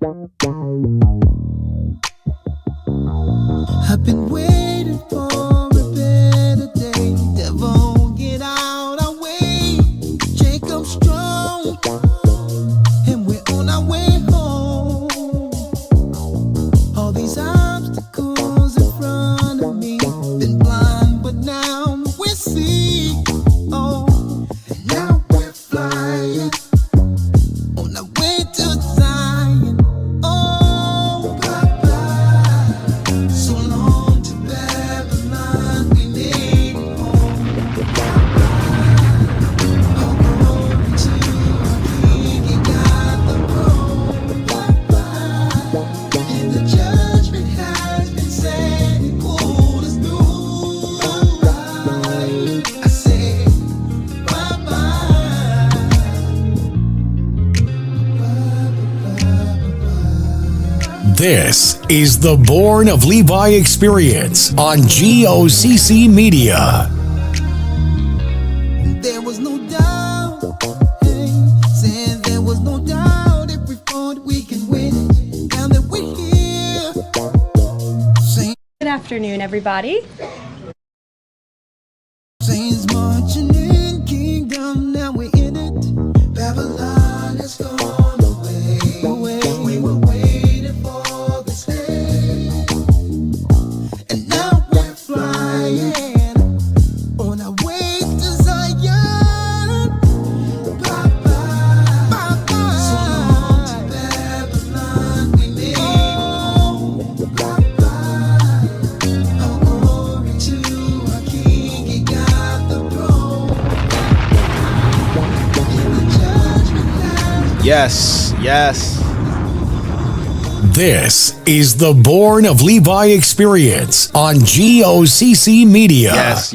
I've been waiting for a better day. Devil, get out our way. Jacob strong, and we're on our way home. All these obstacles in front of me, been blind, but now we see. Oh, and now we're flying on our way to Zion. Oh, Papa, so long to Babylon, we made it home. All glory to our King, he got the throne. Papa, and the judgment has been said, he pulled us through. Papa, I say, This is the Born of Levi experience on GOCC Media. there was no doubt, hey, saying there was no doubt if we fought we can win it. Now that we're here, saying Good afternoon, everybody. Saints marching in kingdom, now we're in it. Babylon has gone away. We were waiting for this day, and now we're flying on our way to Zion. Papa, so long to Babylon, we made it. Papa, all glory to our King, he got the throne. And the judgment has Yes. This is the Born of Levi experience on GOCC Media. Yes.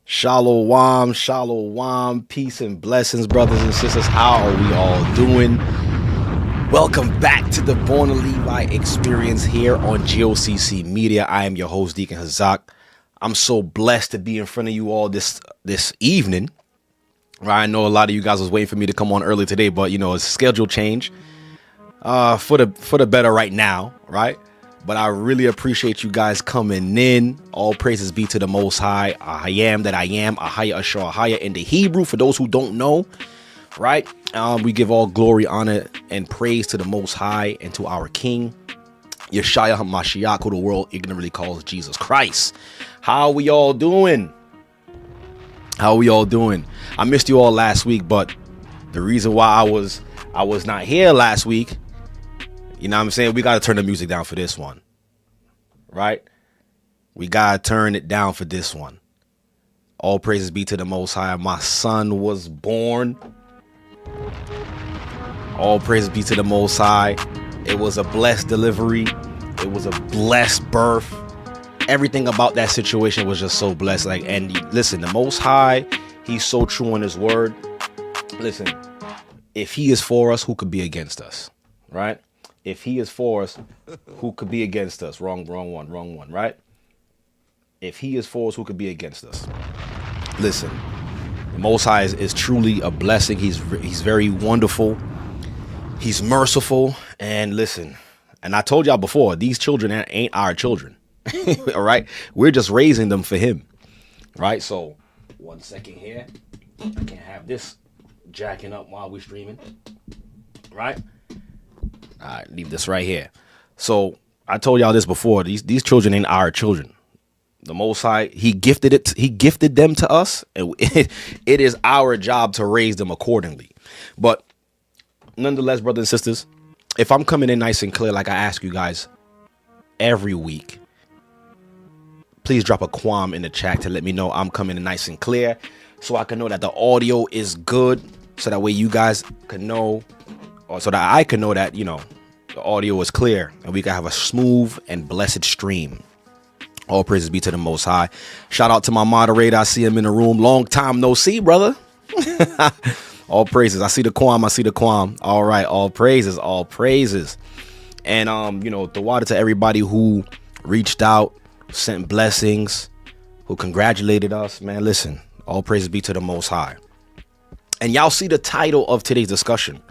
Shalom. Peace and blessings, brothers and sisters. How are we all doing? Welcome back to the Born of Levi experience here on GOCC Media. I am your host, Deacon Hazak. I'm so blessed to be in front of you all this evening. I know a lot of you guys was waiting for me to come on early today, but it's a schedule change for the better right now, right? But I really appreciate you guys coming in. All praises be to the Most High. I am that I am. Ahaya Ashar Ahaya in the Hebrew, for those who don't know, right? We give all glory, honor, and praise to the Most High and to our King, Yeshua HaMashiach, who the world ignorantly calls Jesus Christ. How we all doing? I missed you all last week, but the reason why I was not here last week, you know what I'm saying? We got to turn the music down for this one, right? We got to turn it down for this one. All praises be to the Most High. My son was born. All praises be to the Most High. It was a blessed delivery. It was a blessed birth. Everything about that situation was just so blessed. And listen, the Most High, he's so true on his word. Listen, if he is for us, who could be against us, right? If he is for us, who could be against us? Wrong one, right? If he is for us, who could be against us? Listen, the Most High is truly a blessing. He's very wonderful. He's merciful. And listen, and I told y'all before, these children ain't our children. All right, we're just raising them for him, right? So 1 second here, I can't have this jacking up while we're streaming, right? All right, leave this right here. So I told y'all this before, these children ain't our children. The Most High, he gifted them to us, and it is our job to raise them accordingly. But nonetheless, brothers and sisters, if I'm coming in nice and clear like I ask you guys every week, please drop a qualm in the chat to let me know I'm coming in nice and clear, so I can know that the audio is good, so that way you guys can know, or so that I can know that, the audio is clear and we can have a smooth and blessed stream. All praises be to the Most High. Shout out to my moderator. I see him in the room. Long time no see, brother. All praises. I see the qualm. All right. All praises. And, the water to everybody who reached out, sent blessings, who congratulated us, man. Listen, all praises be to the Most High. And y'all see the title of today's discussion.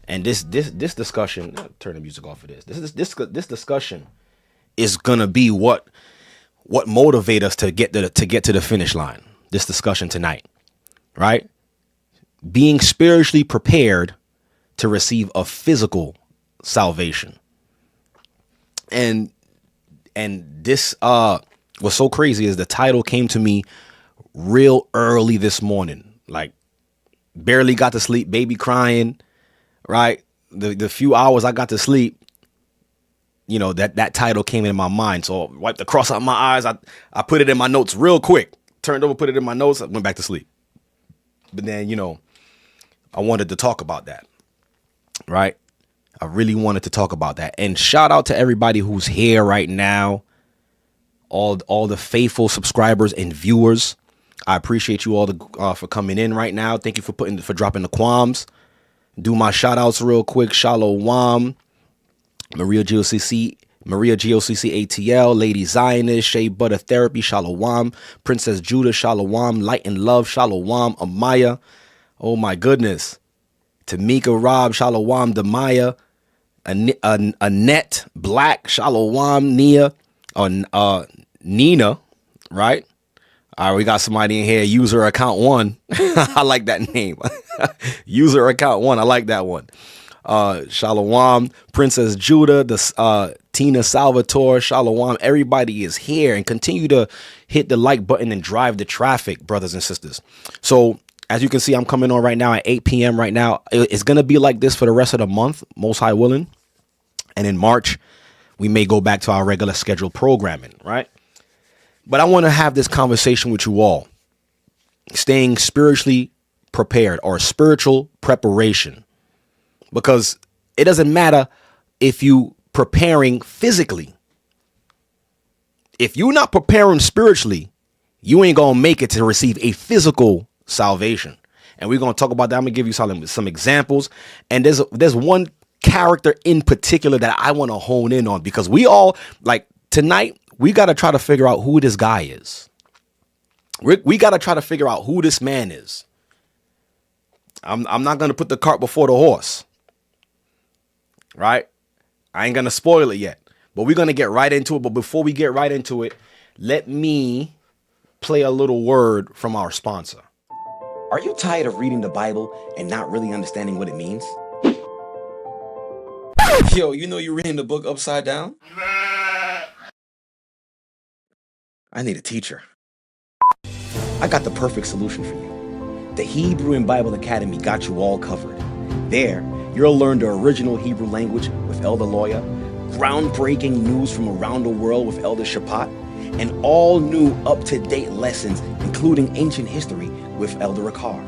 And this discussion, turn the music off for this. This discussion is gonna be what motivate us to get to the finish line. This discussion tonight, right? Being spiritually prepared to receive a physical salvation. And this what's so crazy is the title came to me real early this morning, like barely got to sleep, baby crying, right? The few hours I got to sleep, you know, that title came in my mind. So I wiped the cross out my eyes. I put it in my notes real quick, turned over, put it in my notes, I went back to sleep. But then, you know, I wanted to talk about that, right? I really wanted to talk about that. And shout out to everybody who's here right now. All the faithful subscribers and viewers. I appreciate you all for coming in right now. Thank you for dropping the qualms. Do my shout outs real quick. Shalom, Maria GOCC ATL, Lady Zionist, Shea Butter Therapy, Shalom, Princess Judah, Shalom, Light and Love, Shalom, Amaya. Oh my goodness. Tamika Rob, Shalom, Demaya, Annette Black, Shalom, Nia, Nina, right? All right, we got somebody in here, user account 1. I like that name. User account 1, I like that one. Shalom, Princess Judah, Tina Salvatore, Shalom. Everybody is here, and continue to hit the like button and drive the traffic, brothers and sisters. So as you can see, I'm coming on right now at 8 p.m. right now. It's going to be like this for the rest of the month, most high willing. And in March, we may go back to our regular scheduled programming, right? But I want to have this conversation with you all. Staying spiritually prepared, or spiritual preparation. Because it doesn't matter if you preparing physically. If you're not preparing spiritually, you ain't going to make it to receive a physical salvation. And we're going to talk about that. I'm going to give you some examples. And there's one character in particular that I want to hone in on, because we all, like, tonight, we got to try to figure out who this guy is. We got to try to figure out who this man is. I'm not going to put the cart before the horse. Right? I ain't going to spoil it yet. But we're going to get right into it. But before we get right into it, let me play a little word from our sponsor. Are you tired of reading the Bible and not really understanding what it means? Yo, you know you're reading the book upside down? I need a teacher. I got the perfect solution for you. The Hebrew and Bible Academy got you all covered. There, you'll learn the original Hebrew language with Elder Lawyer, groundbreaking news from around the world with Elder Shapat, and all new up-to-date lessons, including ancient history with Elder Ricard.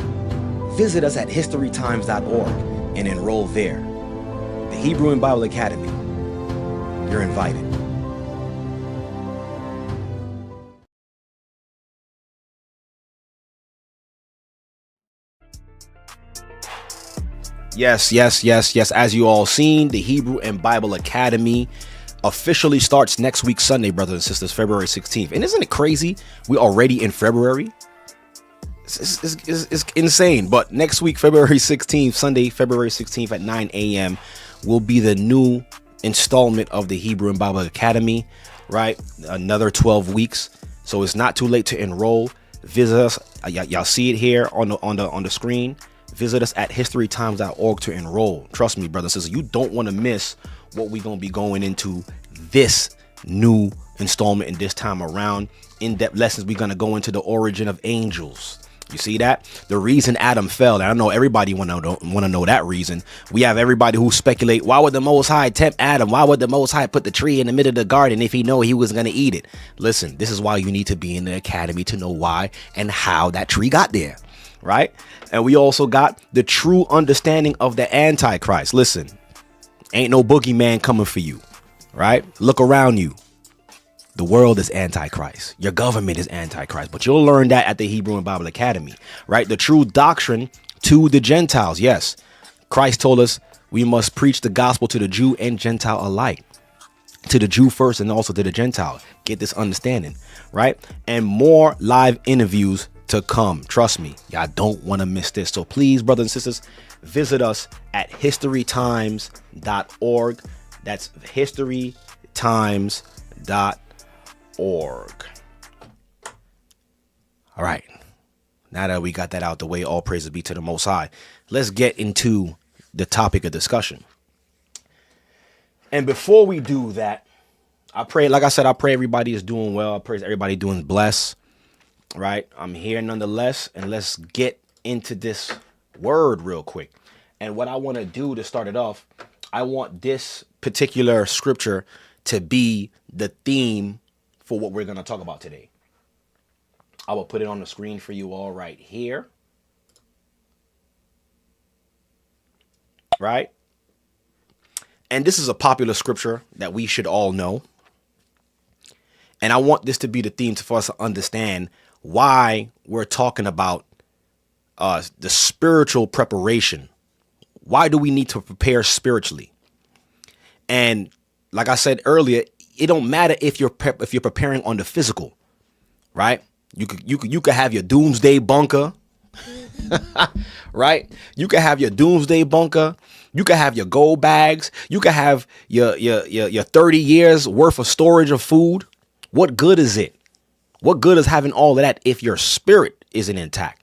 Visit us at historytimes.org and enroll there. The Hebrew and Bible Academy. You're invited. Yes. As you all seen, the Hebrew and Bible Academy officially starts next week, Sunday, brothers and sisters, February 16th. And isn't it crazy? We're already in February. It's insane. But next week, February 16th, Sunday, February 16th at 9 a.m. will be the new installment of the Hebrew and Bible Academy, right? Another 12 weeks. So it's not too late to enroll. Visit us. Y'all see it here on the screen. Visit us at historytimes.org to enroll. Trust me, brothers and sisters, you don't want to miss what we're going to be going into this new installment and this time around. In-depth lessons, we're going to go into the origin of angels. You see that? The reason Adam fell. And I know everybody want to know that reason. We have everybody who speculate, why would the Most High tempt Adam? Why would the Most High put the tree in the middle of the garden if he know he was going to eat it? Listen, this is why you need to be in the academy to know why and how that tree got there. Right? And we also got the true understanding of the Antichrist. Listen, ain't no boogeyman coming for you. Right? Look around you. The world is Antichrist. Your government is Antichrist. But you'll learn that at the Hebrew and Bible Academy. Right? The true doctrine to the Gentiles. Yes. Christ told us we must preach the gospel to the Jew and Gentile alike. To the Jew first and also to the Gentile. Get this understanding. Right? And more live interviews to come. Trust me, y'all don't want to miss this. So please, brothers and sisters, visit us at historytimes.org. That's historytimes.org. All right. Now that we got that out the way, all praises be to the Most High. Let's get into the topic of discussion. And before we do that, I pray, like I said, I pray everybody is doing well. I pray everybody doing blessed. Right? I'm here nonetheless. And let's get into this word real quick. And what I want to do to start it off, I want this particular scripture to be the theme for what we're going to talk about today. I will put it on the screen for you all right here. Right? And this is a popular scripture that we should all know. And I want this to be the theme for us to understand why we're talking about the spiritual preparation. Why do we need to prepare spiritually? And like I said earlier, it don't matter if you're preparing on the physical, right? You could have your doomsday bunker, right? You could have your doomsday bunker. You could have your gold bags. You could have your 30 years worth of storage of food. What good is it? What good is having all of that if your spirit isn't intact?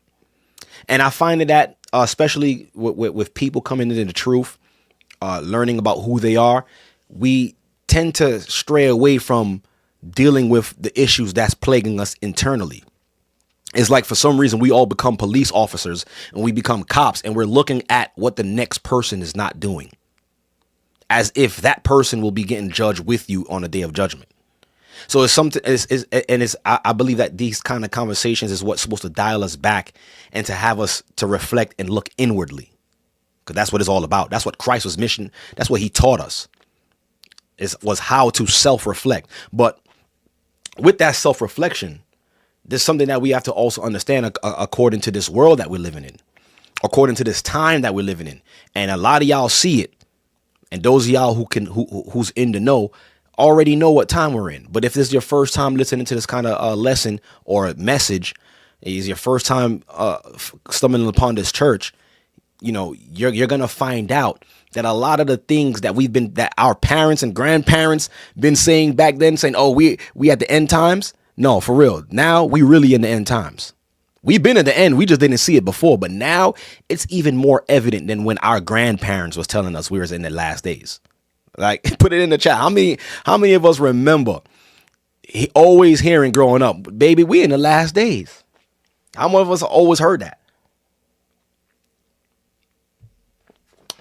And I find that especially with people coming into the truth, learning about who they are, we tend to stray away from dealing with the issues that's plaguing us internally. It's like for some reason we all become police officers and we become cops and we're looking at what the next person is not doing, as if that person will be getting judged with you on the day of judgment. So it's something, I believe that these kind of conversations is what's supposed to dial us back and to have us to reflect and look inwardly, because that's what it's all about. That's what Christ's mission. That's what he taught us was how to self-reflect. But with that self-reflection, there's something that we have to also understand according to this world that we're living in, according to this time that we're living in. And a lot of y'all see it. And those of y'all who's in the know already know what time we're in. But if this is your first time listening to this kind of lesson or message, is your first time stumbling upon this church, you know, you're going to find out that a lot of the things that our parents and grandparents been saying back then, saying, oh, we at the end times. No, for real. Now we really in the end times. We've been at the end. We just didn't see it before. But now it's even more evident than when our grandparents was telling us we was in the last days. Like, put it in the chat. How many of us remember always hearing growing up, baby, we in the last days? How many of us always heard that?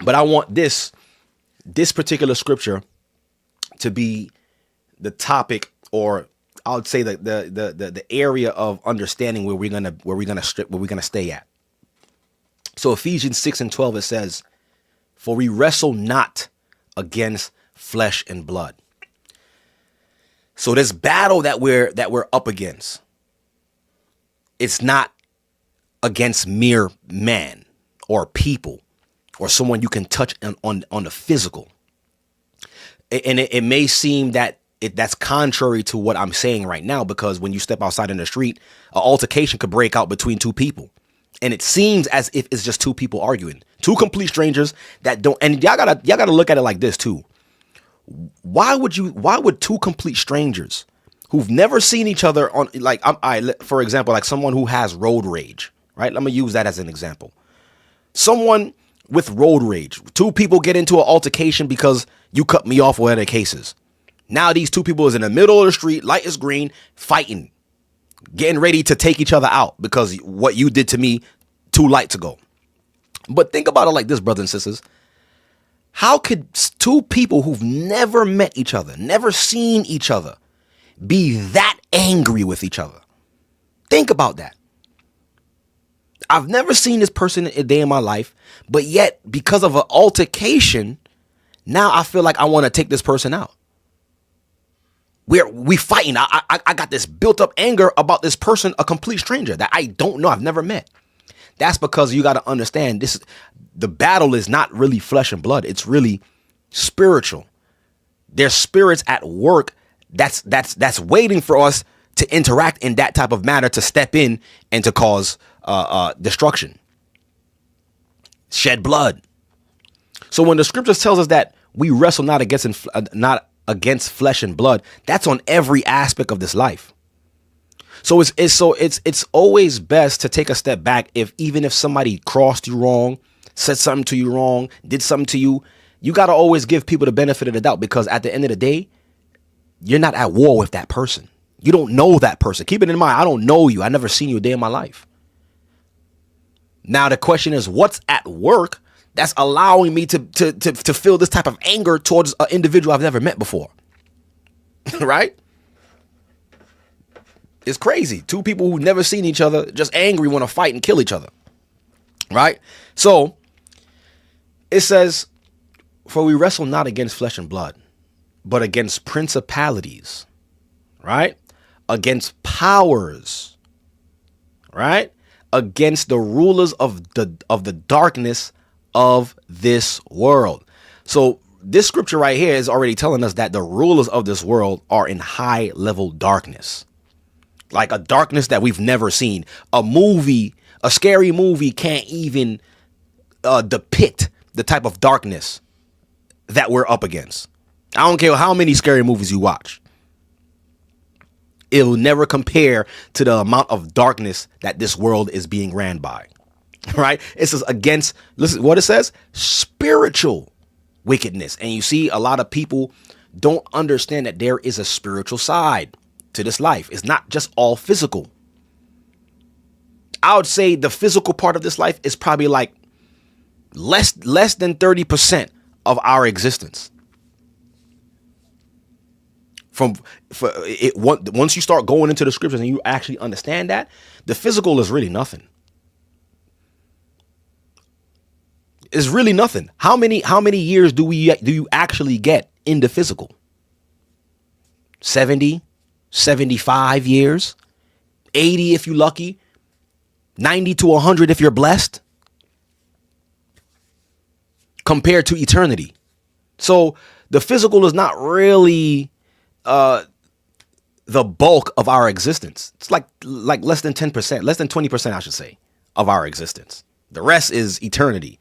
But I want this particular scripture to be the topic, or I would say the area of understanding where we're gonna stay at. So Ephesians 6:12, it says, "For we wrestle not against flesh and blood." So this battle that we're up against, it's not against mere man or people or someone you can touch on the physical. And it may seem that that's contrary to what I'm saying right now, because when you step outside in the street, an altercation could break out between two people. And it seems as if it's just two people arguing, two complete strangers that don't. And y'all gotta look at it like this too. Why would two complete strangers who've never seen each other on, like, for example, like someone who has road rage, right? Let me use that as an example. Someone with road rage, two people get into an altercation because you cut me off, whatever the case is. Now these two people is in the middle of the street, light is green, fighting, getting ready to take each other out because what you did to me 2 lights ago. But think about it like this, brothers and sisters. How could two people who've never met each other, never seen each other, be that angry with each other? Think about that. I've never seen this person a day in my life, but yet because of an altercation, now I feel like I want to take this person out. We fighting. I got this built up anger about this person, a complete stranger that I don't know, I've never met. That's because you got to understand the battle is not really flesh and blood. It's really spiritual. There's spirits at work that's waiting for us to interact in that type of manner, to step in and to cause destruction, shed blood. So when the scriptures tells us that we wrestle not against flesh and blood, that's on every aspect of this life. So it's always best to take a step back. Even if somebody crossed you wrong, said something to you wrong, did something to you, you got to always give people the benefit of the doubt, because at the end of the day, you're not at war with that person. You don't know that person. Keep it in mind. I don't know you. I never seen you a day in my life. Now the question is, what's at work that's allowing me to feel this type of anger towards an individual I've never met before? Right? It's crazy. Two people who've never seen each other, just angry, want to fight and kill each other. Right? So it says, for we wrestle not against flesh and blood, but against principalities, right? Against powers, right? Against the rulers of the darkness of this world. So this scripture right here is already telling us that the rulers of this world are in high level darkness, like a darkness that we've never seen. A scary movie can't even depict the type of darkness that we're up against. I don't care how many scary movies you watch. It will never compare to the amount of darkness that this world is being ran by. Right? It says against, listen what it says, spiritual wickedness. And you see, a lot of people don't understand that there is a spiritual side to this life. It's not just all physical. I would say the physical part of this life is probably like less than 30% of our existence. Once you start going into the scriptures and you actually understand that, the physical is really nothing. It's really nothing. How many years do you actually get in the physical? 70, 75 years, 80 if you're lucky, 90 to 100 if you're blessed, compared to eternity. So the physical is not really the bulk of our existence. It's like less than 10%, less than 20%, I should say, of our existence. The rest is eternity.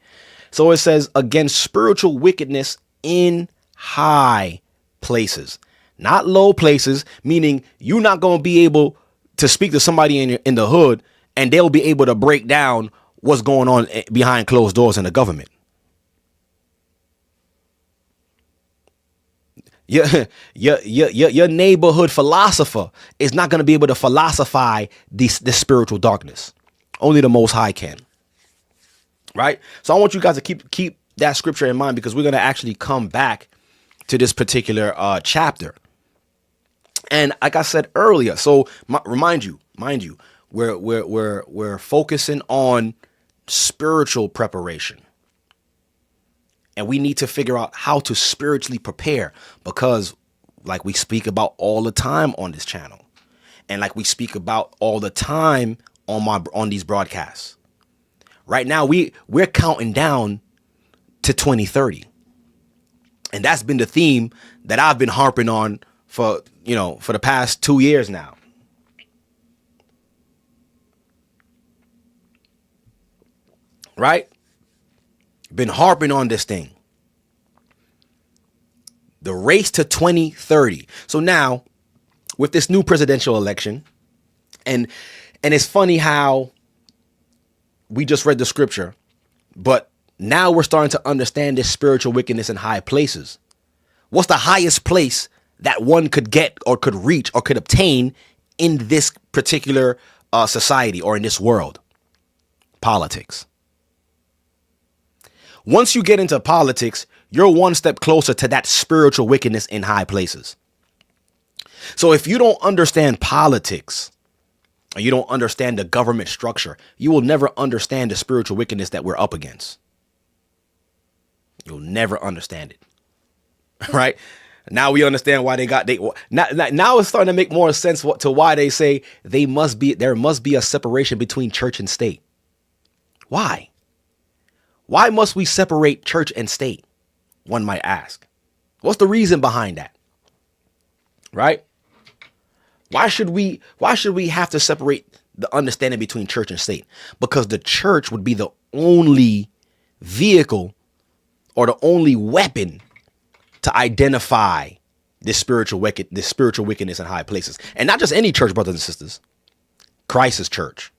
So it says against spiritual wickedness in high places, not low places, meaning you're not going to be able to speak to somebody in the hood and they'll be able to break down what's going on behind closed doors in the government. Your neighborhood philosopher is not going to be able to philosophize this spiritual darkness. Only the Most High can. Right? So I want you guys to keep that scripture in mind, because we're going to actually come back to this particular chapter. And like I said earlier, so mind you, we're focusing on spiritual preparation. And we need to figure out how to spiritually prepare, because like we speak about all the time on this channel, and like we speak about all the time on these broadcasts. Right now, we're counting down to 2030. And that's been the theme that I've been harping on for the past 2 years now. Right? Been harping on this thing. The race to 2030. So now, with this new presidential election, and it's funny how we just read the scripture, but now we're starting to understand this spiritual wickedness in high places. What's the highest place that one could get or could reach or could obtain in this particular society or in this world? Politics. Once you get into politics, you're one step closer to that spiritual wickedness in high places. So if you don't understand politics, or you don't understand the government structure, you will never understand the spiritual wickedness that we're up against. You'll never understand it. Right? Now we understand why now it's starting to make more sense to why they say there must be a separation between church and state. Why? Why must we separate church and state? One might ask. What's the reason behind that? Right? Why should we have to separate the understanding between church and state? Because the church would be the only vehicle or the only weapon to identify this spiritual wickedness in high places. And not just any church, brothers and sisters. Christ's church.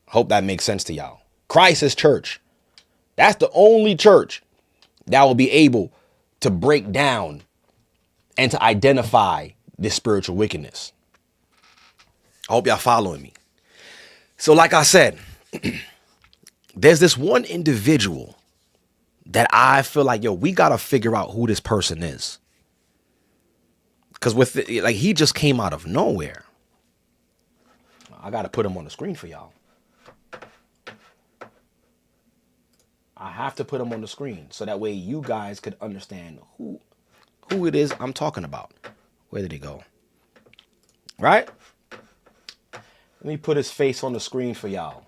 Hope that makes sense to y'all. Christ's church. That's the only church that will be able to break down and to identify this spiritual wickedness. I hope y'all following me. So like I said, there's this one individual that I feel like, we got to figure out who this person is. Because he just came out of nowhere. I got to put him on the screen for y'all. I have to put him on the screen so that way you guys could understand who it is I'm talking about. Where did he go? Right? Let me put his face on the screen for y'all.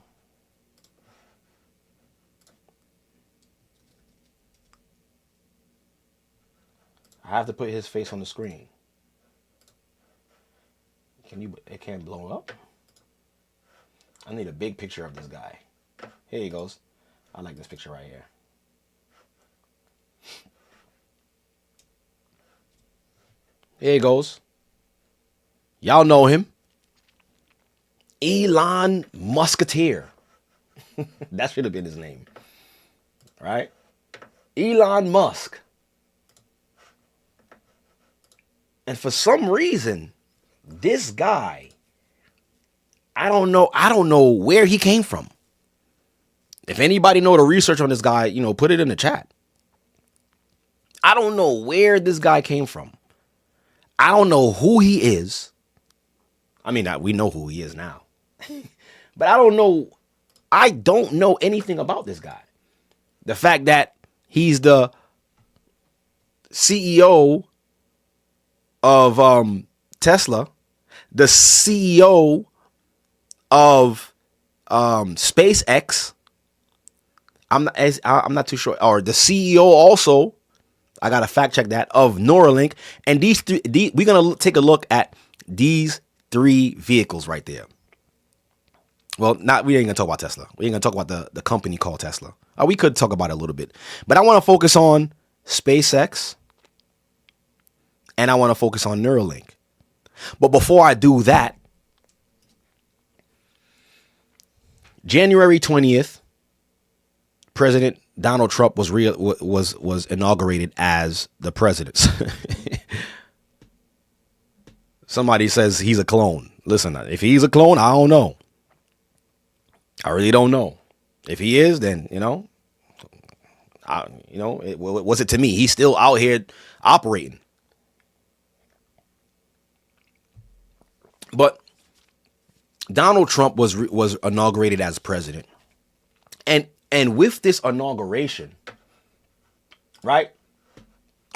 I have to put his face on the screen. It can't blow up? I need a big picture of this guy. Here he goes. I like this picture right here. Here he goes. Y'all know him. Elon Musketeer. That should have been his name. Right? Elon Musk. And for some reason, this guy, I don't know where he came from. If anybody know the research on this guy, put it in the chat. I don't know where this guy came from. I don't know who he is. I mean, we know who he is now. But I don't know anything about this guy. The fact that he's the CEO of Tesla, the CEO of SpaceX. I'm not too sure. Or the CEO also, I gotta fact check that, of Neuralink. And we're gonna take a look at these 3 vehicles right there. Well, we ain't gonna talk about Tesla. We ain't gonna talk about the company called Tesla. We could talk about it a little bit, but I want to focus on SpaceX and I want to focus on Neuralink. But before I do that, January 20th, President Donald Trump was inaugurated as the president. Somebody says he's a clone. Listen, if he's a clone, I don't know. I really don't know. If he is, then, what's it to me? He's still out here operating. But Donald Trump was inaugurated as president. And with this inauguration, right?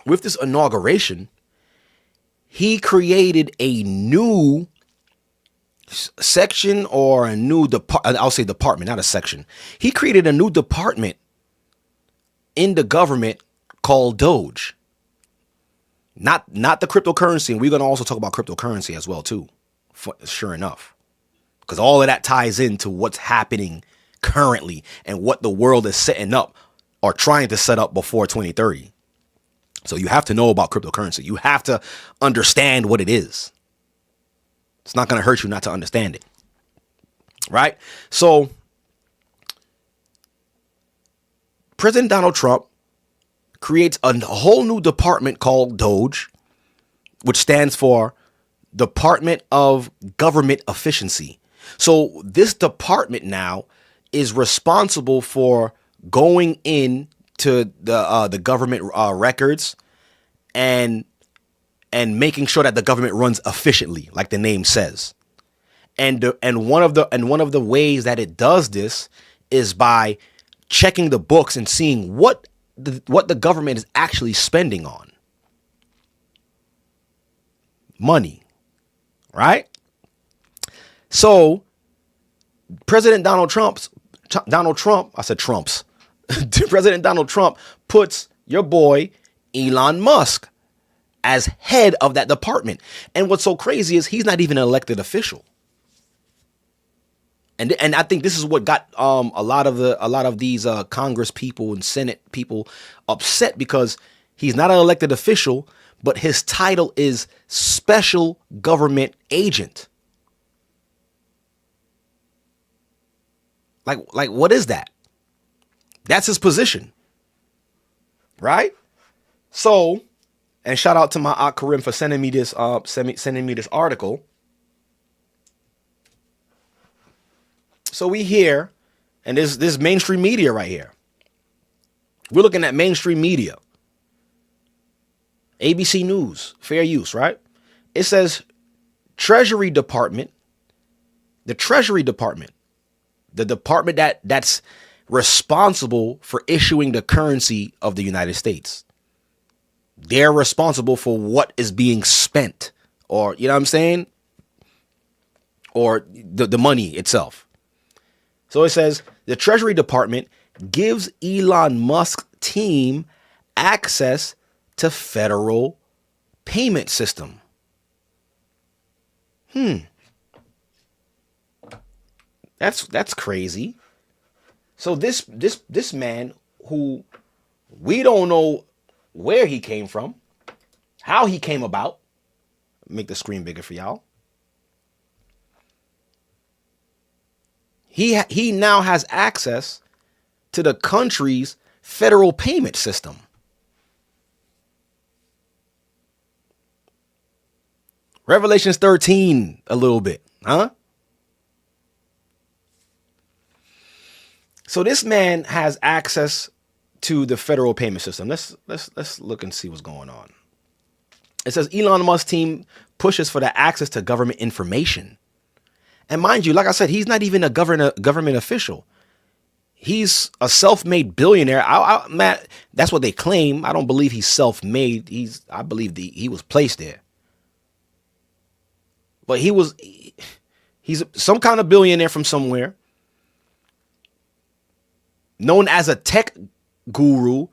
With this inauguration, he created a new section or a new I'll say department, not a section. He created a new department in the government called Doge. Not the cryptocurrency. And we're going to also talk about cryptocurrency as well, too. Sure enough. Because all of that ties into what's happening currently and what the world is setting up or trying to set up before 2030. So you have to know about cryptocurrency. You have to understand what it is. It's not going to hurt you not to understand it. Right? So President Donald Trump creates a whole new department called Doge, which stands for Department of Government Efficiency. So this department now is responsible for going in to the government records and making sure that the government runs efficiently, like the name says. And one of the ways that it does this is by checking the books and seeing what the government is actually spending on. Money, right? So President Donald Trump, I said Trump's. President Donald Trump puts your boy Elon Musk as head of that department. And what's so crazy is he's not even an elected official. And I think this is what got a lot of these Congress people and Senate people upset, because he's not an elected official, but his title is special government agent. Like what is that? That's his position, right? So, and shout out to my aunt Karim for sending me this article. So we hear, and this mainstream media right here. We're looking at mainstream media. ABC News, fair use, right? It says Treasury Department, the Treasury Department, the department that's responsible for issuing the currency of the United States. They're responsible for what is being spent, or, you know what I'm saying? Or the money itself. So it says the Treasury Department gives Elon Musk's team access to federal payment system. That's crazy. So this man, who we don't know where he came from, how he came about. Make the screen bigger for y'all. He now has access to the country's federal payment system. Revelations 13 a little bit, huh? So this man has access to the federal payment system. Let's look and see what's going on. It says Elon Musk's team pushes for the access to government information. And mind you, like I said, he's not even a government official. He's a self-made billionaire. Matt, that's what they claim. I don't believe he's self-made. I believe he was placed there. But he's some kind of billionaire from somewhere, known as a tech guru.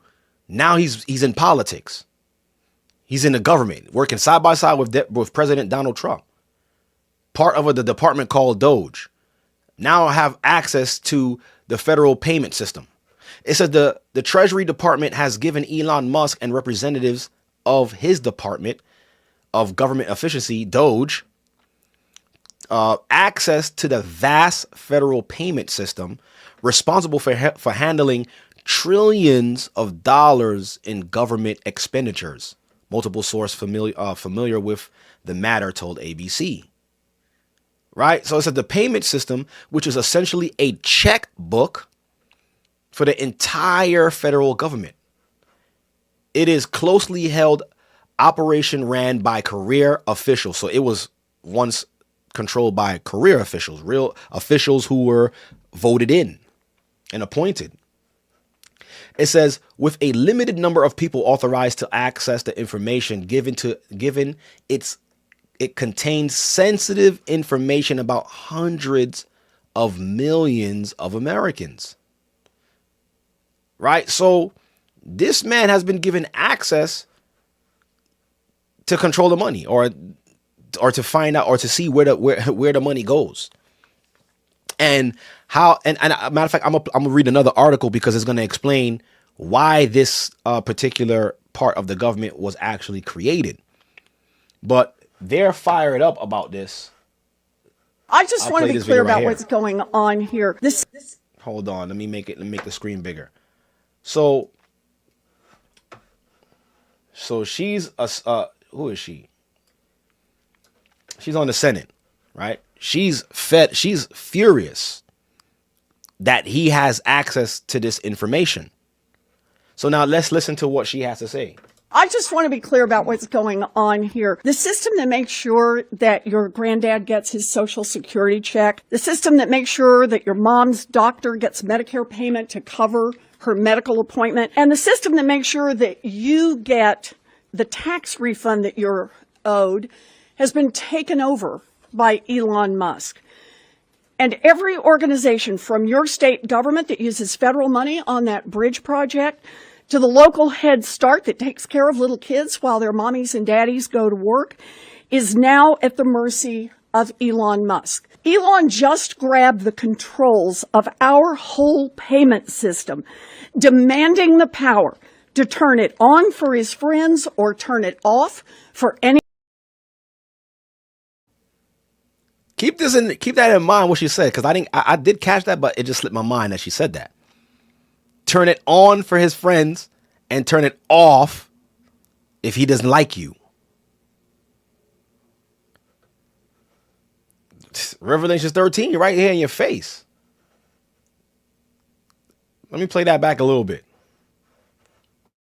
Now he's in politics. He's in the government, working side by side with President Donald Trump. Part of the department called Doge. Now have access to the federal payment system. It says the Treasury Department has given Elon Musk and representatives of his Department of Government Efficiency, Doge, access to the vast federal payment system responsible for handling trillions of dollars in government expenditures. Multiple source familiar with the matter told ABC. Right? So it's the payment system, which is essentially a checkbook for the entire federal government. It is closely held operation ran by career officials. So it was once controlled by career officials, real officials who were voted in and appointed. It says, with a limited number of people authorized to access the information given it contains sensitive information about hundreds of millions of Americans. Right? So this man has been given access to control the money, or to find out, or to see where the money goes. And how, and a matter of fact, I'm gonna read another article because it's going to explain why this particular part of the government was actually created. But they're fired up about this. I just want to be clear about what's going on here. This. Hold on, let me make the screen bigger. So she's who is she? She's on the Senate, right? She's furious that he has access to this information. So now let's listen to what she has to say. I just want to be clear about what's going on here. The system that makes sure that your granddad gets his Social Security check, the system that makes sure that your mom's doctor gets Medicare payment to cover her medical appointment, and the system that makes sure that you get the tax refund that you're owed has been taken over by Elon Musk. And every organization from your state government that uses federal money on that bridge project to the local Head Start that takes care of little kids while their mommies and daddies go to work, is now at the mercy of Elon Musk. Elon just grabbed the controls of our whole payment system, demanding the power to turn it on for his friends or turn it off for any. Keep that in mind what she said, because I did catch that, but it just slipped my mind that she said that. Turn it on for his friends and turn it off if he doesn't like you. Revelation 13, right here in your face. Let me play that back a little bit.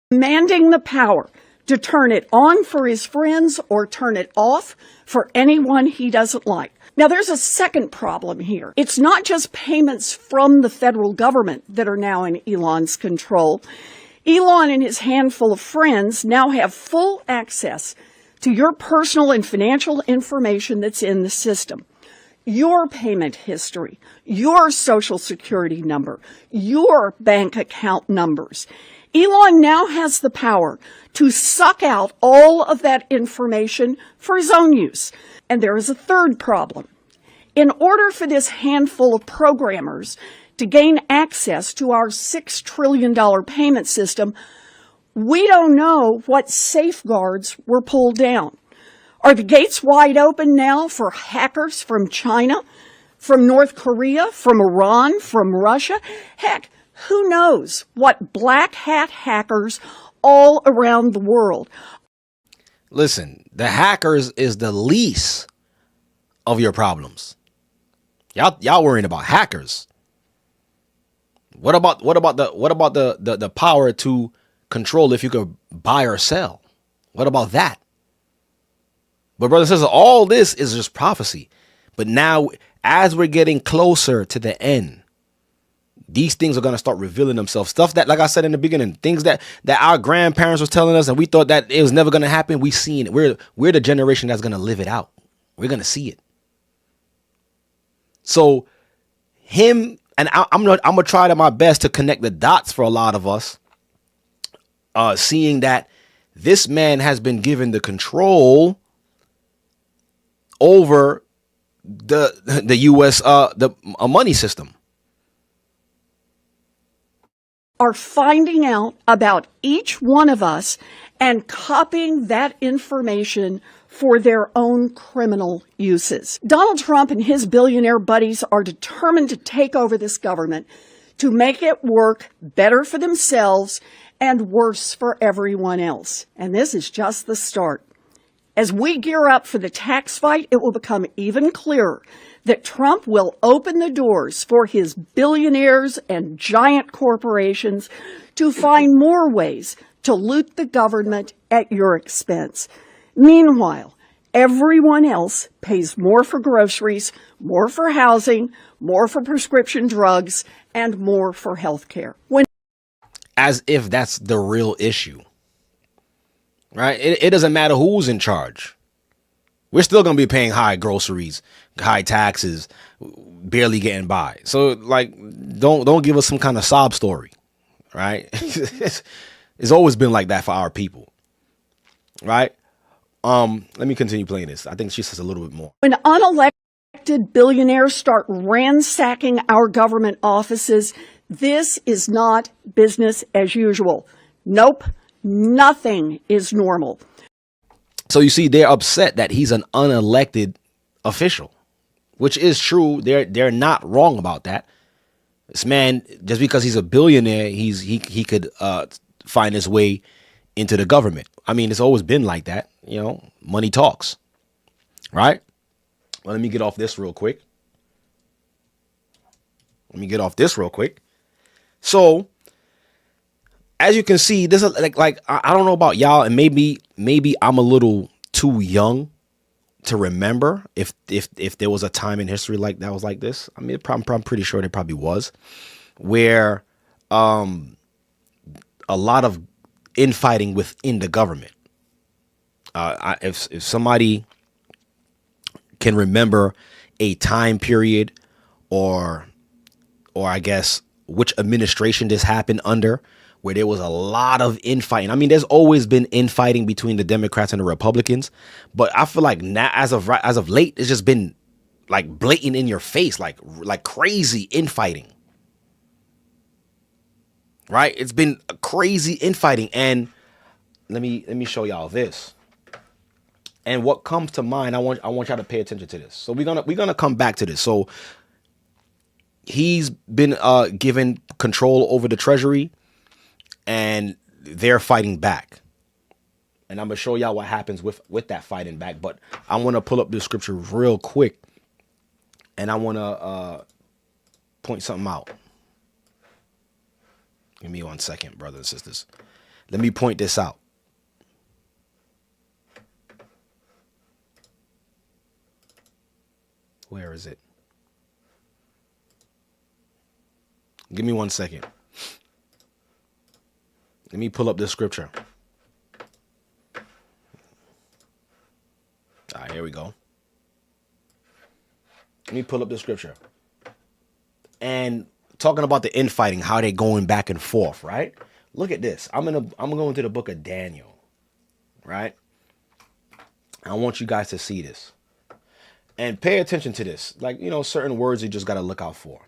Demanding the power to turn it on for his friends or turn it off for anyone he doesn't like. Now, there's a second problem here. It's not just payments from the federal government that are now in Elon's control. Elon and his handful of friends now have full access to your personal and financial information that's in the system. Your payment history, your social security number, your bank account numbers. Elon now has the power to suck out all of that information for his own use. And there is a third problem. In order for this handful of programmers to gain access to our $6 trillion payment system, we don't know what safeguards were pulled down. Are the gates wide open now for hackers from China, from North Korea, from Iran, from Russia? Heck, who knows what black hat hackers all around the world. Listen, the hackers is the least of your problems. Y'all worrying about hackers. What about the power to control if you could buy or sell? What about that? But brothers and sisters, all this is just prophecy. But now, as we're getting closer to the end, these things are going to start revealing themselves. Stuff that, like I said in the beginning, things that our grandparents was telling us and we thought that it was never going to happen. We seen it. We're the generation that's going to live it out. We're going to see it. So him, and I'm going to try my best to connect the dots for a lot of us, seeing that this man has been given the control over the U.S. the money system. Are finding out about each one of us and copying that information for their own criminal uses. Donald Trump and his billionaire buddies are determined to take over this government to make it work better for themselves and worse for everyone else. And this is just the start. As we gear up for the tax fight, it will become even clearer that Trump will open the doors for his billionaires and giant corporations to find more ways to loot the government at your expense. Meanwhile, everyone else pays more for groceries, more for housing, more for prescription drugs, and more for health care. As if that's the real issue. Right? It doesn't matter who's in charge. We're still going to be paying high groceries, high taxes, barely getting by. So, like, don't give us some kind of sob story, right? It's always been like that for our people, right? Let me continue playing this. I think she says a little bit more. When unelected billionaires start ransacking our government offices, this is not business as usual. Nope. Nothing is normal. So you see, they're upset that he's an unelected official, which is true. They're not wrong about that. This man, just because he's a billionaire, he could find his way into the government. I mean, it's always been like that. You know, money talks, right? Well, let me get off this real quick. So, as you can see, this is like I don't know about y'all, and maybe I'm a little too young to remember if there was a time in history like that was like this. I mean, I'm pretty sure there probably was, where a lot of infighting within the government. If somebody can remember a time period, or I guess which administration this happened under, where there was a lot of infighting. I mean, there's always been infighting between the Democrats and the Republicans, but I feel like now, as of late, it's just been like blatant in your face, like crazy infighting. Right? It's been crazy infighting, and let me show y'all this. And what comes to mind, I want y'all to pay attention to this. So we're gonna come back to this. So he's been given control over the Treasury, and they're fighting back. And I'm gonna show y'all what happens with that fighting back. But I want to pull up this scripture real quick, and I want to point something out. Give me 1 second, brothers and sisters. Let me point this out. Where is it? Give me 1 second. Let me pull up this scripture. All right, here we go. Let me pull up the scripture. And talking about the infighting, how they going back and forth, right? Look at this. I'm going to the book of Daniel, right? I want you guys to see this. And pay attention to this. Like, certain words you just got to look out for.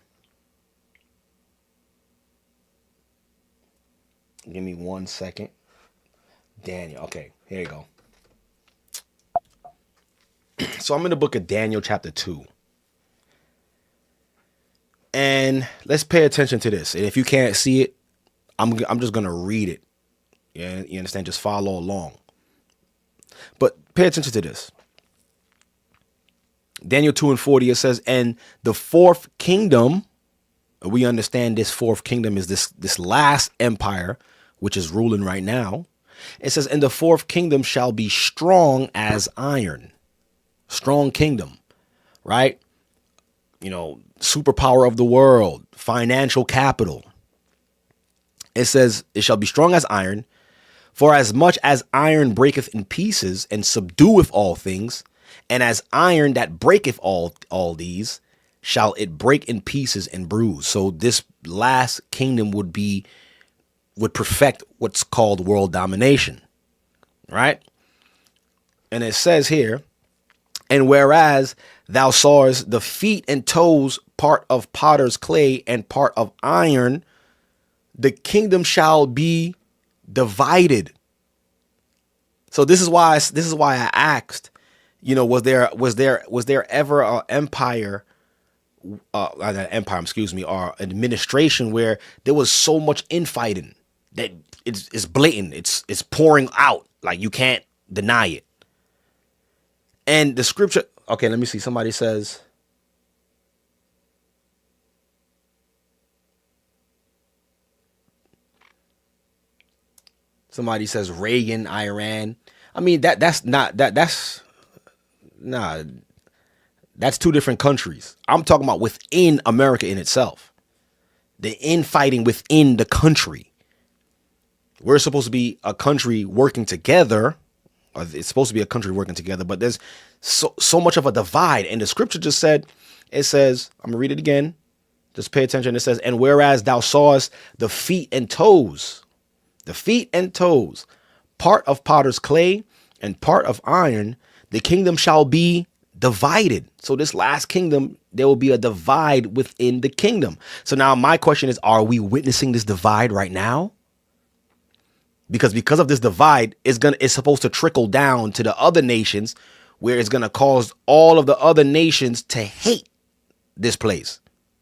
Give me 1 second. Daniel. Okay, here you go. So I'm in the book of Daniel chapter 2. And let's pay attention to this. And if you can't see it, I'm just going to read it. Yeah, you understand? Just follow along. But pay attention to this. Daniel 2:40, it says, and the fourth kingdom, we understand this fourth kingdom is this last empire, which is ruling right now. It says, and the fourth kingdom shall be strong as iron. Strong kingdom, right? Superpower of the world, financial capital. It says, it shall be strong as iron, for as much as iron breaketh in pieces and subdueth all things, and as iron that breaketh all these, shall it break in pieces and bruise. So this last kingdom would perfect what's called world domination, right? And it says here, and whereas thou sawest the feet and toes, part of potter's clay and part of iron, the kingdom shall be divided. So this is why I asked, was there ever an empire, or administration where there was so much infighting that it's blatant, it's pouring out, like you can't deny it. And the scripture, okay, let me see. Somebody says, Reagan, Iran. I mean, that's two different countries. I'm talking about within America in itself. The infighting within the country. We're supposed to be a country working together. It's supposed to be a country working together, but there's so much of a divide. And the scripture just said, it says, I'm gonna read it again. Just pay attention. It says, and whereas thou sawest the feet and toes, part of potter's clay and part of iron, the kingdom shall be divided. So this last kingdom, there will be a divide within the kingdom. So now my question is, are we witnessing this divide right now? Because of this divide, it's supposed to trickle down to the other nations, where it's going to cause all of the other nations to hate this place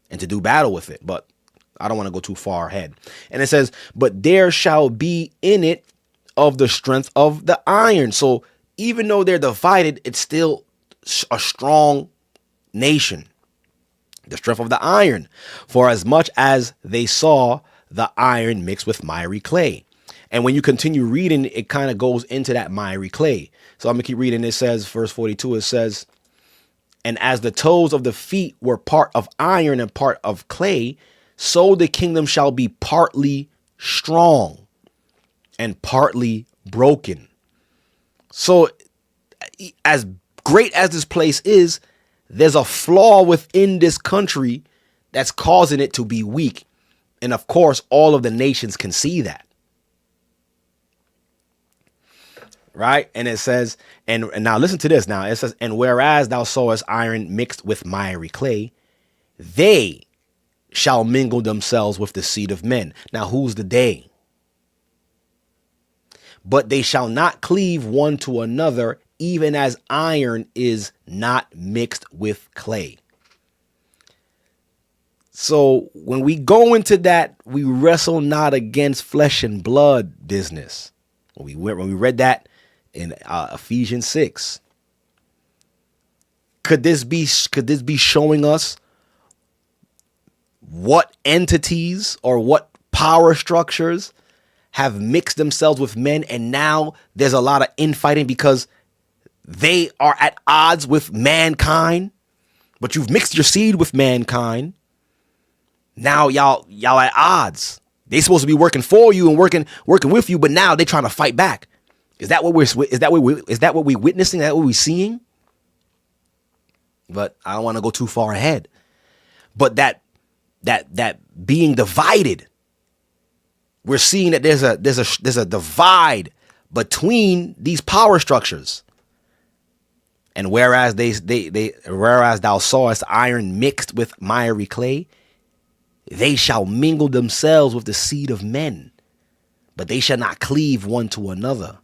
and to do battle with it. But I don't want to go too far ahead. And it says, but there shall be in it of the strength of the iron. So even though they're divided, it's still a strong nation. The strength of the iron. For as much as they saw the iron mixed with miry clay. And when you continue reading, it kind of goes into that miry clay. So I'm going to keep reading. It says, verse 42, it says, and as the toes of the feet were part of iron and part of clay, so the kingdom shall be partly strong and partly broken. So as great as this place is, there's a flaw within this country that's causing it to be weak. And of course, all of the nations can see that. Right? And it says, and now listen to this. Now it says, and whereas thou sawest iron mixed with miry clay, they shall mingle themselves with the seed of men. Now, who's the they? But they shall not cleave one to another, even as iron is not mixed with clay. So when we go into that, we wrestle not against flesh and blood business. When we read that in Ephesians 6, could this be showing us what entities or what power structures have mixed themselves with men, and now there's a lot of infighting because they are at odds with mankind, but you've mixed your seed with mankind. Now y'all at odds. They supposed to be working for you and working with you, but now they're trying to fight back. Is that what we witnessing? Is that what we're seeing? But I don't want to go too far ahead. But that being divided, we're seeing that there's a divide between these power structures. And whereas whereas thou sawest iron mixed with miry clay, they shall mingle themselves with the seed of men, but they shall not cleave one to another,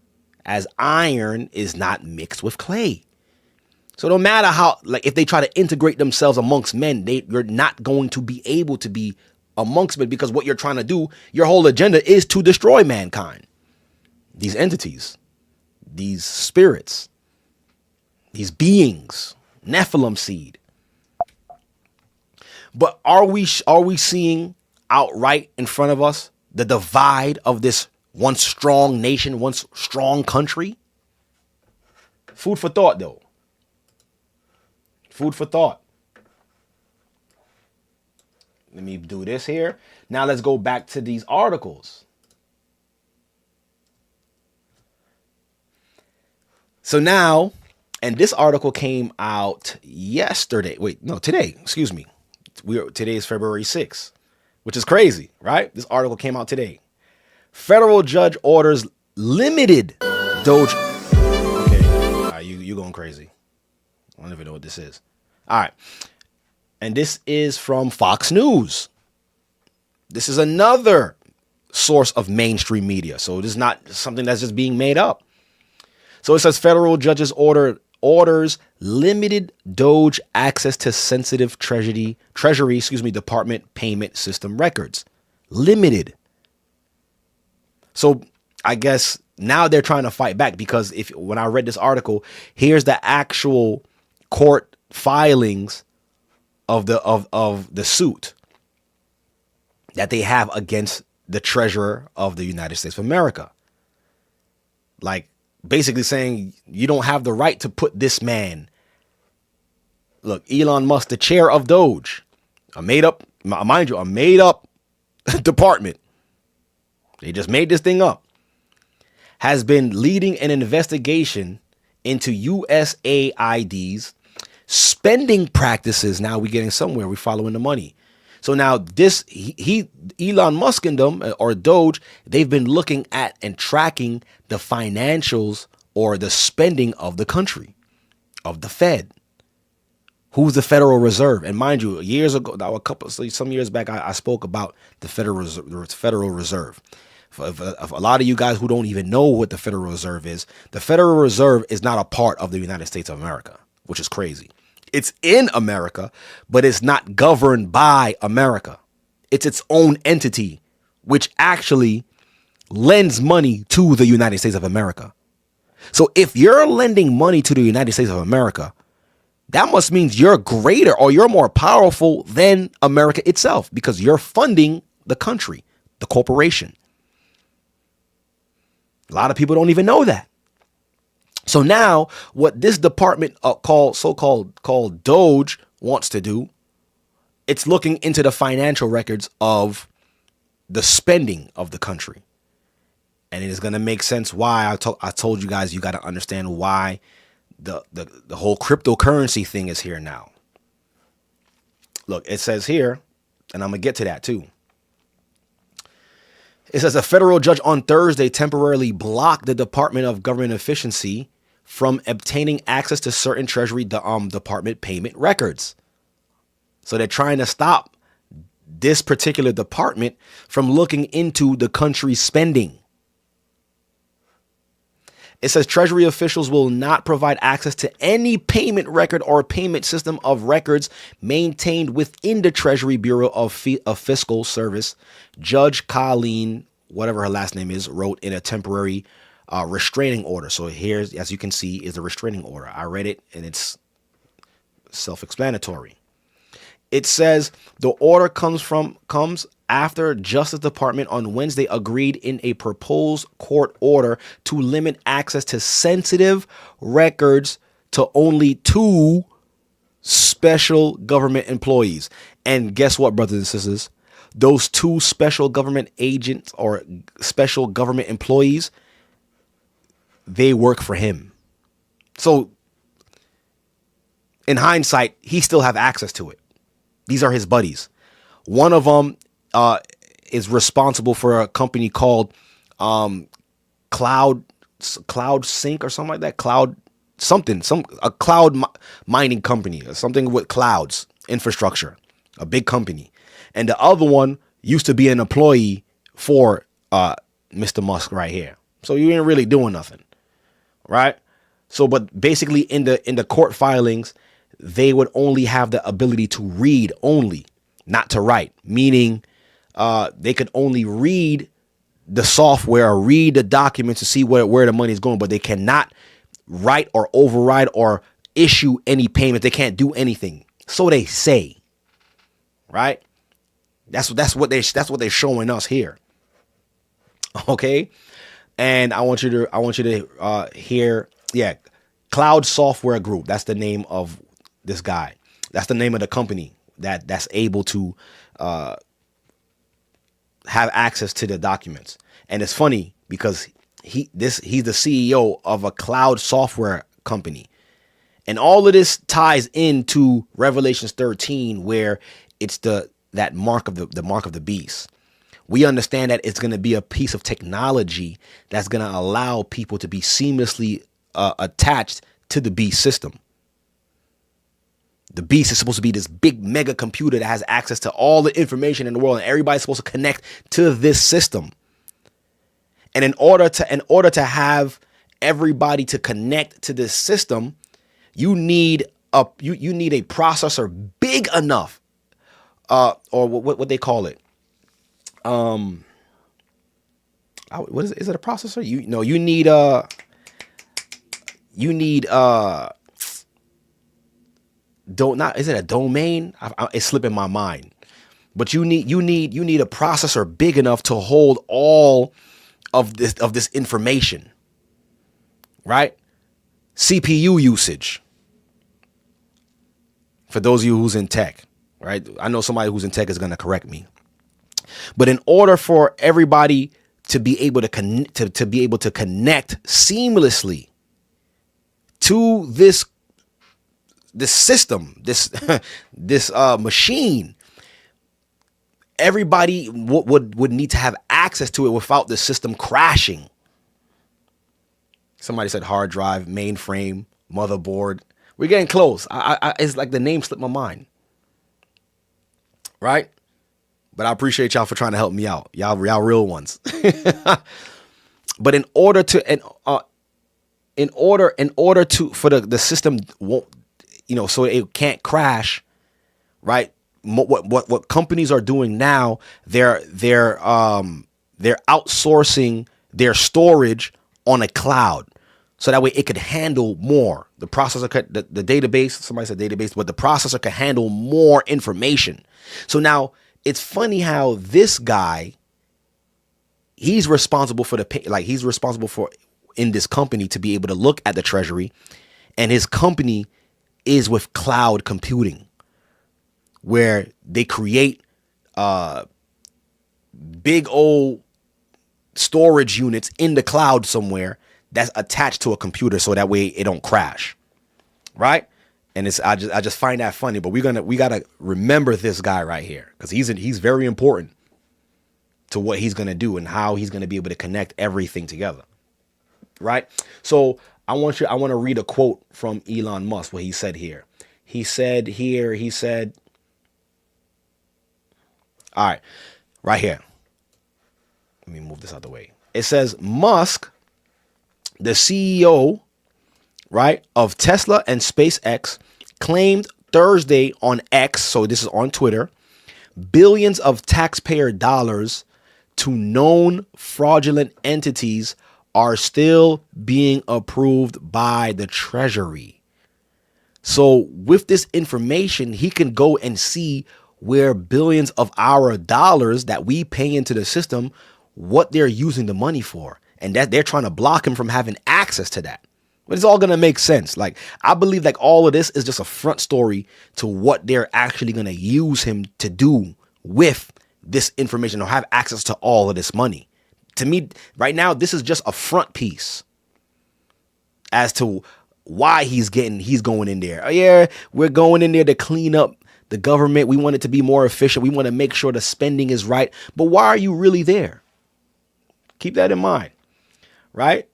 as iron is not mixed with clay. So no matter how, like, if they try to integrate themselves amongst men, you're not going to be able to be amongst men, because what you're trying to do, your whole agenda is to destroy mankind. These entities, these spirits, these beings, Nephilim seed. But are we seeing outright in front of us the divide of this once strong nation, once strong country? Food for thought, though. Food for thought. Let me do this here. Now let's go back to these articles. So now, and this article came out yesterday. Wait, no, today. Excuse me. Today is February 6th, which is crazy, right? This article came out today. Federal judge orders limited Doge. Okay, all right, you going crazy. I don't even know what this is. All right. And this is from Fox News. This is another source of mainstream media. So this is not something that's just being made up. So it says federal judges orders limited Doge access to sensitive Treasury Department payment system records. Limited. So I guess now they're trying to fight back, because when I read this article, here's the actual court filings of the suit that they have against the treasurer of the United States of America. Like, basically saying you don't have the right to put this man. Look, Elon Musk, the chair of Doge, a made up department. They just made this thing up. Has been leading an investigation into USAID's spending practices. Now we're getting somewhere. We're following the money. So now this, Elon Musk and them, or Doge, they've been looking at and tracking the financials or the spending of the country, of the Fed. Who's the Federal Reserve? And mind you, years ago, some years back, I spoke about the Federal Reserve. For a lot of you guys who don't even know what the Federal Reserve is, the Federal Reserve is not a part of the United States of America, which is crazy. It's in America, but it's not governed by America. It's its own entity, which actually lends money to the United States of America. So if you're lending money to the United States of America, that must mean you're greater or you're more powerful than America itself, because you're funding the country, the corporation. A lot of people don't even know that. So now what this department called Doge wants to do, it's looking into the financial records of the spending of the country. And it is going to make sense why I told you guys, you got to understand why the whole cryptocurrency thing is here now. Look, it says here, and I'm going to get to that too. It says a federal judge on Thursday temporarily blocked the Department of Government Efficiency from obtaining access to certain Treasury Department payment records. So they're trying to stop this particular department from looking into the country's spending. It says Treasury officials will not provide access to any payment record or payment system of records maintained within the Treasury Bureau of Fiscal Service. Judge Colleen, whatever her last name is, wrote in a temporary restraining order. So here's, as you can see, is the restraining order. I read it and it's self-explanatory. It says the order comes after Justice Department on Wednesday agreed in a proposed court order to limit access to sensitive records to only 2 special government employees. And guess what, brothers and sisters? Those 2 special government agents or special government employees, they work for him. So in hindsight, he still have access to it. These are his buddies. One of them is responsible for a company called Cloud Sync or something like that. A cloud mining company or something with clouds infrastructure, a big company. And the other one used to be an employee for Mr. Musk right here. So you ain't really doing nothing, right? So, but basically in the court filings, they would only have the ability to read only, not to write, meaning they could only read the software or read the documents to see where the money is going, but they cannot write or override or issue any payment. They can't do anything. So they say, right? That's what they're showing us here. Okay. And I want you to hear, Cloud Software Group. That's the name of this guy. That's the name of the company that's able to have access to the documents. And it's funny because he's the CEO of a cloud software company. And all of this ties into Revelations 13, where it's that mark of the beast. We understand that it's going to be a piece of technology that's going to allow people to be seamlessly attached to the beast system. The beast is supposed to be this big mega computer that has access to all the information in the world, and everybody's supposed to connect to this system. And in order to have everybody to connect to this system, you need a processor big enough, or what they call it. What is it? Is it a processor? Is it a domain? It's slipping my mind. But you need a processor big enough to hold all of this information, right? CPU usage. For those of you who's in tech, right? I know somebody who's in tech is going to correct me. But in order for everybody to be able to connect seamlessly to this system, this machine, everybody would need to have access to it without the system crashing. Somebody said hard drive, mainframe, motherboard. We're getting close. It's like the name slipped my mind, right? But I appreciate y'all for trying to help me out. Y'all real ones. But in order for the system won't, so it can't crash, right? What companies are doing now, they're outsourcing their storage on a cloud, so that way it could handle more. The processor the database. Somebody said database, but the processor could handle more information. So now it's funny how this guy, he's responsible for in this company to be able to look at the treasury, and his company is with cloud computing, where they create big old storage units in the cloud somewhere that's attached to a computer, so that way it don't crash, right? And I just find that funny. But we gotta remember this guy right here, because he's very important. to what he's going to do and how he's going to be able to connect everything together. Right? So I want to read a quote from Elon Musk, what he said here. He said, all right, right here. Let me move this out of the way. It says Musk, the CEO, right, of Tesla and SpaceX, claimed Thursday on X, so this is on Twitter, billions of taxpayer dollars to known fraudulent entities are still being approved by the Treasury. So with this information, he can go and see where billions of our dollars that we pay into the system, what they're using the money for, and that they're trying to block him from having access to that. But it's all going to make sense. Like, I believe like all of this is just a front story to what they're actually going to use him to do with this information or have access to all of this money. To me, right now, this is just a front piece as to why he's going in there. Oh, yeah, we're going in there to clean up the government. We want it to be more efficient. We want to make sure the spending is right. But why are you really there? Keep that in mind, right?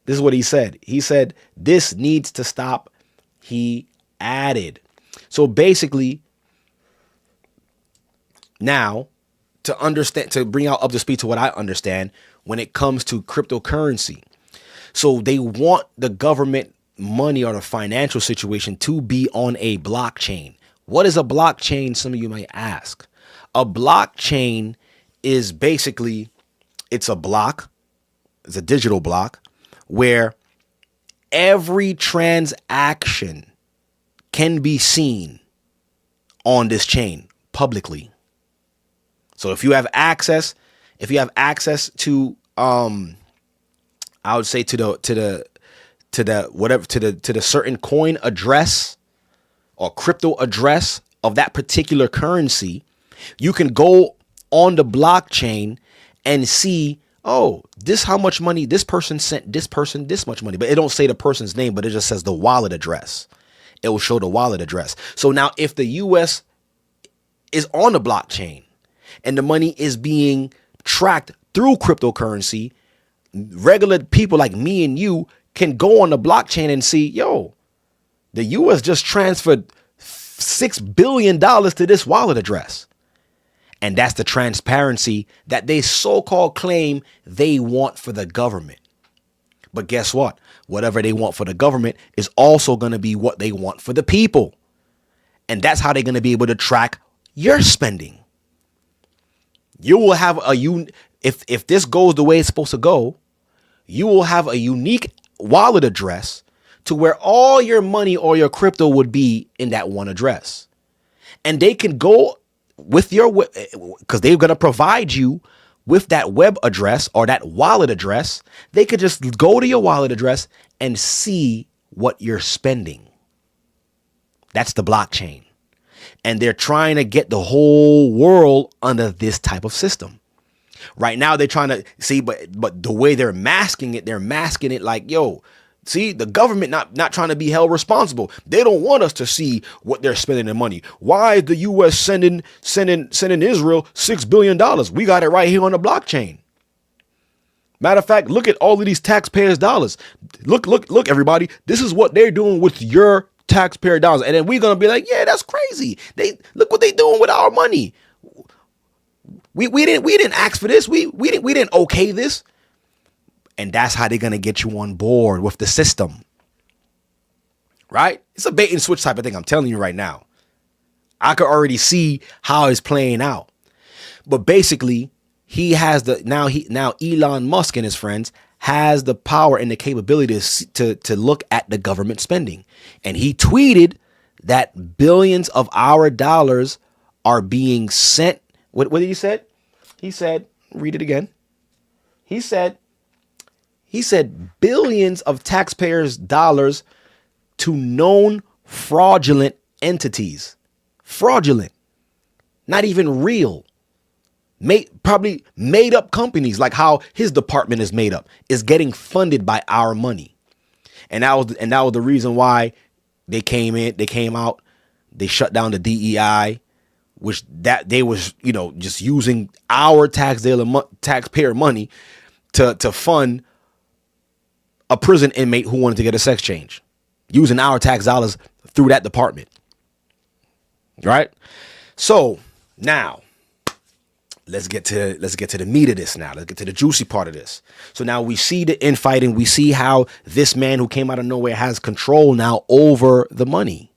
This is what he said. He said, this needs to stop, he added. So basically, now, to understand, to bring out up to speed to what I understand when it comes to cryptocurrency. So they want the government money or the financial situation to be on a blockchain. What is a blockchain? Some of you might ask. A blockchain is basically, it's a block, it's a digital block where every transaction can be seen on this chain publicly. So if you have access to I would say to the certain coin address or crypto address of that particular currency, you can go on the blockchain and see, oh, this how much money this person sent this person this much money. But it don't say the person's name, but it just says the wallet address. It will show the wallet address. So now if the US is on the blockchain and the money is being tracked through cryptocurrency, regular people like me and you can go on the blockchain and see, yo, the US just transferred $6 billion to this wallet address. And that's the transparency that they so-called claim they want for the government. But guess what? Whatever they want for the government is also going to be what they want for the people. And that's how they're going to be able to track your spending. You will have if this goes the way it's supposed to go, you will have a unique wallet address to where all your money or your crypto would be in that one address. And they can go with your, because they're going to provide you with that web address or that wallet address. They could just go to your wallet address and see what you're spending. That's the blockchain. And they're trying to get the whole world under this type of system. Right now, they're trying to see, but the way they're masking it like, yo, see, the government not trying to be held responsible. They don't want us to see what they're spending their money. Why is the U.S. sending Israel $6 billion? We got it right here on the blockchain. Matter of fact, look at all of these taxpayers' dollars. Look, everybody. This is what they're doing with your taxpayer dollars. And then we're going to be like, yeah, that's crazy. Look what they're doing with our money. We didn't ask for this. We didn't okay this. And that's how they're going to get you on board with the system. Right? It's a bait and switch type of thing. I'm telling you right now. I could already see how it's playing out. But basically, he has now Elon Musk and his friends has the power and the capability to look at the government spending. And he tweeted that billions of our dollars are being sent. What did he say? He said, read it again. He said billions of taxpayers' dollars to known fraudulent entities. Fraudulent. Not even real. Probably made up companies, like how his department is made up, is getting funded by our money. And that was the reason why they came out, they shut down the DEI, which that they was, just using our taxpayer money to fund a prison inmate who wanted to get a sex change, using our tax dollars through that department. Right? So now let's get to the meat of this now. Let's get to the juicy part of this. So now we see the infighting. We see how this man who came out of nowhere has control now over the money.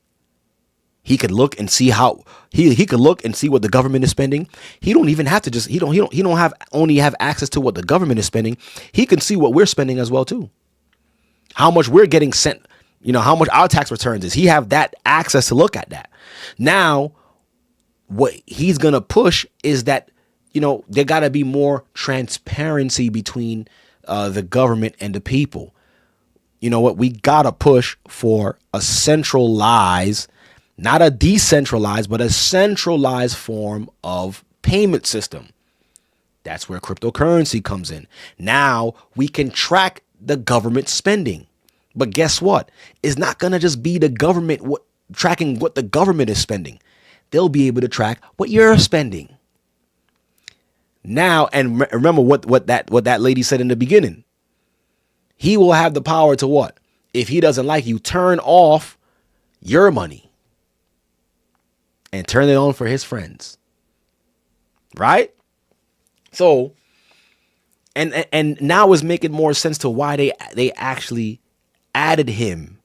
He could look and see how he could look and see what the government is spending. He don't even have to just he don't have only have access to what the government is spending. He can see what we're spending as well too. How much we're getting sent, how much our tax returns is. He have that access to look at that. Now, what he's gonna push is that there gotta be more transparency between the government and the people. You know what? We gotta push for a centralized, not a decentralized, but a centralized form of payment system. That's where cryptocurrency comes in. Now we can track the government spending. But guess what? It's not going to just be the government tracking what the government is spending. They'll be able to track what you're spending. Now, and remember what that lady said in the beginning. He will have the power to what? If he doesn't like you, turn off your money and turn it on for his friends. Right? So, and now it's making more sense to why they actually added him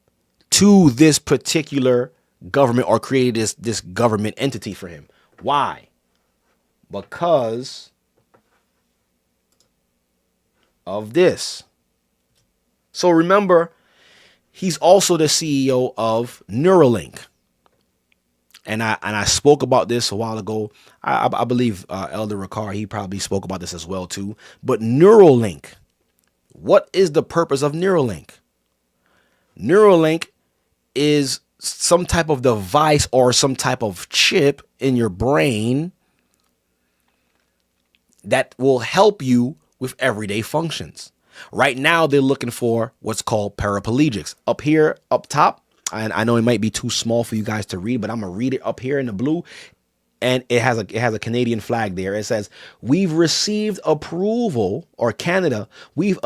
to this particular government or created this government entity for him. Why? Because of this. So remember, he's also the CEO of Neuralink. And I spoke about this a while ago. I believe Elder Ricard, he probably spoke about this as well too. But Neuralink, what is the purpose of Neuralink? Neuralink is some type of device or some type of chip in your brain that will help you with everyday functions. Right now, they're looking for what's called paraplegics. Up here, up top, and I know it might be too small for you guys to read, but I'm gonna read it up here in the blue, and it has a Canadian flag there. It says, "We've received approval," or Canada, we've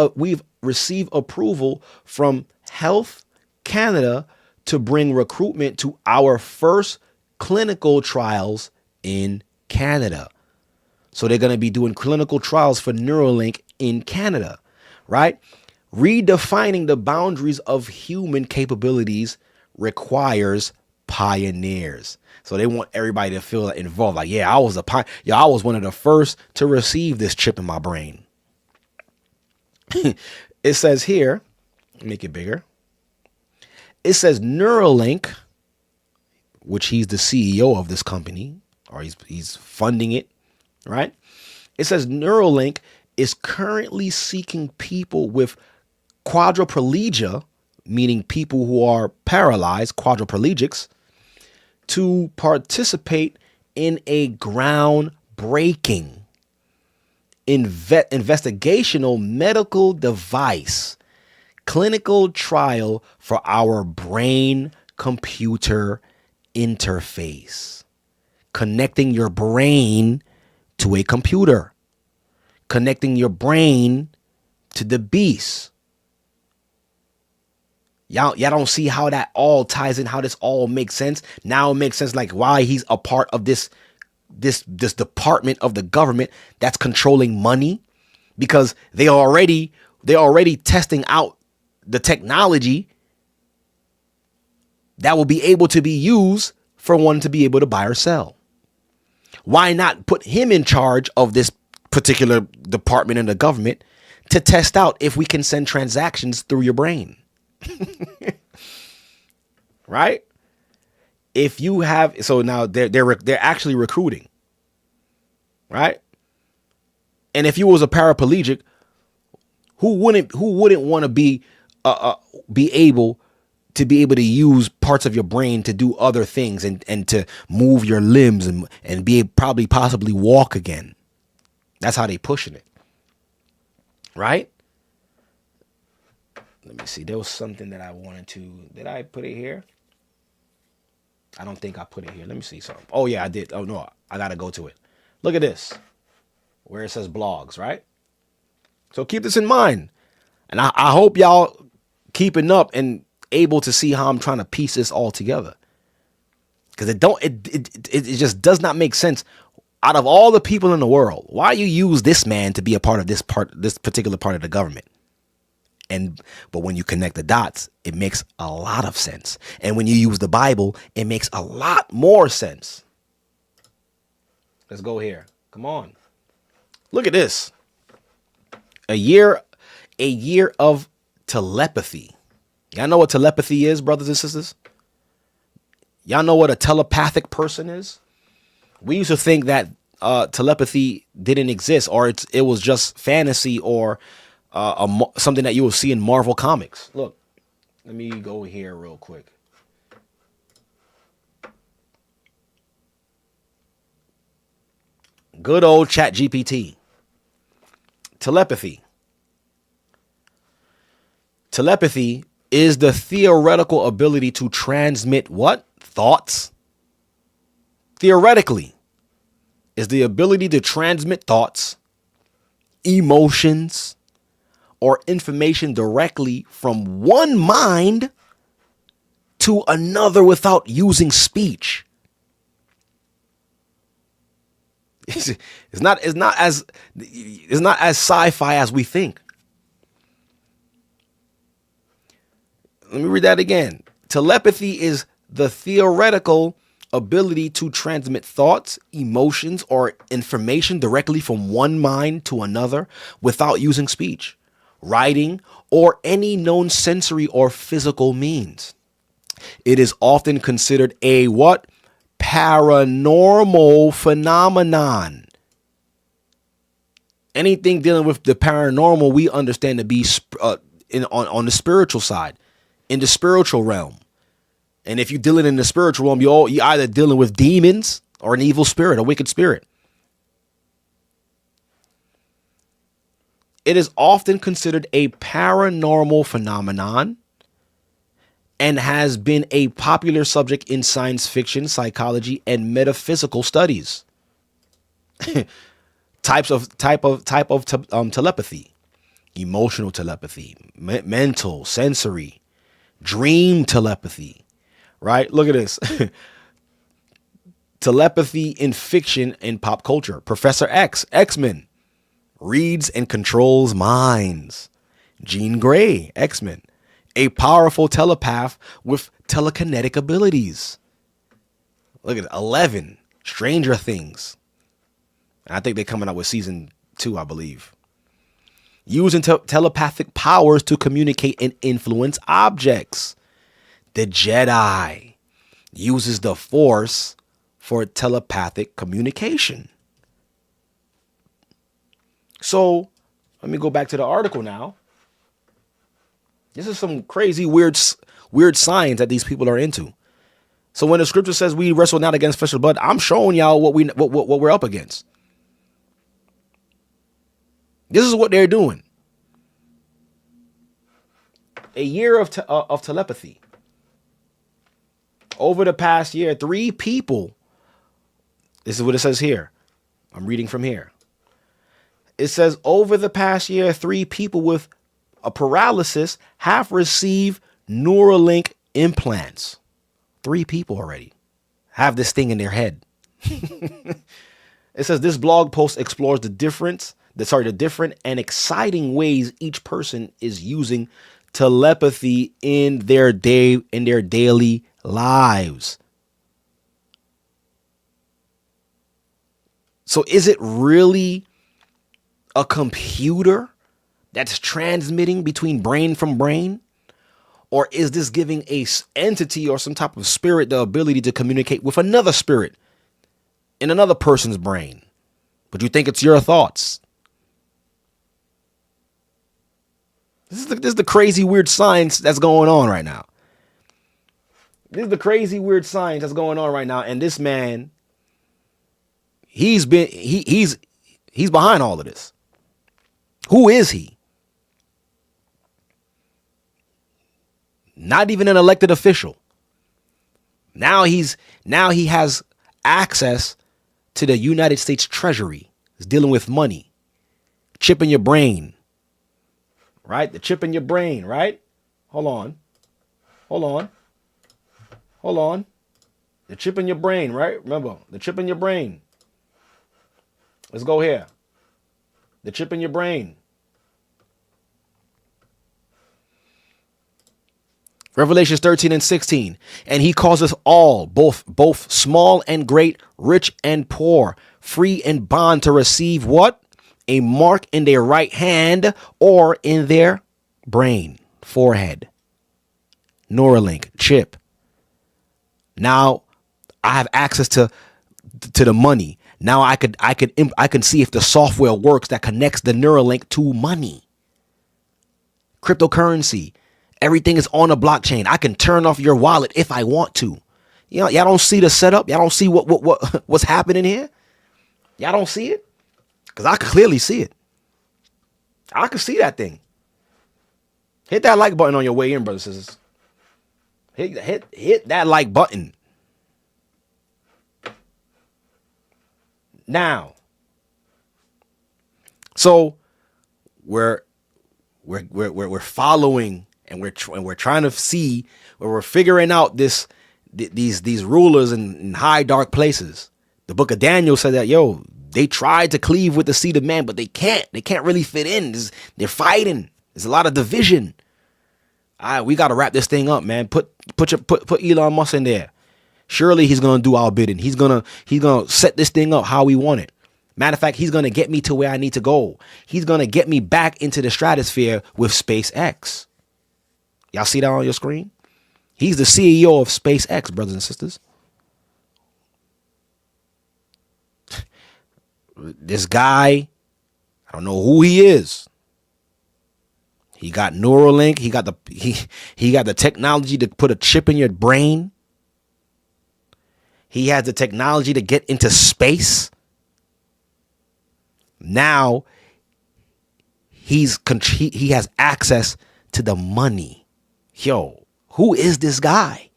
received approval from Health Canada to bring recruitment to our first clinical trials in Canada. So they're going to be doing clinical trials for Neuralink in Canada, right? Redefining the boundaries of human capabilities requires pioneers. So they want everybody to feel involved. Like, I was I was one of the first to receive this chip in my brain. It says here, make it bigger. It says Neuralink, which he's the CEO of this company, or he's funding it, right? It says Neuralink is currently seeking people with quadriplegia, meaning people who are paralyzed, quadriplegics, to participate in a groundbreaking investigational medical device clinical trial for our brain computer interface, connecting your brain to a computer, connecting your brain to the beast. Y'all don't see how that all ties in, how this all makes sense. Now it makes sense like why he's a part of this department of the government that's controlling money, because they're already testing out the technology that will be able to be used for one to be able to buy or sell. Why not put him in charge of this particular department in the government to test out if we can send transactions through your brain? Right? If you have, so now they're actually recruiting, right? And if you was a paraplegic, who wouldn't want to be able to use parts of your brain to do other things and to move your limbs and be possibly walk again? That's how they pushing it, right? Let me see. There was something that I wanted to. Did I put it here? I don't think I put it here. Let me see something. Oh yeah, I did. Oh no, I gotta go to it. Look at this, where it says blogs, right? So keep this in mind, and I hope y'all keeping up and able to see how I'm trying to piece this all together, because it just does not make sense. Out of all the people in the world, why you use this man to be a part of this particular part of the government? But when you connect the dots, it makes a lot of sense. And when you use the Bible, it makes a lot more sense. Let's go here. Come on. Look at this. A year of telepathy. Y'all know what telepathy is, brothers and sisters? Y'all know what a telepathic person is? We used to think that telepathy didn't exist, or it was just fantasy, or something that you will see in Marvel comics. Look, let me go here real quick. Good old Chat GPT. Telepathy. Telepathy is the theoretical ability to transmit what? Thoughts. Theoretically, is the ability to transmit thoughts, emotions, or information directly from one mind to another without using speech. It's not as sci-fi as we think. Let me read that again. Telepathy is the theoretical ability to transmit thoughts, emotions, or information directly from one mind to another without using speech, writing, or any known sensory or physical means. It is often considered a what? Paranormal phenomenon. Anything dealing with the paranormal, we understand to be on the spiritual side, in the spiritual realm. And if you're dealing in the spiritual realm, you're either dealing with demons or an evil spirit, a wicked spirit. It is often considered a paranormal phenomenon and has been a popular subject in science fiction, psychology, and metaphysical studies. Type of telepathy: emotional telepathy, mental, sensory, dream telepathy. Right? Look at this. Telepathy in fiction and pop culture. Professor X, X-Men, reads and controls minds. Jean Grey, X-Men, a powerful telepath with telekinetic abilities. Look at it. 11, Stranger Things. I think they're coming out with season 2, I believe. Using telepathic powers to communicate and influence objects. The Jedi uses the Force for telepathic communication. So let me go back to the article now. This is some crazy, weird science that these people are into. So when the scripture says we wrestle not against flesh and blood, I'm showing y'all what we're up against. This is what they're doing. A year of telepathy. Over the past year, 3 people. This is what it says here. I'm reading from here. It says over the past year, 3 people with a paralysis have received Neuralink implants. 3 people already have this thing in their head. It says this blog post explores the different and exciting ways each person is using telepathy in their daily lives. So is it really a computer that's transmitting between brain from brain? Or is this giving a entity or some type of spirit the ability to communicate with another spirit in another person's brain? But you think it's your thoughts. This is the crazy weird science that's going on right now. This is the crazy weird science that's going on right now. And this man, he's behind all of this. Who is he? Not even an elected official. Now he has access to the United States Treasury. He's dealing with money. Chip in your brain. Right? The chip in your brain, right? Hold on. The chip in your brain, right? Remember, the chip in your brain. Let's go here. The chip in your brain. Revelations 13 and 16. And he calls us all, both small and great, rich and poor, free and bond, to receive what? A mark in their right hand or in their brain, forehead. Neuralink, chip. Now I have access to the money. Now I can see if the software works that connects the Neuralink to money. Cryptocurrency. Everything is on a blockchain. I can turn off your wallet if I want to. You know, y'all don't see the setup. Y'all don't see what's happening here. Y'all don't see it? Because I can clearly see it. I can see that thing. Hit that like button on your way in, brothers and sisters. Hit that like button. Now. So we're following and we're trying to see where we're figuring out these rulers in high dark places. The book of Daniel said that, they tried to cleave with the seed of man, but they can't really fit in. They're fighting. There's a lot of division. All right, we got to wrap this thing up, man. Put Elon Musk in there. Surely he's going to do our bidding. He's going to set this thing up how we want it. Matter of fact, he's going to get me to where I need to go. He's going to get me back into the stratosphere with SpaceX. Y'all see that on your screen? He's the CEO of SpaceX, brothers and sisters. This guy, I don't know who he is. He got Neuralink. He got the technology to put a chip in your brain. He has the technology to get into space. Now he has access to the money. Who is this guy?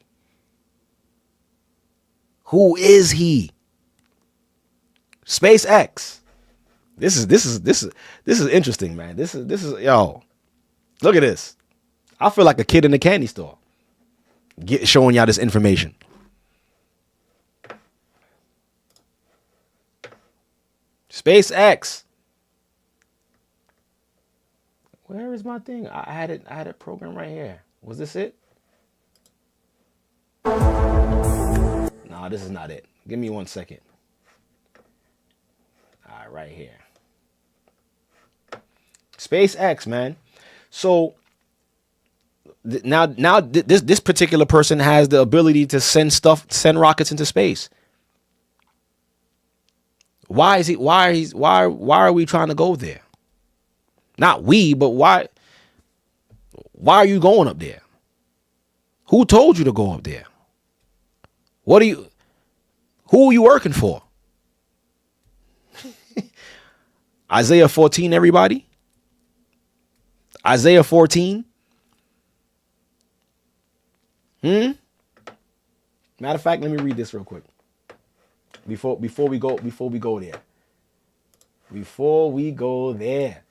Who is he? SpaceX. This is interesting, man. This is look at this. I feel like a kid in a candy store showing y'all this information. SpaceX. Where is my thing? I had it programmed right here. Was this it? No, this is not it. Give me 1 second. All right, right here. SpaceX, man. So now this particular person has the ability to send rockets into space. Why are we trying to go there? Not we, but why are you going up there? Who told you to go up there? Who are you working for? Isaiah 14, everybody. Isaiah 14. Matter of fact, let me read this real quick. Before we go there. Before we go there.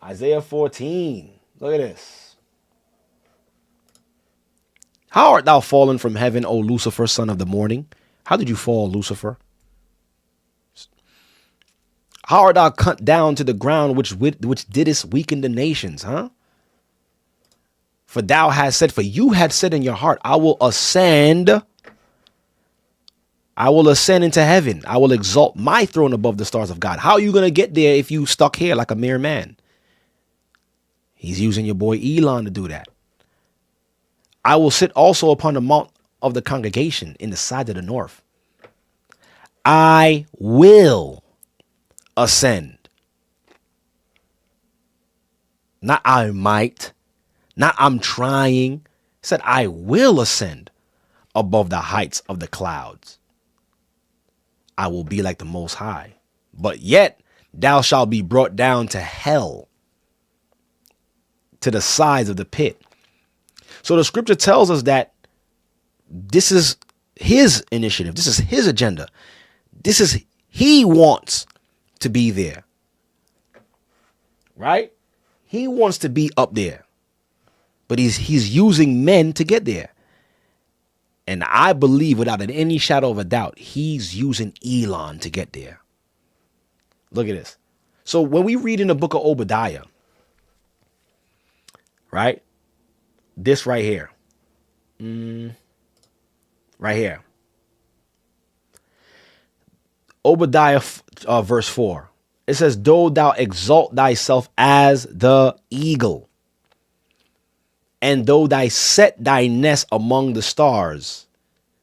Isaiah 14. Look at this. How art thou fallen from heaven, O Lucifer, son of the morning? How did you fall, Lucifer? How art thou cut down to the ground, which didst weaken the nations, huh? For you had said in your heart, I will ascend into heaven. I will exalt my throne above the stars of God. How are you going to get there if you stuck here like a mere man? He's using your boy Elon to do that. I will sit also upon the mount of the congregation in the side of the north. I will ascend. Not I might. Not I'm trying. It said I will ascend above the heights of the clouds. I will be like the Most High. But yet thou shalt be brought down to hell. to the sides of the pit. So the scripture tells us that this is his initiative. This is his agenda. He wants to be there. Right? He wants to be up there. But he's using men to get there. And I believe without any shadow of a doubt, he's using Elon to get there. Look at this. So when we read in the book of Obadiah, right? This right here. Right here. Obadiah verse 4. It says, though thou exalt thyself as the eagle, and though thou set thy nest among the stars,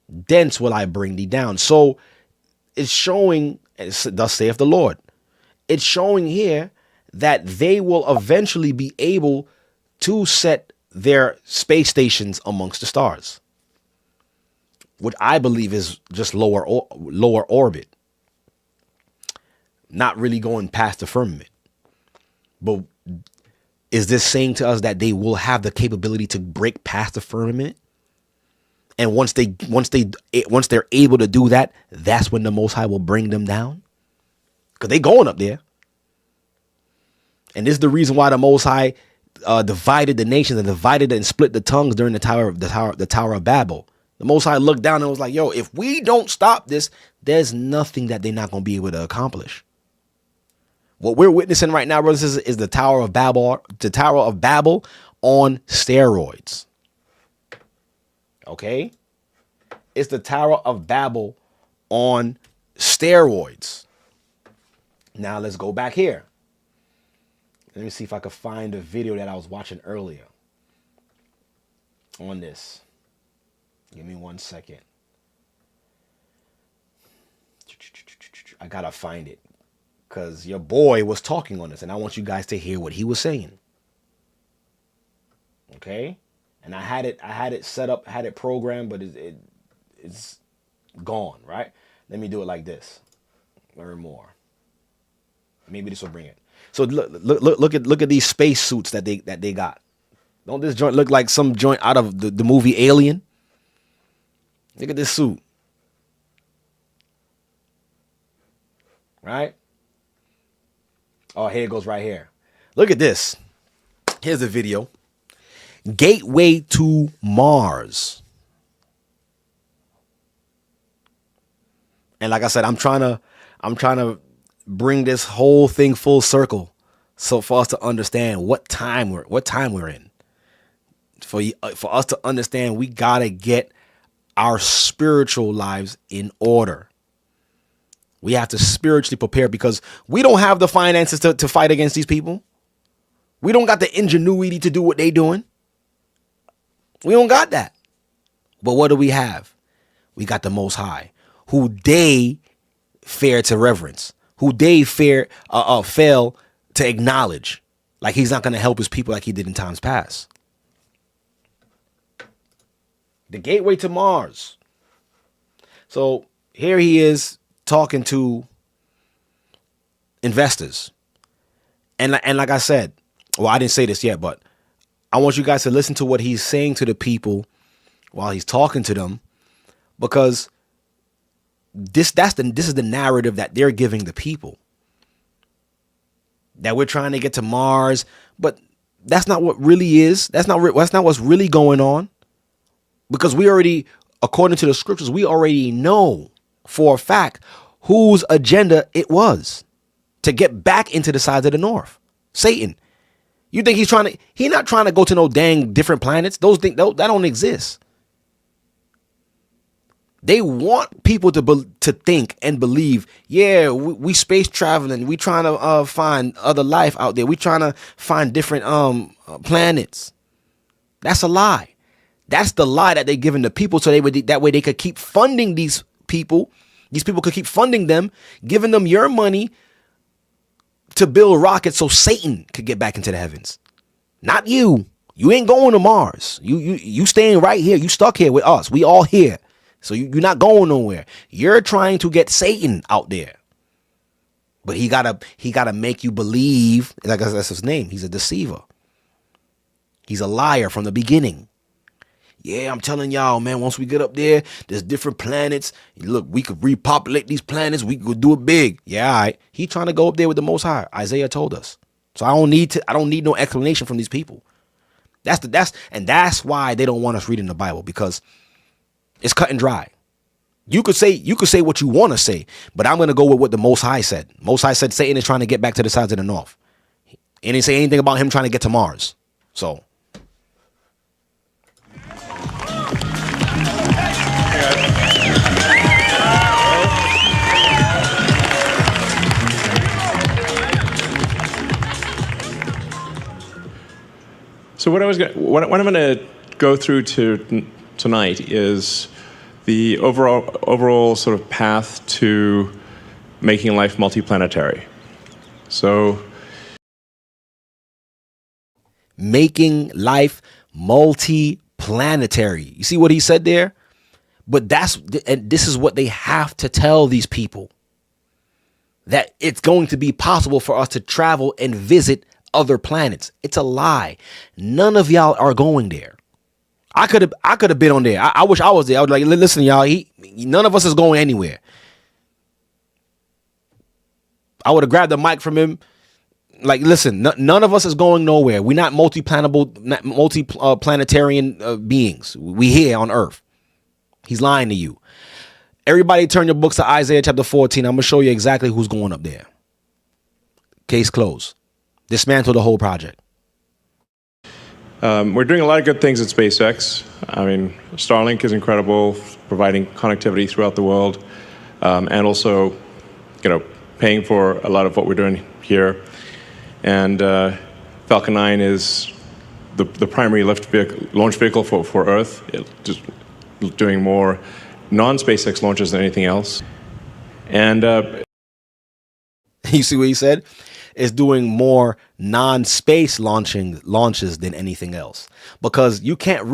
thence will I bring thee down. So it's showing, thus saith the Lord, it's showing here that they will eventually be able to set their space stations amongst the stars, which I believe is just lower orbit, not really going past the firmament. But is this saying to us that they will have the capability to break past the firmament? And once they're able to do that, that's when the Most High will bring them down, because they going up there. And this is the reason why the Most High divided the nations and divided and split the tongues during the Tower of Babel. The Most High looked down and was like, yo, if we don't stop this, there's nothing that they're not going to be able to accomplish. What we're witnessing right now, brothers, is the Tower of Babel on steroids. Okay? It's the Tower of Babel on steroids. Now let's go back here. Let me see if I can find a video that I was watching earlier on this. Give me 1 second. I gotta find it, because your boy was talking on this, and I want you guys to hear what he was saying. Okay? And I had it set up, had it programmed, but it's gone, right? Let me do it like this. Learn more. Maybe this will bring it. So look at these space suits that they got. Don't this joint look like some joint out of the movie Alien? Look at this suit. Right? Oh, here it goes right here. Look at this. Here's the video. Gateway to Mars. And like I said, I'm trying to bring this whole thing full circle, so for us to understand what time we're in. For us to understand, we gotta get our spiritual lives in order. We have to spiritually prepare, because we don't have the finances to fight against these people. We don't got the ingenuity to do what they doing. We don't got that. But what do we have? We got the Most High, who they fear to reverence, who they fail to acknowledge, like he's not going to help his people like he did in times past. The gateway to Mars. So here he is talking to investors. And like I said, well, I didn't say this yet, but I want you guys to listen to what he's saying to the people while he's talking to them, because this is the narrative that they're giving the people, that we're trying to get to Mars, but that's not what really is. That's not what's really going on, because we already, according to the scriptures, we already know for a fact whose agenda it was to get back into the sides of the north. Satan. You think he's not trying to go to no dang different planets? Those things that don't exist. They want people to think and believe, yeah, we space traveling. We trying to find other life out there. We trying to find different planets. That's a lie. That's the lie that they're giving the people, so that way they could keep funding these people. These people could keep funding them, giving them your money to build rockets so Satan could get back into the heavens. Not you. You ain't going to Mars. You staying right here. You stuck here with us. We all here. So you're not going nowhere. You're trying to get Satan out there. But he gotta make you believe, like that's his name. He's a deceiver. He's a liar from the beginning. Yeah, I'm telling y'all, man, once we get up there, there's different planets. Look, we could repopulate these planets. We could do it big. Yeah, all right. He trying to go up there with the Most High. Isaiah told us. So I don't need no explanation from these people. That's why they don't want us reading the Bible, because it's cut and dry. You could say what you want to say, but I'm going to go with what the Most High said. Most High said Satan is trying to get back to the sides of the north. He didn't say anything about him trying to get to Mars. So. So what I'm going to go through tonight is the overall sort of path to making life multiplanetary. So making life multiplanetary. You see what he said there? But this is what they have to tell these people, that it's going to be possible for us to travel and visit other planets. It's a lie. None of y'all are going there. I could have been on there. I wish I was there. I was like, listen, y'all, none of us is going anywhere. I would have grabbed the mic from him. Like, listen, none of us is going nowhere. We're not multiplanetarian beings. We here on Earth. He's lying to you. Everybody turn your books to Isaiah chapter 14. I'm going to show you exactly who's going up there. Case closed. Dismantle the whole project. We're doing a lot of good things at SpaceX. I mean, Starlink is incredible, providing connectivity throughout the world, and also, paying for a lot of what we're doing here. And Falcon 9 is the primary launch vehicle for Earth, just doing more non-SpaceX launches than anything else. And you see what he said? Is doing more non-space launches than anything else, because you can't. All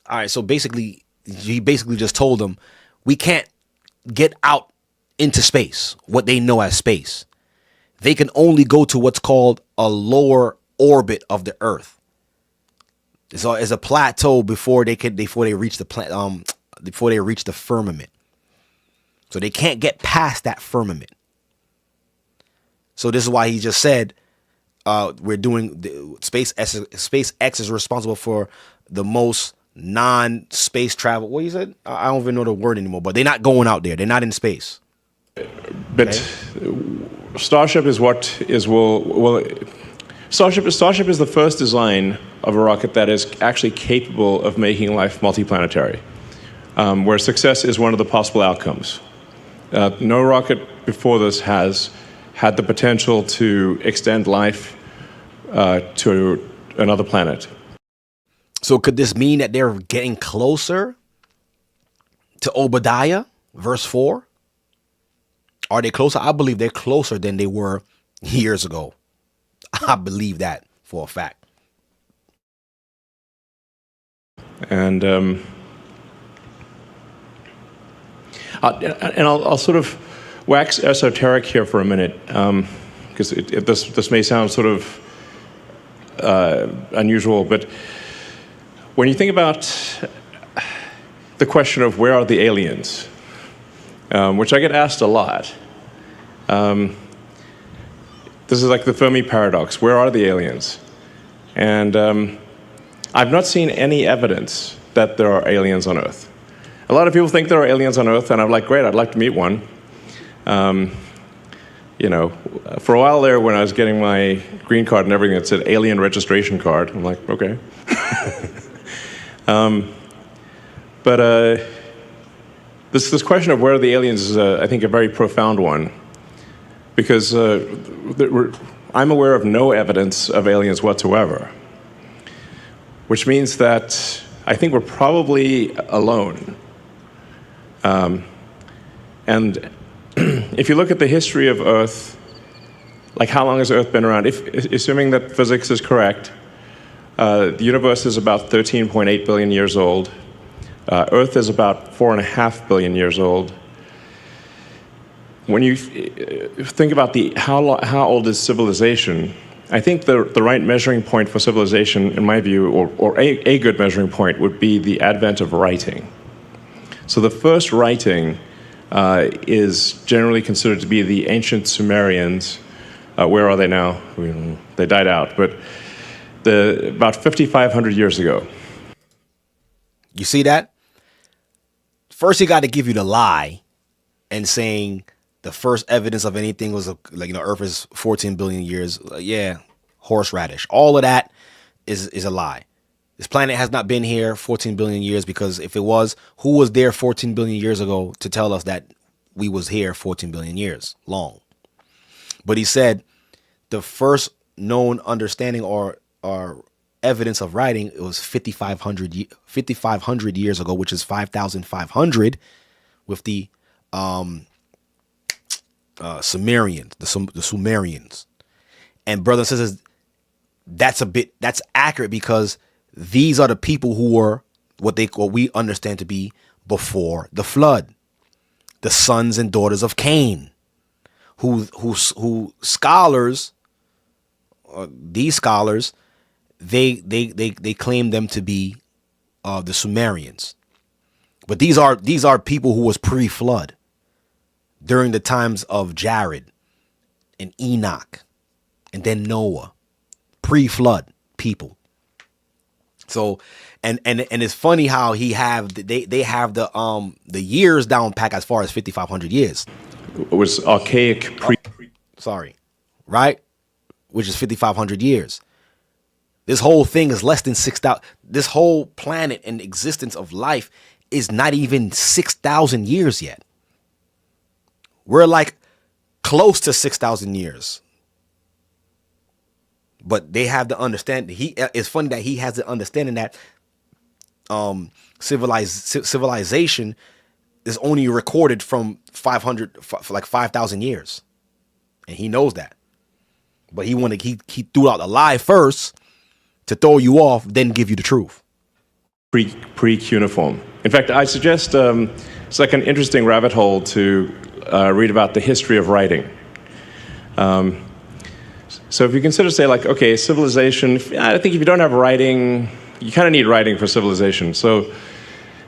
right. So basically, he just told them we can't get out into space, what they know as space. They can only go to what's called a lower orbit of the Earth. It's a plateau before they reach the firmament. So they can't get past that firmament. So this is why he just said we're doing SpaceX is responsible for the most non-space travel. What you said? I don't even know the word anymore. But they're not going out there. They're not in space. But Starship is Starship is the first design of a rocket that is actually capable of making life multiplanetary, where success is one of the possible outcomes. No rocket before this has had the potential to extend life to another planet. So could this mean that they're getting closer to Obadiah, verse 4? Are they closer? I believe they're closer than they were years ago. I believe that for a fact. And I'll sort of wax esoteric here for a minute, because this may sound sort of unusual, but when you think about the question of where are the aliens, which I get asked a lot, this is like the Fermi paradox. Where are the aliens? And I've not seen any evidence that there are aliens on Earth. A lot of people think there are aliens on Earth, and I'm like, great, I'd like to meet one. For a while there, when I was getting my green card and everything, it said alien registration card. I'm like, okay. But this question of where are the aliens is, I think, a very profound one, because I'm aware of no evidence of aliens whatsoever, which means that I think we're probably alone. And if you look at the history of Earth, like how long has Earth been around? Assuming that physics is correct, the universe is about 13.8 billion years old. Earth is about 4.5 billion years old. When you think about how old is civilization, I think the right measuring point for civilization, in my view, or a good measuring point, would be the advent of writing. So the first writing is generally considered to be the ancient Sumerians. Where are they now? They died out, but about 5,500 years ago. You see that? First, he got to give you the lie and saying the first evidence of anything was Earth is 14 billion years. Yeah, horseradish. All of that is a lie. This planet has not been here 14 billion years, because if it was, who was there 14 billion years ago to tell us that we was here 14 billion years long? But he said the first known understanding or evidence of writing, it was 5,500 years ago, which is 5,500 with the Sumerians, the Sumerians. And brothers and sisters, that's accurate, because these are the people who were what we understand to be before the flood, the sons and daughters of Cain, who scholars, these scholars, they claim them to be the Sumerians. But these are people who was pre-flood, during the times of Jared and Enoch and then Noah, pre-flood people. So and it's funny how they have the years down pack as far as 5,500 years. It was archaic right? Which is 5,500 years. This whole thing is less than 6,000. This whole planet and existence of life is not even 6,000 years yet. We're like close to 6,000 years. But they have the understanding. It's funny that he has the understanding that civilization is only recorded from 5,000 years. And he knows that. But he threw out the lie first to throw you off, then give you the truth. Pre-cuneiform. In fact, I suggest it's like an interesting rabbit hole to read about the history of writing. So if you consider, say, like, okay, civilization, I think if you don't have writing, you kind of need writing for civilization. So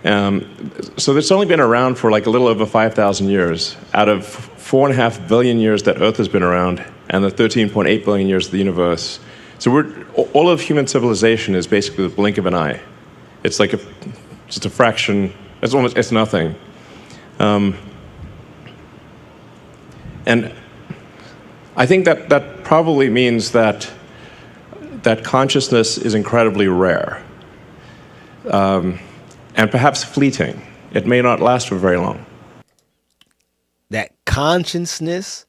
it's only been around for like a little over 5,000 years out of 4.5 billion years that Earth has been around, and the 13.8 billion years of the universe. So all of human civilization is basically the blink of an eye. It's like just a fraction. It's nothing. And I think that probably means that consciousness is incredibly rare, and perhaps fleeting. It may not last for very long. That consciousness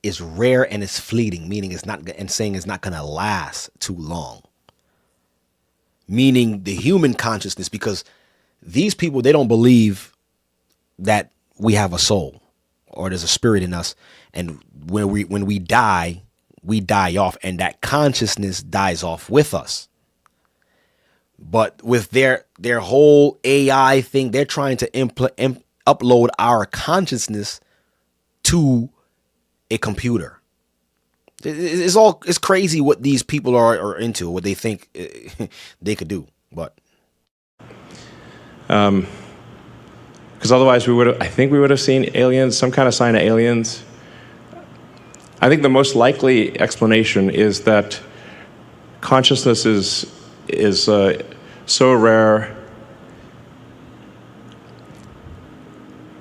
is rare and it's fleeting, meaning it's not going to last too long. Meaning the human consciousness, because these people, they don't believe that we have a soul or there's a spirit in us, and when we die off, and that consciousness dies off with us. But with their whole AI thing, they're trying to upload our consciousness to a computer. It's crazy what these people are into, what they think they could do. But because otherwise I think we would have seen aliens, some kind of sign of aliens. I think the most likely explanation is that consciousness is so rare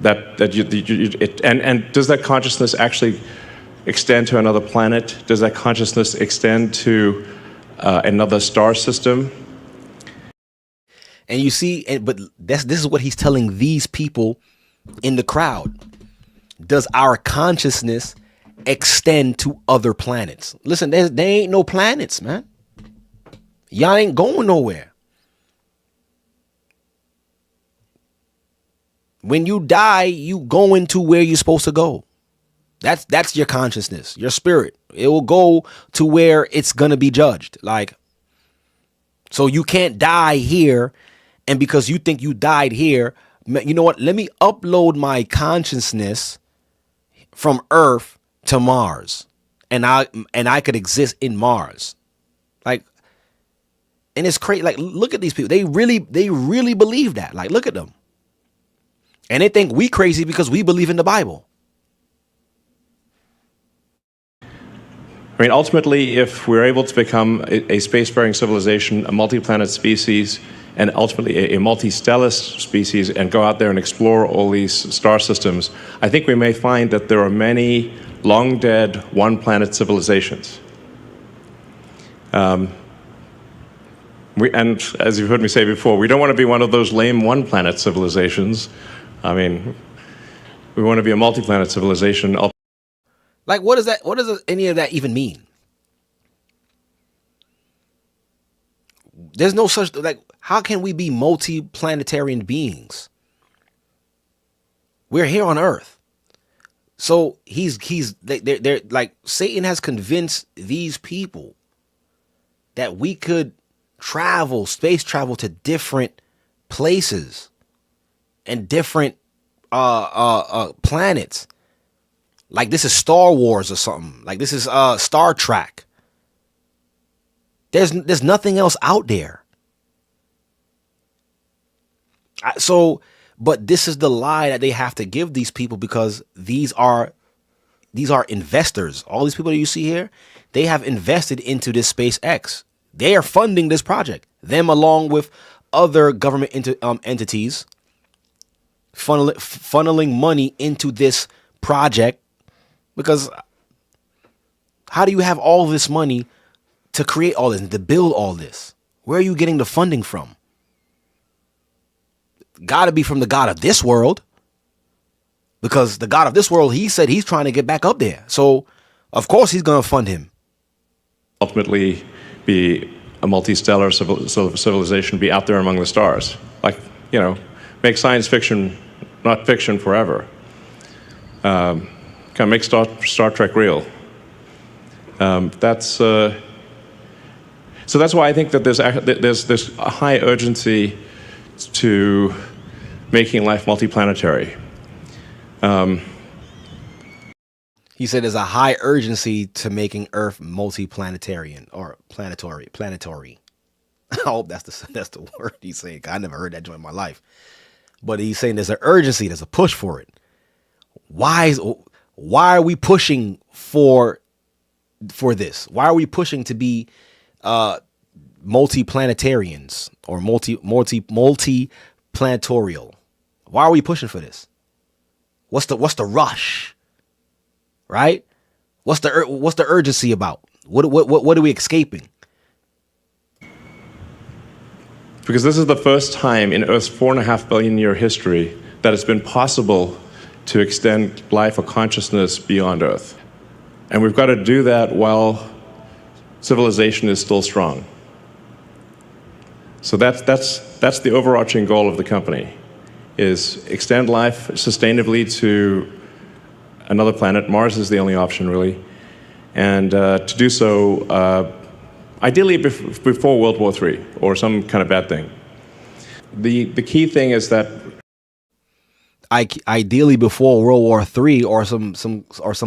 that and does that consciousness actually extend to another planet? Does that consciousness extend to another star system? And you see, but this is what he's telling these people in the crowd. Does our consciousness extend to other planets? Listen, there ain't no planets, man. Y'all ain't going nowhere. When you die, you going to where you're supposed to go. That's your consciousness, your spirit. It will go to where it's gonna be judged. Like, so you can't die here, and because you think you died here, you know what? Let me upload my consciousness from Earth to Mars, and I could exist in Mars. Like, and it's crazy. Like, look at these people. They really believe that. Like, look at them. And they think we crazy because we believe in the Bible. I mean, ultimately, if we're able to become a spacefaring civilization, a multi-planet species, and ultimately a multi-stellar species, and go out there and explore all these star systems, I think we may find that there are many long-dead one-planet civilizations. And as you've heard me say before, we don't want to be one of those lame one-planet civilizations. I mean, we want to be a multi-planet civilization. Like, what is that? What does any of that even mean? There's no such, like, how can we be multi-planetarian beings? We're here on Earth. So they're like, Satan has convinced these people that we could space travel to different places and different planets. Like, this is Star Wars or something. Like, this is Star Trek. There's nothing else out there. But this is the lie that they have to give these people, because these are investors. All these people that you see here, they have invested into this SpaceX. They are funding this project. Them along with other government entities funneling money into this project. Because how do you have all this money to create all this and to build all this? Where are you getting the funding from? Got to be from the God of this world. Because the God of this world, he said he's trying to get back up there. So, of course, he's going to fund him. Ultimately be a multi-stellar civilization, be out there among the stars. Like, make science fiction, not fiction forever. Kind of make Star Trek real. So that's why I think that there's a high urgency to making life multiplanetary. He said there's a high urgency to making Earth multiplanetarian or planetary. I hope that's the word he's saying. I never heard that joint in my life. But he's saying there's an urgency, there's a push for it. Why are we pushing for this? Why are we pushing to be multiplanetarians or multiplanetorial? Why are we pushing for this? What's the rush? Right? What's the urgency about? What are we escaping? Because this is the first time in Earth's 4.5 billion year history that it's been possible to extend life or consciousness beyond Earth. And we've got to do that while civilization is still strong. So that's the overarching goal of the company, is extend life sustainably to another planet. Mars is the only option, really. And to do so, ideally before World War III or some kind of bad thing. The key thing is that ideally before World War III or some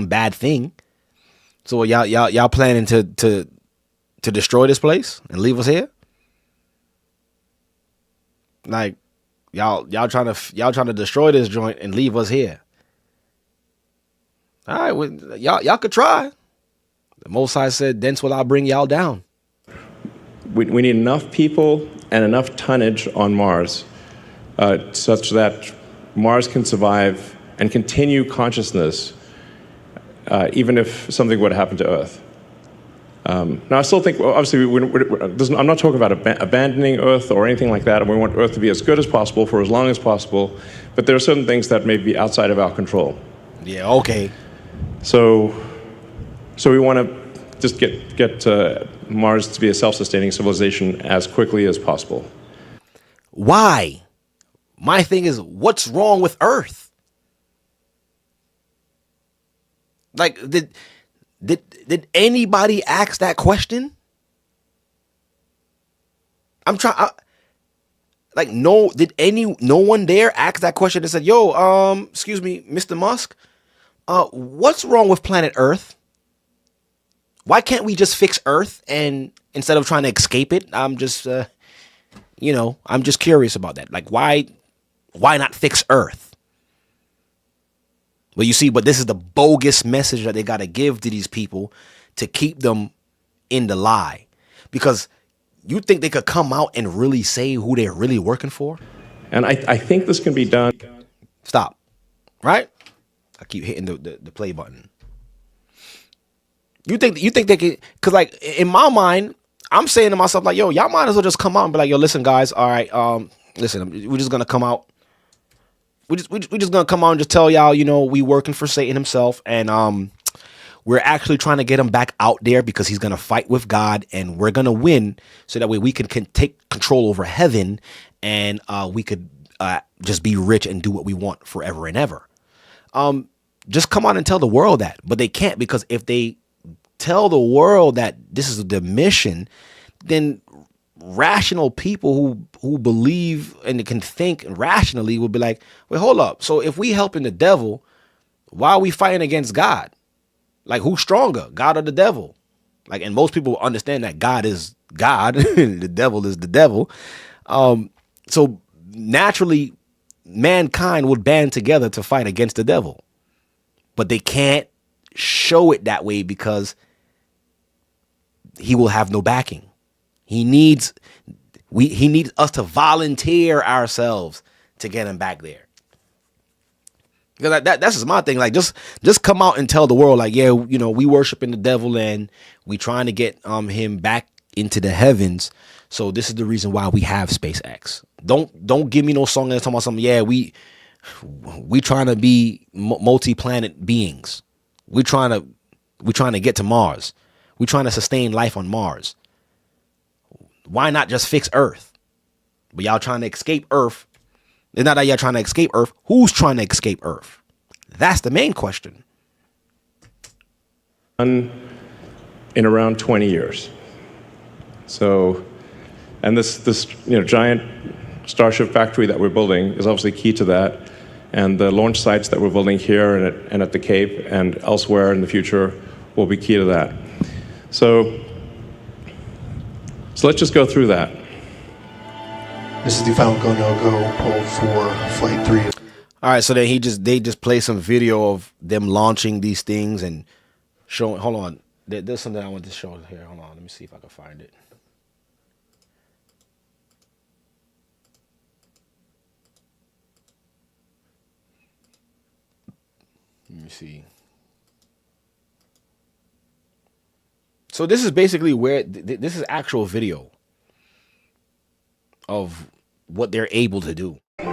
bad thing. So y'all planning to destroy this place and leave us here? Like, y'all trying to destroy this joint and leave us here? All right, well, y'all could try. The Most High said, "Thence will I bring y'all down." We need enough people and enough tonnage on Mars such that Mars can survive and continue consciousness even if something were to happen to Earth. Now, I still think, obviously, I'm not talking about abandoning Earth or anything like that, and we want Earth to be as good as possible for as long as possible, but there are certain things that may be outside of our control. Yeah, okay. So we want to just get Mars to be a self-sustaining civilization as quickly as possible. Why? My thing is, what's wrong with Earth? Like, did anybody ask that question? I'm trying. No one there asked that question and said, "Yo, excuse me, Mr. Musk, what's wrong with planet Earth?" Why can't we just fix Earth, and instead of trying to escape it? I'm just, I'm just curious about that. Like, why not fix Earth? Well, you see, but this is the bogus message that they got to give to these people to keep them in the lie. Because you think they could come out and really say who they're really working for? And I think this can be done. Stop. Right? I keep hitting the play button. You think they could? Because like in my mind, I'm saying to myself like, yo, y'all might as well just come out and be like, yo, listen, guys, all right, listen, we're just gonna come out. We just gonna come out and just tell y'all, we working for Satan himself, and we're actually trying to get him back out there because he's gonna fight with God, and we're gonna win, so that way we can take control over heaven, and we could just be rich and do what we want forever and ever. Just come out and tell the world that, but they can't, because if they tell the world that this is the mission, then rational people who believe and can think rationally will be like, wait, hold up. So if we helping the devil, why are we fighting against God? Like, who's stronger, God or the devil? Like, and most people understand that God is God, the devil is the devil. So naturally, mankind would band together to fight against the devil, but they can't show it that way because he will have no backing. He needs us to volunteer ourselves to get him back there. Because that's just my thing. Like, just come out and tell the world, like, yeah, we worshiping the devil and we trying to get him back into the heavens. So this is the reason why we have SpaceX. Don't give me no song that's talking about something. Yeah, we trying to be multi-planet beings. We trying to get to Mars. We trying to sustain life on Mars. Why not just fix Earth? But y'all trying to escape Earth. It's not that y'all trying to escape Earth. Who's trying to escape Earth? That's the main question. In around 20 years. So, and this giant Starship factory that we're building is obviously key to that. And the launch sites that we're building here and at the Cape and elsewhere in the future will be key to that. So let's just go through that. This is the final go, no go poll for Flight 3. All right, so then they just play some video of them launching these things and showing. Hold on, there's something I want to show here. Hold on, let me see if I can find it. Let me see. So this is basically where this is actual video of what they're able to do. So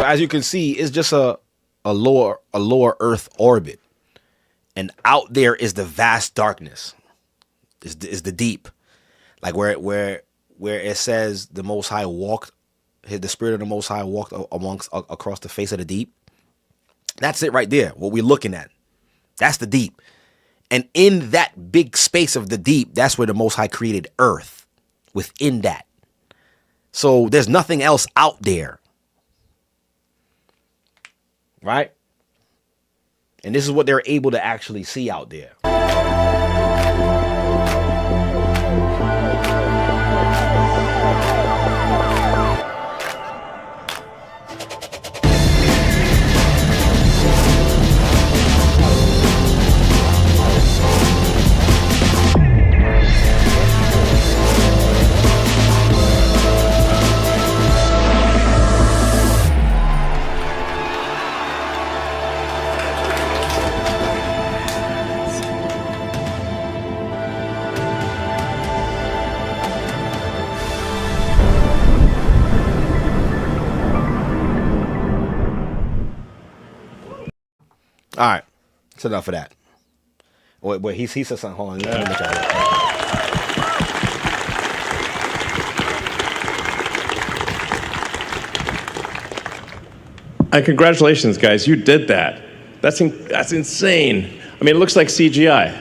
as you can see, it's just a lower Earth orbit. And out there is the vast darkness, is the deep, like where it says the Most High walked, the Spirit of the Most High walked across the face of the deep. That's it right there. What we're looking at, that's the deep, and in that big space of the deep, that's where the Most High created Earth. Within that, so there's nothing else out there, right? And this is what they're able to actually see out there. All right, that's enough of that. Wait, he said something. Hold on. Let me try that. And congratulations, guys, you did that. That's insane. I mean, it looks like CGI.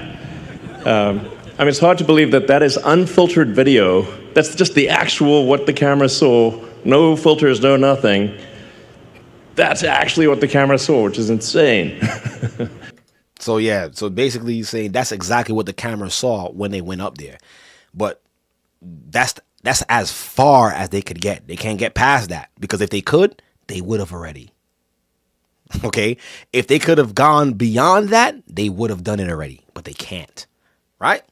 I mean, it's hard to believe that is unfiltered video That's just the actual what the camera saw. No filters, no nothing. That's actually what the camera saw, which is insane. So yeah, so basically he's saying that's exactly what the camera saw when they went up there. But that's as far as they could get. They can't get past that, because if they could, they would have already. Okay? If they could have gone beyond that, they would have done it already, but they can't. Right?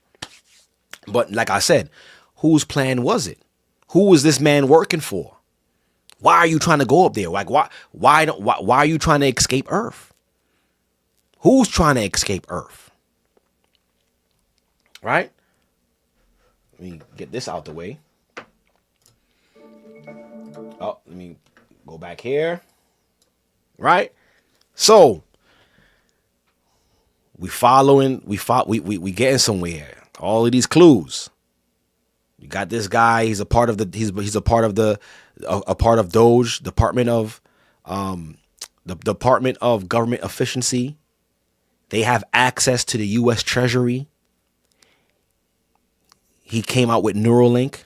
But like I said, whose plan was it? Who was this man working for? Why are you trying to go up there? Like why are you trying to escape Earth? Who's trying to escape Earth? Right? Let me get this out the way. Oh, let me go back here. Right? So we getting somewhere. All of these clues. You got this guy. He's a part of DOGE, Department of the Department of Government Efficiency. They have access to the U.S. Treasury. He came out with Neuralink,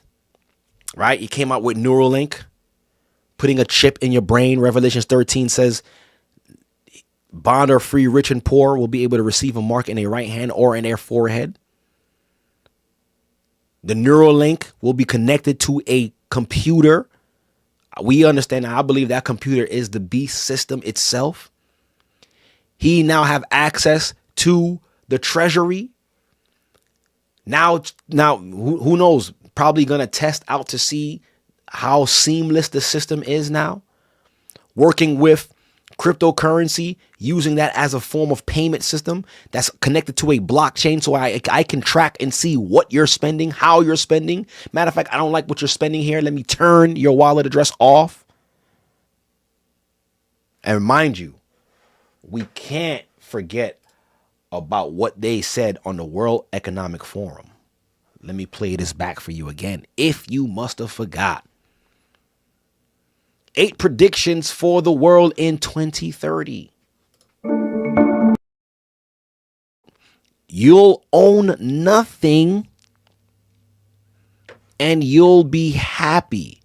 right? He came out with Neuralink, putting a chip in your brain. Revelations 13 says, bond or free, rich and poor will be able to receive a mark in their right hand or in their forehead. The Neuralink will be connected to a computer. We understand. I believe that computer is the beast system itself. He now have access to the treasury. Now, who knows? Probably going to test out to see how seamless the system is now. Working with cryptocurrency, using that as a form of payment system that's connected to a blockchain, so I can track and see what you're spending, how you're spending. Matter of fact, I don't like what you're spending here. Let me turn your wallet address off. And mind you, we can't forget about what they said on the World Economic Forum. Let me play this back for you again, if you must have forgot. 8 predictions for the world in 2030. You'll own nothing and you'll be happy.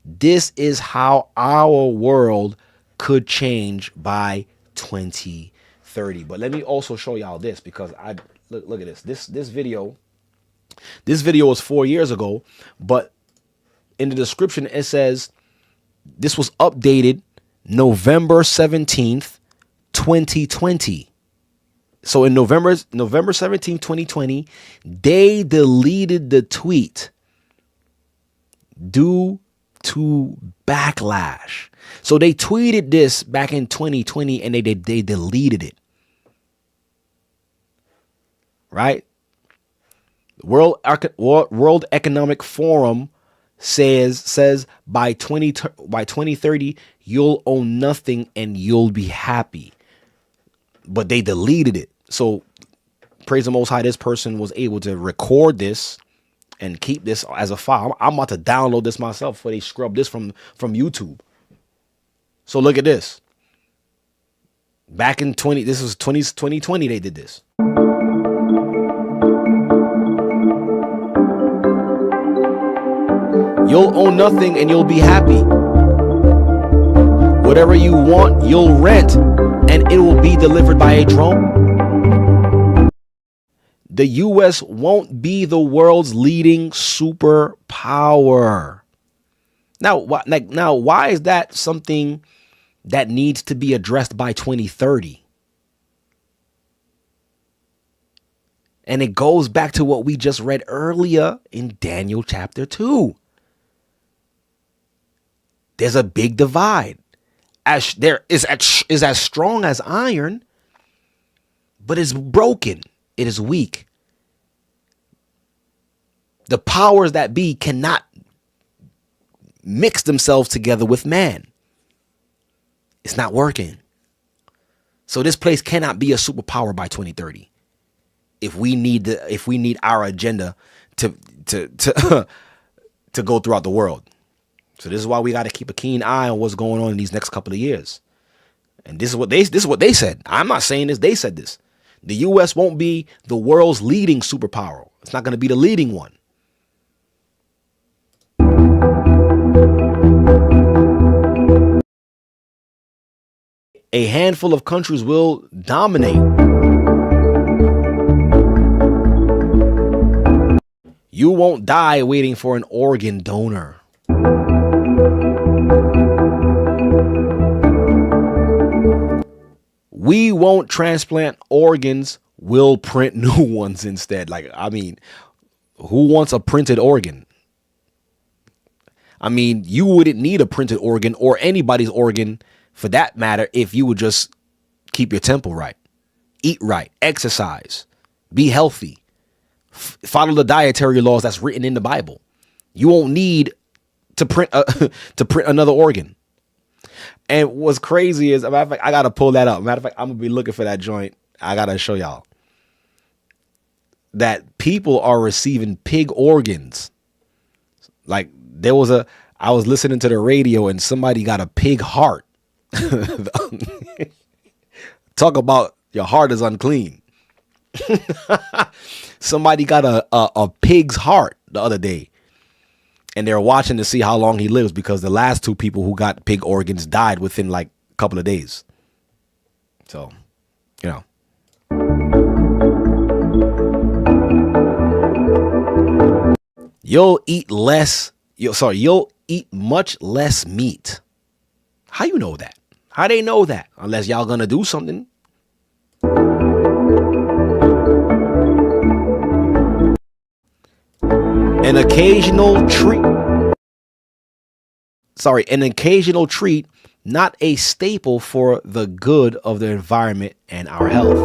This is how our world could change by 2030. But let me also show y'all this, because I look at this. This video was 4 years ago, but in the description it says this was updated November 17th, 2020. So in November 17th, 2020, they deleted the tweet due to backlash. So they tweeted this back in 2020 and they deleted it. Right? World Economic Forum says by 2030 you'll own nothing and you'll be happy. But they deleted it. So praise the Most High, this person was able to record this and keep this as a file. I'm about to download this myself before they scrub this from YouTube. So look at this. Back in 2020 they did this. You'll own nothing and you'll be happy. Whatever you want, you'll rent, and it will be delivered by a drone. The U.S. won't be the world's leading superpower. Now, why is that something that needs to be addressed by 2030? And it goes back to what we just read earlier in Daniel chapter 2. There's a big divide. There is as strong as iron, but it's broken. It is weak. The powers that be cannot mix themselves together with man. It's not working. So this place cannot be a superpower by 2030. If we need our agenda to go throughout the world. So this is why we got to keep a keen eye on what's going on in these next couple of years. And this is what they said. I'm not saying this. They said this. The U.S. won't be the world's leading superpower. It's not going to be the leading one. A handful of countries will dominate. You won't die waiting for an organ donor. We won't transplant organs. We'll print new ones instead. Like, I mean, who wants a printed organ? I mean, you wouldn't need a printed organ or anybody's organ for that matter if you would just keep your temple right, eat right, exercise, be healthy, follow the dietary laws that's written in the Bible. You won't need to print to print another organ. And what's crazy is, matter of fact, I gotta pull that up. Matter of fact, I'm gonna be looking for that joint. I gotta show y'all that people are receiving pig organs. Like I was listening to the radio and somebody got a pig heart. Talk about your heart is unclean. Somebody got a pig's heart the other day, and they're watching to see how long he lives because the last two people who got pig organs died within like a couple of days. So, you know. You'll eat much less meat. How you know that? How they know that? Unless y'all gonna do something. An occasional treat, not a staple for the good of the environment and our health.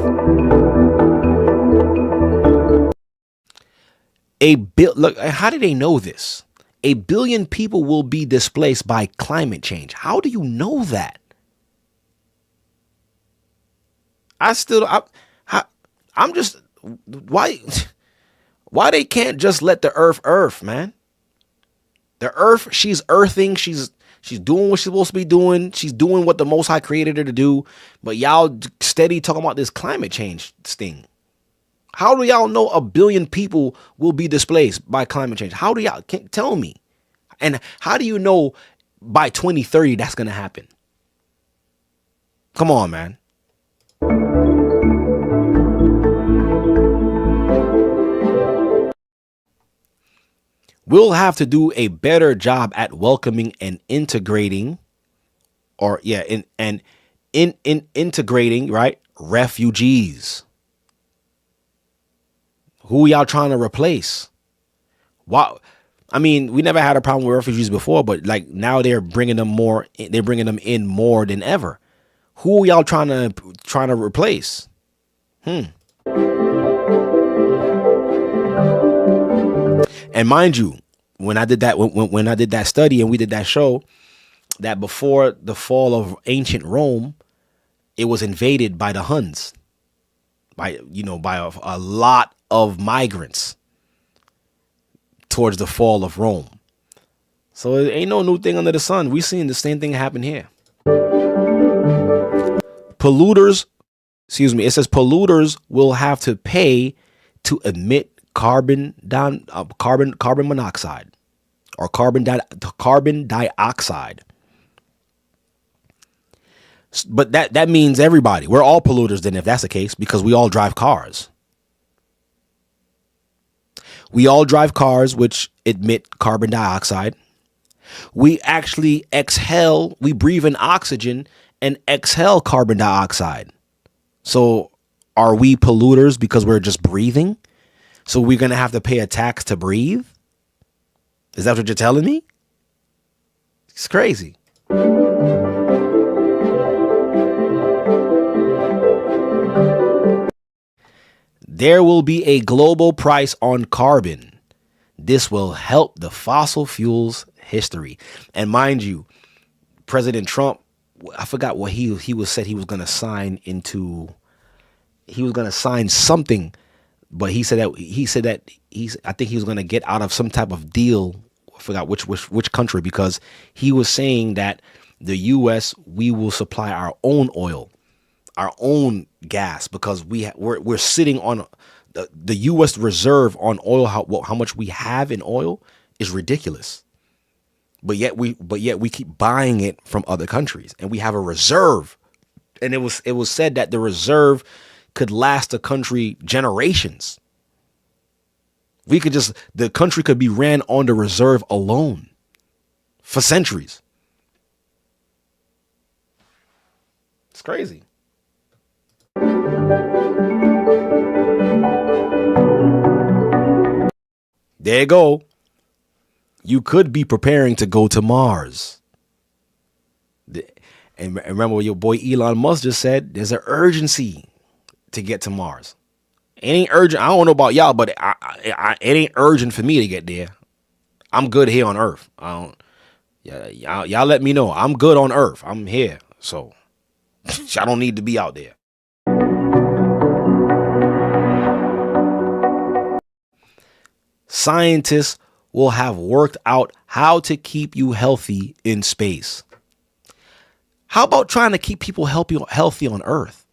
Look, how do they know this? 1 billion people will be displaced by climate change. How do you know that? I'm just, why they can't just let the earth, man? The earth, she's earthing, she's doing what she's supposed to be doing. She's doing what the Most High created her to do. But y'all steady talking about this climate change thing. How do y'all know 1 billion people will be displaced by climate change? How do y'all, tell me? And how do you know by 2030 that's going to happen? Come on, man. We'll have to do a better job at welcoming and integrating, integrating, right? Refugees. Who y'all trying to replace? Why? I mean, we never had a problem with refugees before, but like now they're bringing them more. They're bringing them in more than ever. Who are y'all trying to replace? And mind you, when I did that study and we did that show, that before the fall of ancient Rome, it was invaded by the Huns, by a lot of migrants towards the fall of Rome. So it ain't no new thing under the sun. We seen the same thing happen here. It says polluters will have to pay to emit carbon monoxide or carbon dioxide. But that means everybody. We're all polluters then if that's the case, because we all drive cars. We all drive cars which emit carbon dioxide. We actually exhale, we breathe in oxygen and exhale carbon dioxide. So are we polluters because we're just breathing? So we're going to have to pay a tax to breathe? Is that what you're telling me? It's crazy. There will be a global price on carbon. This will help the fossil fuels history. And mind you, President Trump, I forgot what he said he was going to sign into. He was going to sign something, but I think he was going to get out of some type of deal. I forgot which country, because he was saying that the U.S., we will supply our own oil, our own gas, because we're sitting on the U.S. reserve on oil. How much we have in oil is ridiculous, but yet we keep buying it from other countries, and we have a reserve And it was said that the reserve could last a country generations. The country could be ran on the reserve alone for centuries. It's crazy. There you go. You could be preparing to go to Mars. And remember what your boy Elon Musk just said? There's an urgency to get to Mars. It ain't urgent. I don't know about y'all, but it ain't urgent for me to get there. I'm good here on Earth. Y'all let me know. I'm good on Earth. I'm here. So I don't need to be out there. Scientists will have worked out how to keep you healthy in space. How about trying to keep people healthy on Earth?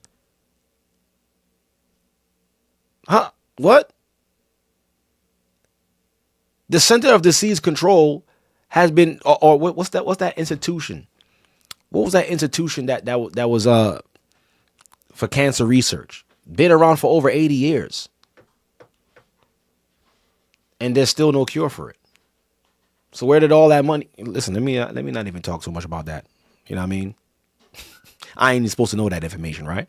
Huh? What? The Center of Disease Control has been, or what's that institution? What was that institution that was for cancer research? Been around for over 80 years. And there's still no cure for it. So where did all that money? Listen, let me not even talk so much about that. You know what I mean? I ain't even supposed to know that information, right?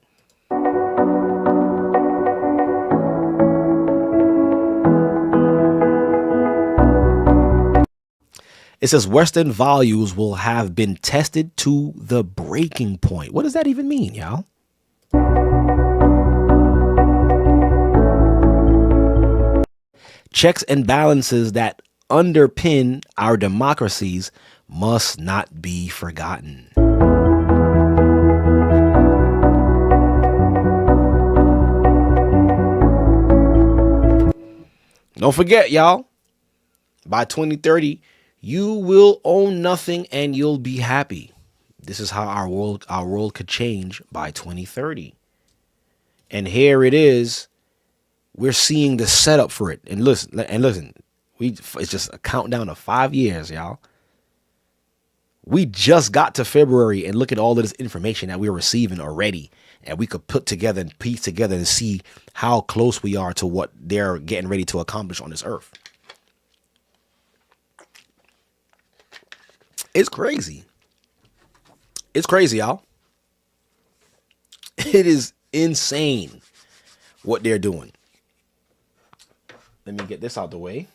It says Western values will have been tested to the breaking point. What does that even mean, y'all? Checks and balances that underpin our democracies must not be forgotten. Don't forget, y'all, by 2030, you will own nothing and you'll be happy. This is how our world could change by 2030. And here it is. We're seeing the setup for it. And listen, it's just a countdown of 5 years, y'all. We just got to February and look at all of this information that we're receiving already. And we could put together and piece together and see how close we are to what they're getting ready to accomplish on this earth. It's crazy. It's crazy, y'all. It is insane what they're doing. Let me get this out the way.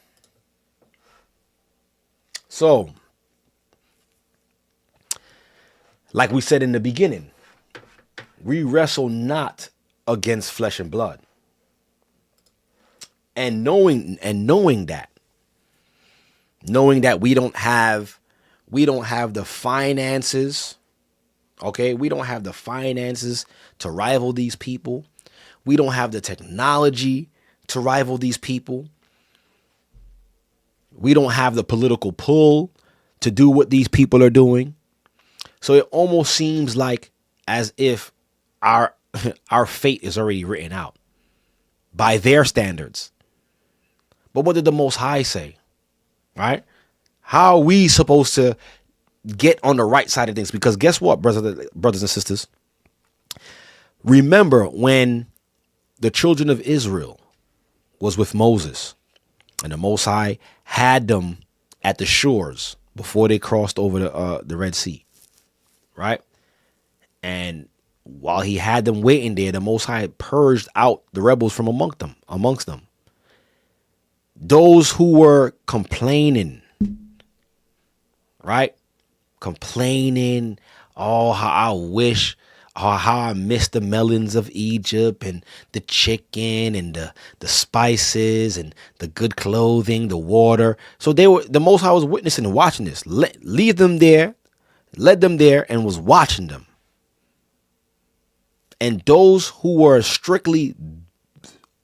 So, like we said in the beginning, we wrestle not against flesh and blood. And knowing that we don't have the finances, okay? We don't have the finances to rival these people. We don't have the technology to rival these people. We don't have the political pull to do what these people are doing. So it almost seems like as if our fate is already written out by their standards. But what did the Most High say? Right? How are we supposed to get on the right side of things? Because guess what, brothers and sisters? Remember when the children of Israel was with Moses and the Most High had them at the shores before they crossed over the Red Sea, right? And while he had them waiting there, the Most High purged out the rebels from amongst them. Those who were complaining, right? Complaining, oh, how I miss the melons of Egypt and the chicken and the spices and the good clothing, the water. So the Most High was witnessing and watching this. Led them there and was watching them. And those who were strictly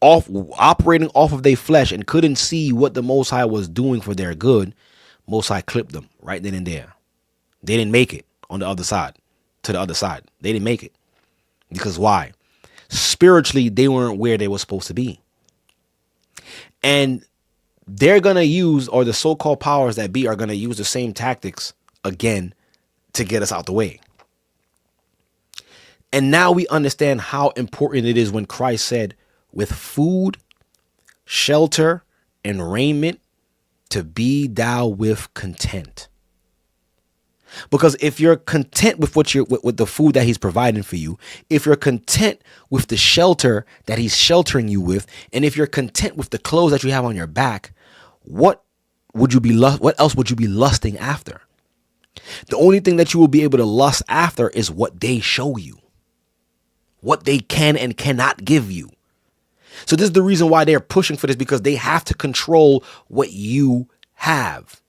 operating off of their flesh and couldn't see what the Most High was doing for their good, Most High clipped them right then and there. They didn't make it on the other side, to the other side. They didn't make it. Because why? Spiritually, they weren't where they were supposed to be. And they're going to use, or the so-called powers that be are going to use the same tactics again to get us out the way. And now we understand how important it is when Christ said, with food, shelter, and raiment, to be thou with content. Because if you're content with with the food that he's providing for you, if you're content with the shelter that he's sheltering you with, and if you're content with the clothes that you have on your back, what else would you be lusting after? The only thing that you will be able to lust after is what they show you, what they can and cannot give you. So this is the reason why they're pushing for this, because they have to control what you have,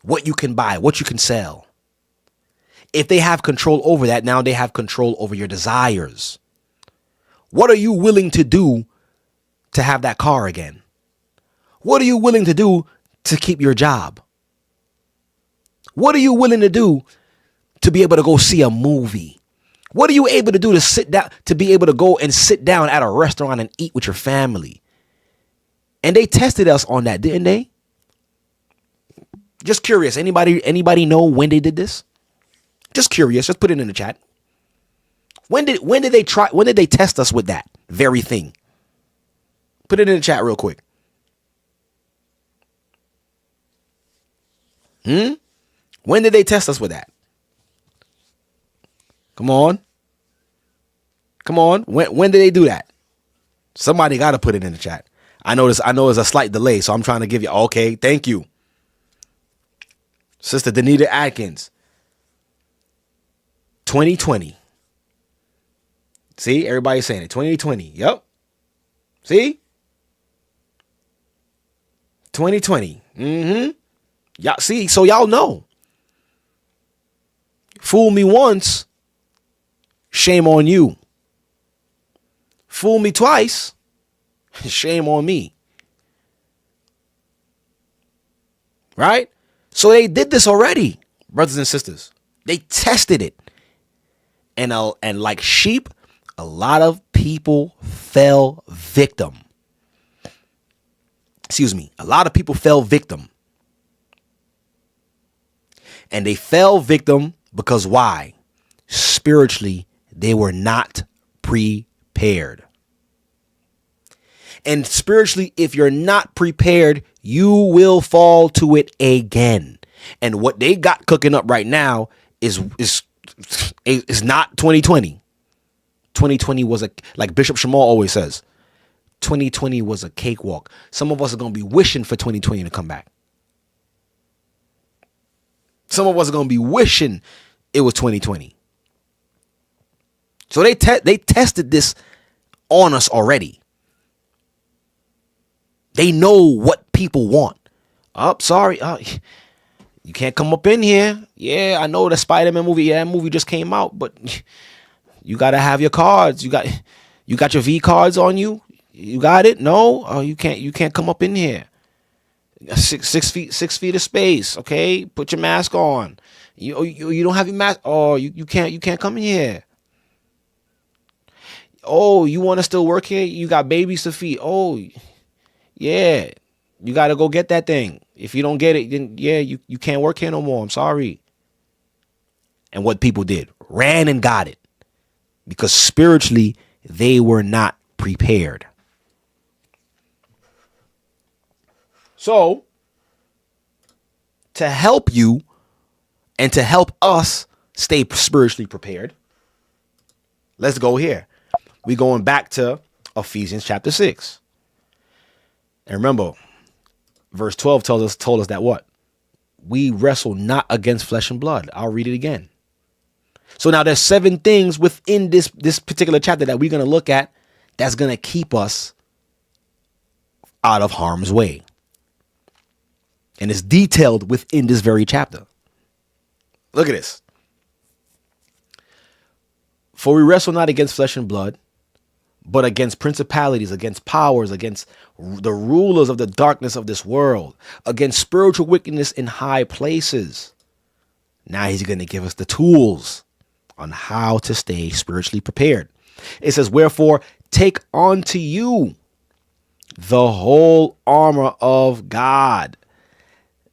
what you can buy, what you can sell. If they have control over that, now they have control over your desires. What are you willing to do to have that car again? What are you willing to do to keep your job? What are you willing to do to be able to go see a movie? What are you able to do to sit down, to be able to go and sit down at a restaurant and eat with your family? And they tested us on that, didn't they? Just curious. Anybody know when they did this? Just curious. Just put it in the chat. When did they test us with that very thing? Put it in the chat real quick. When did they test us with that? Come on. When did they do that? Somebody got to put it in the chat. I know there's a slight delay, so I'm trying to give you. Okay, thank you. Sister Danita Atkins. 2020. See, everybody's saying it. 2020. Yep. See? 2020. Y'all see, so y'all know. Fool me once, shame on you. Fool me twice, shame on me. Right? So they did this already, brothers and sisters. They tested it. And like sheep, a lot of people fell victim. A lot of people fell victim. And they fell victim because why? Spiritually, they were not prepared. And spiritually, if you're not prepared, you will fall to it again. And what they got cooking up right now is not 2020. 2020 was like Bishop Shamal always says, 2020 was a cakewalk. Some of us are going to be wishing for 2020 to come back. Some of us are going to be wishing it was 2020. So they tested this on us already. They know what people want. Sorry. You can't come up in here. Yeah, I know the Spider-Man movie. Yeah, that movie just came out, but you got to have your cards. You got your V cards on you. You got it? No? Oh, you can't come up in here. 6 feet of space. Okay, put your mask on. You don't have your mask. Oh, you can't come in here. Oh, you want to still work here? You got babies to feed. Oh, yeah, you got to go get that thing. If you don't get it, then yeah, you can't work here no more. I'm sorry. And what people did, ran and got it, because spiritually they were not prepared. So, to help you and to help us stay spiritually prepared, let's go here. We're going back to Ephesians chapter 6. And remember, verse 12 told us that what? We wrestle not against flesh and blood. I'll read it again. So now there's 7 things within this particular chapter that we're going to look at that's going to keep us out of harm's way. And it's detailed within this very chapter. Look at this. For we wrestle not against flesh and blood, but against principalities, against powers, against the rulers of the darkness of this world, against spiritual wickedness in high places. Now he's going to give us the tools on how to stay spiritually prepared. It says, wherefore, take unto you the whole armor of God,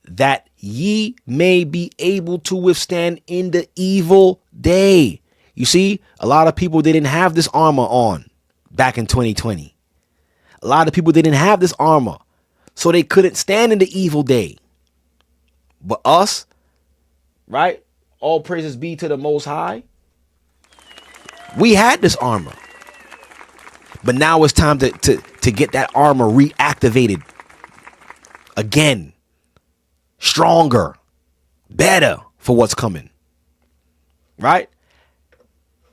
that ye may be able to withstand in the evil day. You see, a lot of people didn't have this armor on back in 2020. A lot of people didn't have this armor, so they couldn't stand in the evil day. But us, right? All praises be to the Most High. We had this armor. But now it's time to get that armor reactivated again. Stronger, better for what's coming. Right?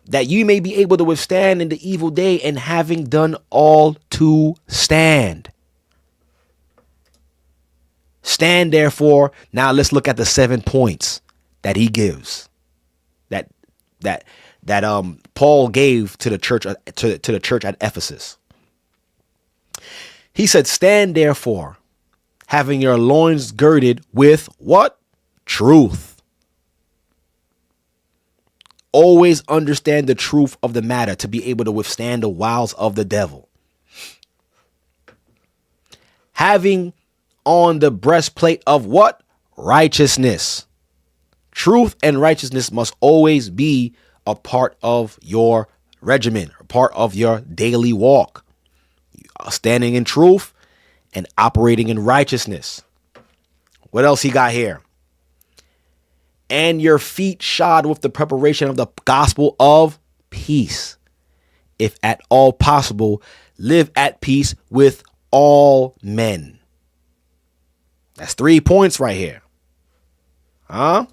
That you may be able to withstand in the evil day, and having done all to stand. Stand therefore. Now let's look at the 7 points that he gives. That Paul gave to the church to the church at Ephesus. He said, stand therefore, having your loins girded with what? Truth. Always understand the truth of the matter to be able to withstand the wiles of the devil. Having on the breastplate of what? Righteousness. Truth and righteousness must always be a part of your regimen, a part of your daily walk. Standing in truth and operating in righteousness. What else he got here? And your feet shod with the preparation of the gospel of peace. If at all possible, live at peace with all men. That's 3 points right here. Huh?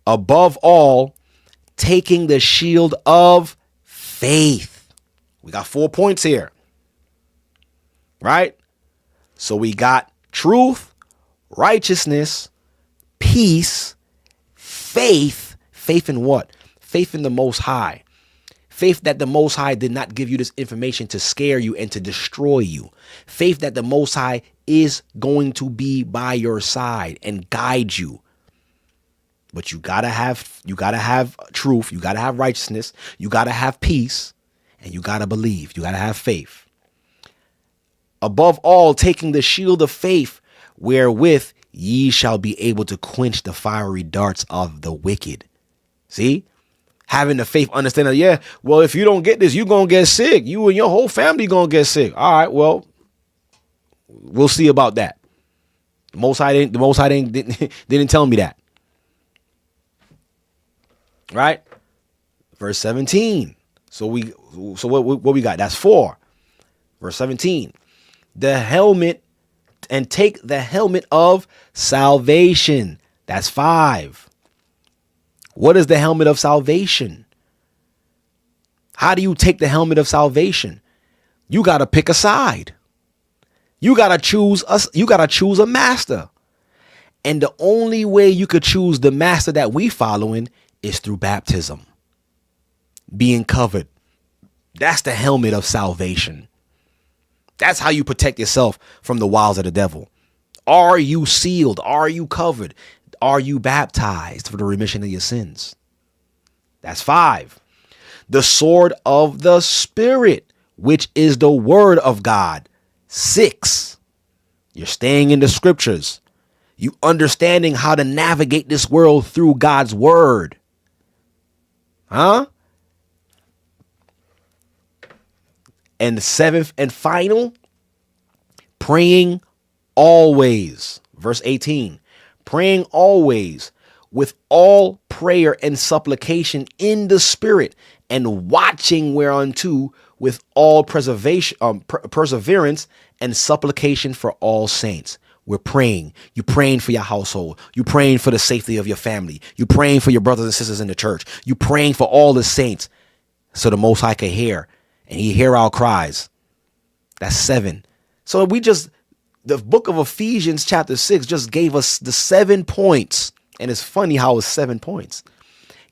Above all, taking the shield of faith. We got 4 points here. Right? So we got truth, righteousness, peace, faith. Faith in what? Faith in the Most High. Faith that the Most High did not give you this information to scare you and to destroy you. Faith that the Most High is going to be by your side and guide you. But you gotta have truth, you gotta have righteousness, you gotta have peace, and you gotta believe, you gotta have faith. Above all, taking the shield of faith, wherewith ye shall be able to quench the fiery darts of the wicked. See? Having the faith, understanding, yeah, well, if you don't get this, you're gonna get sick. You and your whole family gonna get sick. All right, well, we'll see about that. The Most High didn't tell me that. Right? Verse 17. So what we got? That's 4. Verse 17. The helmet, and take the helmet of salvation. That's 5. What is the helmet of salvation? How do you take the helmet of salvation? You got to pick a side. You got to choose a master. And the only way you could choose the master that we following is through baptism. Being covered. That's the helmet of salvation. That's how you protect yourself from the wiles of the devil. Are you sealed? Are you covered? Are you baptized for the remission of your sins? That's 5. The sword of the Spirit, which is the word of God. 6. You're staying in the scriptures. You understanding how to navigate this world through God's word. Huh? And the 7th and final, praying always. Verse 18. Praying always with all prayer and supplication in the Spirit, and watching whereunto with all perseverance and supplication for all saints. We're praying. You're praying for your household. You're praying for the safety of your family. You're praying for your brothers and sisters in the church. You're praying for all the saints so the Most High can hear, and he hear our cries. That's 7. So the book of Ephesians chapter 6 just gave us the 7 points. And it's funny how it's 7 points.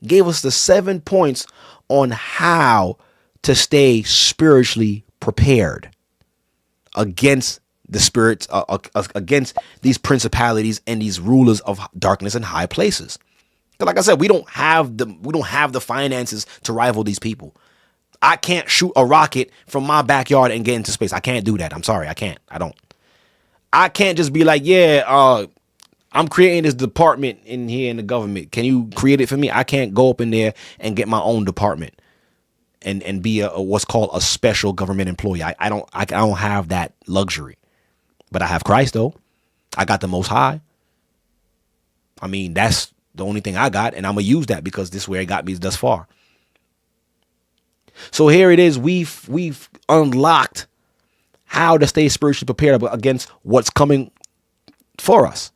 Gave us the 7 points on how to stay spiritually prepared against the spirits, against these principalities and these rulers of darkness in high places. Because like I said, we don't have the finances to rival these people. I can't shoot a rocket from my backyard and get into space. I can't do that. I'm sorry. I can't. I can't just be like, yeah, I'm creating this department in here in the government. Can you create it for me? I can't go up in there and get my own department and be a what's called a special government employee. I don't have that luxury. But I have Christ though. I got the Most High. I mean, that's the only thing I got, and I'm gonna use that because this is where it got me thus far. So here it is. We've unlocked how to stay spiritually prepared against what's coming for us.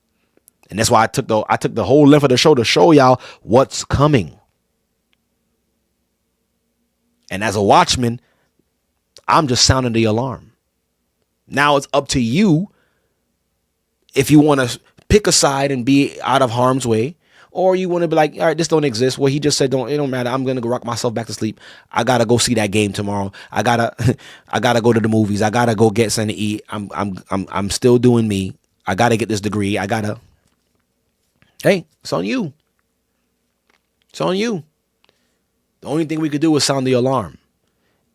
And that's why I took the whole length of the show to show y'all what's coming. And as a watchman, I'm just sounding the alarm. Now it's up to you if you want to pick a side and be out of harm's way, or you want to be like, all right, this don't exist. Well, he just said, it don't matter. I'm going to go rock myself back to sleep. I got to go see that game tomorrow. I got to go to the movies. I got to go get something to eat. I'm still doing me. I got to get this degree. Hey, it's on you. It's on you. The only thing we could do is sound the alarm.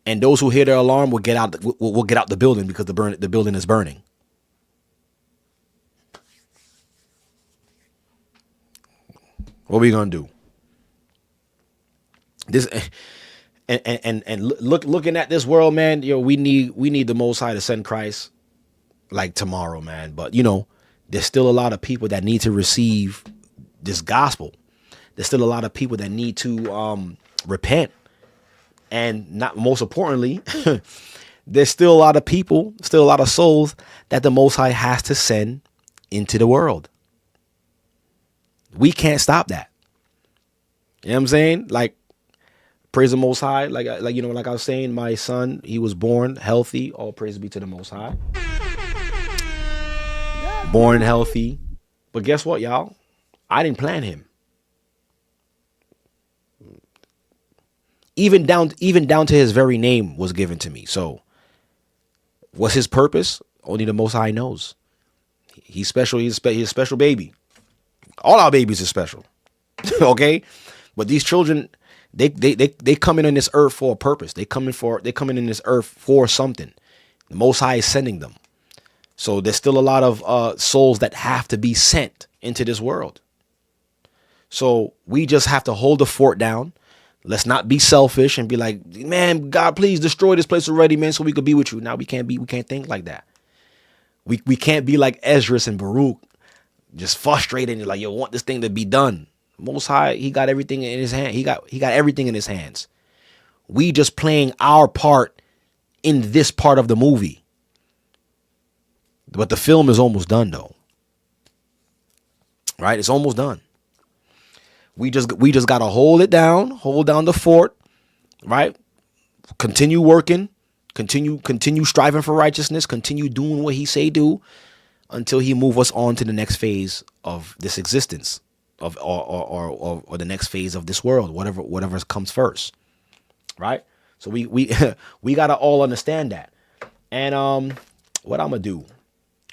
And those who hear the alarm will get out the building because the building is burning. What are we gonna do? This and looking at this world, man. We need the Most High to send Christ like tomorrow, man. But there's still a lot of people that need to receive this gospel. There's still a lot of people that need to repent, and not most importantly, there's still a lot of people, still a lot of souls that the Most High has to send into the world. We can't stop that. You know what I'm saying? Like, praise the Most High. Like I was saying, my son, he was born healthy. All praise be to the Most High. Born healthy. But guess what, y'all? I didn't plan him. Even down to his very name was given to me. So what's his purpose? Only the Most High knows. He's special. He's a special baby. All our babies are special. Okay? But these children, they come in on this earth for a purpose. They come in this earth for something. The Most High is sending them. So there's still a lot of souls that have to be sent into this world. So we just have to hold the fort down. Let's not be selfish and be like, man, God, please destroy this place already, man, so we could be with you. Now we can't think like that. We can't be like Esdras and Baruch, just frustrated and like, want this thing to be done. Most High, he got everything in his hand. He got everything in his hands. We just playing our part in this part of the movie. But the film is almost done though. Right? It's almost done. We just got to hold down the fort, right? Continue working, continue striving for righteousness, continue doing what he say do until he move us on to the next phase of this existence of or the next phase of this world, whatever comes first. Right? So we we got to all understand that. And what I'm going to do,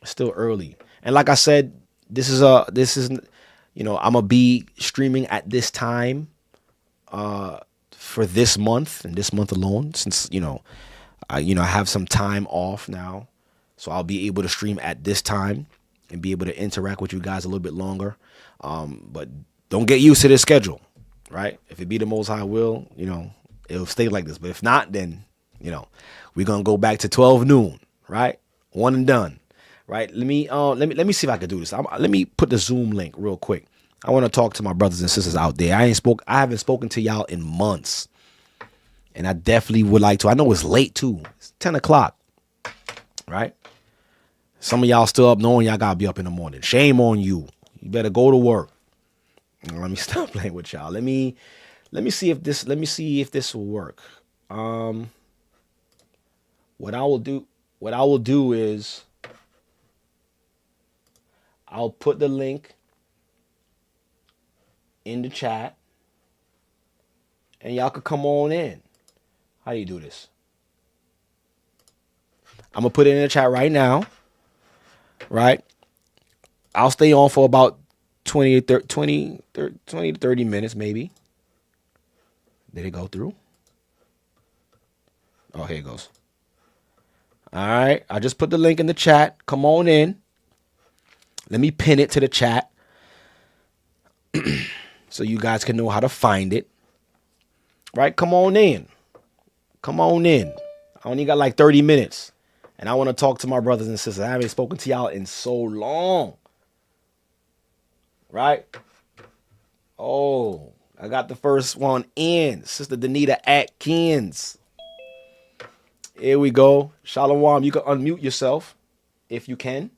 it's still early. And like I said, this is I'm going to be streaming at this time for this month and this month alone, since I have some time off now. So I'll be able to stream at this time and be able to interact with you guys a little bit longer. But don't get used to this schedule, right? If it be the Most High will, it'll stay like this. But if not, then, we're going to go back to 12 noon, right? One and done, right? Let me see if I can do this. Let me put the Zoom link real quick. I want to talk to my brothers and sisters out there. I haven't spoken to y'all in months. And I definitely would like to. I know it's late too. It's 10 o'clock, right? Some of y'all still up knowing y'all got to be up in the morning. Shame on you. You better go to work. Let me stop playing with y'all. Let me see if this will work. What I will do is I'll put the link in the chat and y'all could come on in. How do you do this? I'm gonna put it in the chat right now. Right? I'll stay on for about 20 to 30 minutes, maybe. Did it go through? Oh, here it goes. All right. I just put the link in the chat. Come on in. Let me pin it to the chat. so you guys can know how to find it. Right? Come on in. Come on in. I only got like 30 minutes. And I want to talk to my brothers and sisters. I haven't spoken to y'all in so long. Right? Oh, I got the first one in. Sister Danita Atkins. Here we go. Shalom. You can unmute yourself if you can.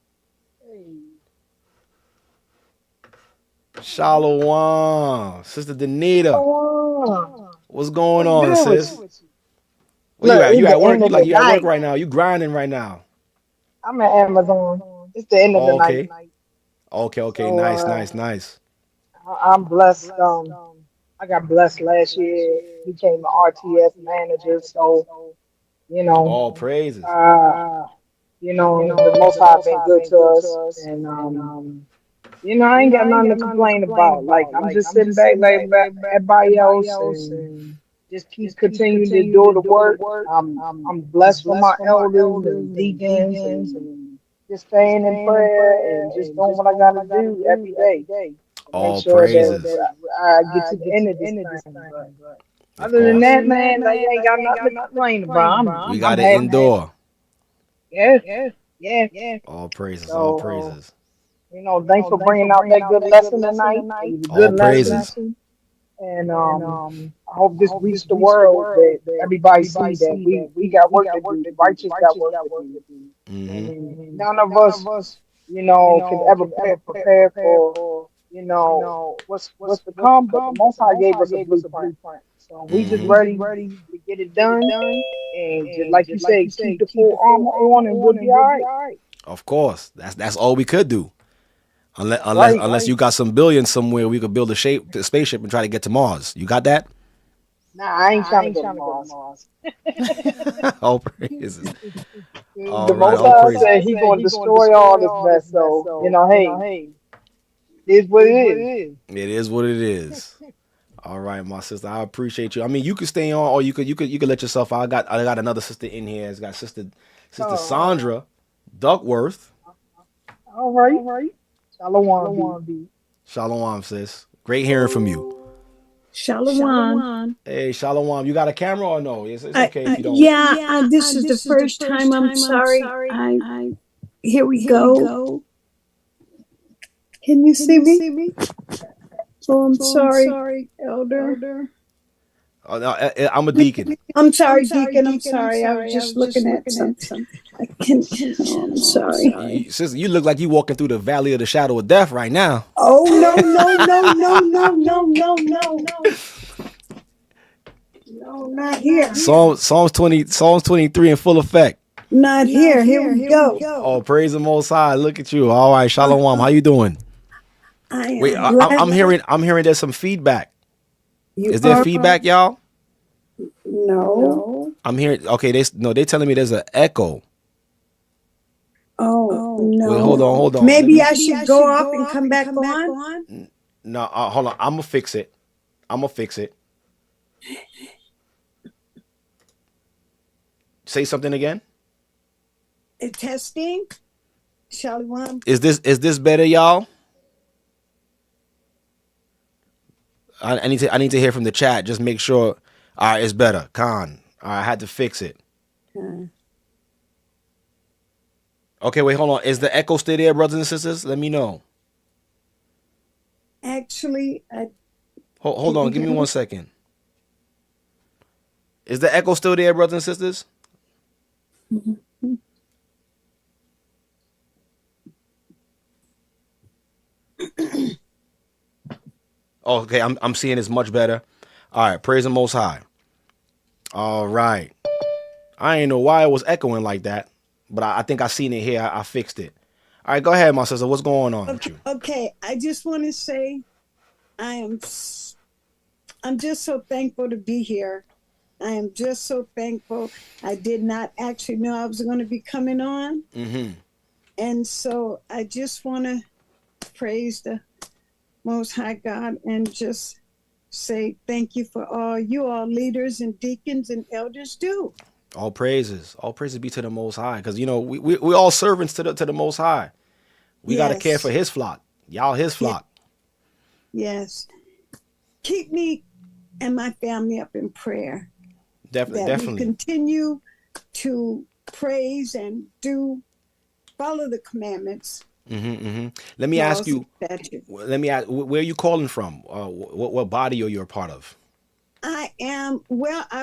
Shalom. Sister Danita. What's going on, sis? Where you at? You at work? You at work right now? You grinding right now? I'm at Amazon. It's the end of the night. Okay. So, Nice. I'm blessed. I got blessed last year. Became an RTS manager. So, you know, All praises. the Most High been good to us, and I ain't got nothing to complain about. Like I'm just sitting back like everybody else, and just keep continuing to do the work. I'm blessed for my elders and deacons, and just staying in prayer and just doing what I gotta do every day to make All sure praises. that I get to the end of this thing. But Of other than course. that, man, I ain't got nothing to complain about. We I'm got to happy. endure. Yeah. All praises. So, All praises. Thanks for bringing out that good lesson tonight. It was a All good praises. lesson. And I hope this reached the world that everybody see that we got work to do. The righteous got work to do. Mm-hmm. And none of us, can ever prepare for, what's to come. But the Most High gave us a blueprint. So we just ready to get it done. And just like you said, keep the full armor on and we'll be all right. Of course. That's all we could do. Right. Unless you got some billions somewhere, we could build a spaceship and try to get to Mars. You got that? Nah, I ain't trying to go to Mars. All praises. All The right. Most All High praises. said He gonna destroy all this mess. So hey, it's what it is. It is what it is. All right, my sister. I appreciate you. I mean, you could stay on, or you could let yourself out. I got another sister in here. It's got sister Sandra Duckworth. All right. Shalom. Shalom, sis. Great hearing from you. Shalom. Hey, Shalom. You got a camera or no? It's okay if you don't. Yeah, this is the first time. I'm sorry. Here we go. Can you see me? Oh, I'm sorry, Elder. Oh, no, I'm a deacon. I'm sorry, Deacon. I'm sorry. I was just looking at something. I'm sorry. Sister, you look like you walking through the valley of the shadow of death right now. Oh, no. No, not here. Psalms 23 in full effect. Not here. Here we go. Oh, praise the Most High. Look at you. All right, Shalom. How you doing? Wait, I'm hearing there's some feedback. Is there feedback, y'all? No. I'm hearing. Okay, they telling me there's an echo. Oh, no. Wait, hold on. Maybe I should go off and come back on. No, hold on. I'm gonna fix it. Say something again. Testing. Shalom. Is this better, y'all? I need to hear from the chat. Just make sure. All right, it's better. Khan. All right, I had to fix it. Okay, wait, hold on. Is the echo still there, brothers and sisters? Let me know. Actually, hold on. Give me 1 second. Is the echo still there, brothers and sisters? Okay, I'm seeing it's much better. All right, praise the Most High. All right. I ain't know why it was echoing like that, but I think I seen it here. I fixed it. All right, go ahead, my sister. What's going on with you? Okay, I just want to say I'm just so thankful to be here. I am just so thankful. I did not actually know I was going to be coming on. Mm-hmm. And so I just want to praise the Most High God and just say thank you for all you all leaders and deacons and elders do. All praises be to the Most High, because we all servants to the Most High. We got to care for His flock. Y'all His flock. Yes. Keep me and my family up in prayer. That we Definitely. continue to praise and follow the commandments, Let me ask laws, and you. statutes. Let me ask. Where are you calling from? What body are you a part of? I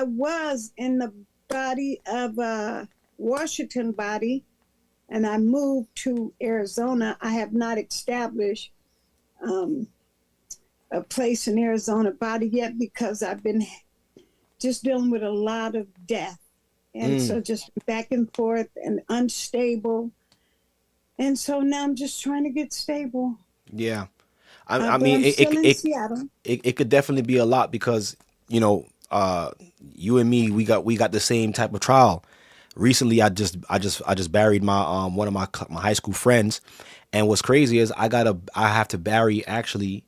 was in the body of Washington body, and I moved to Arizona. I have not established a place in Arizona body yet because I've been just dealing with a lot of death. And so just back and forth and unstable. And so now I'm just trying to get stable. Yeah. I But mean, I'm still in Seattle. it could definitely be a lot because you and me, we got the same type of trial. Recently, I just buried my one of my high school friends, and what's crazy is I have to bury actually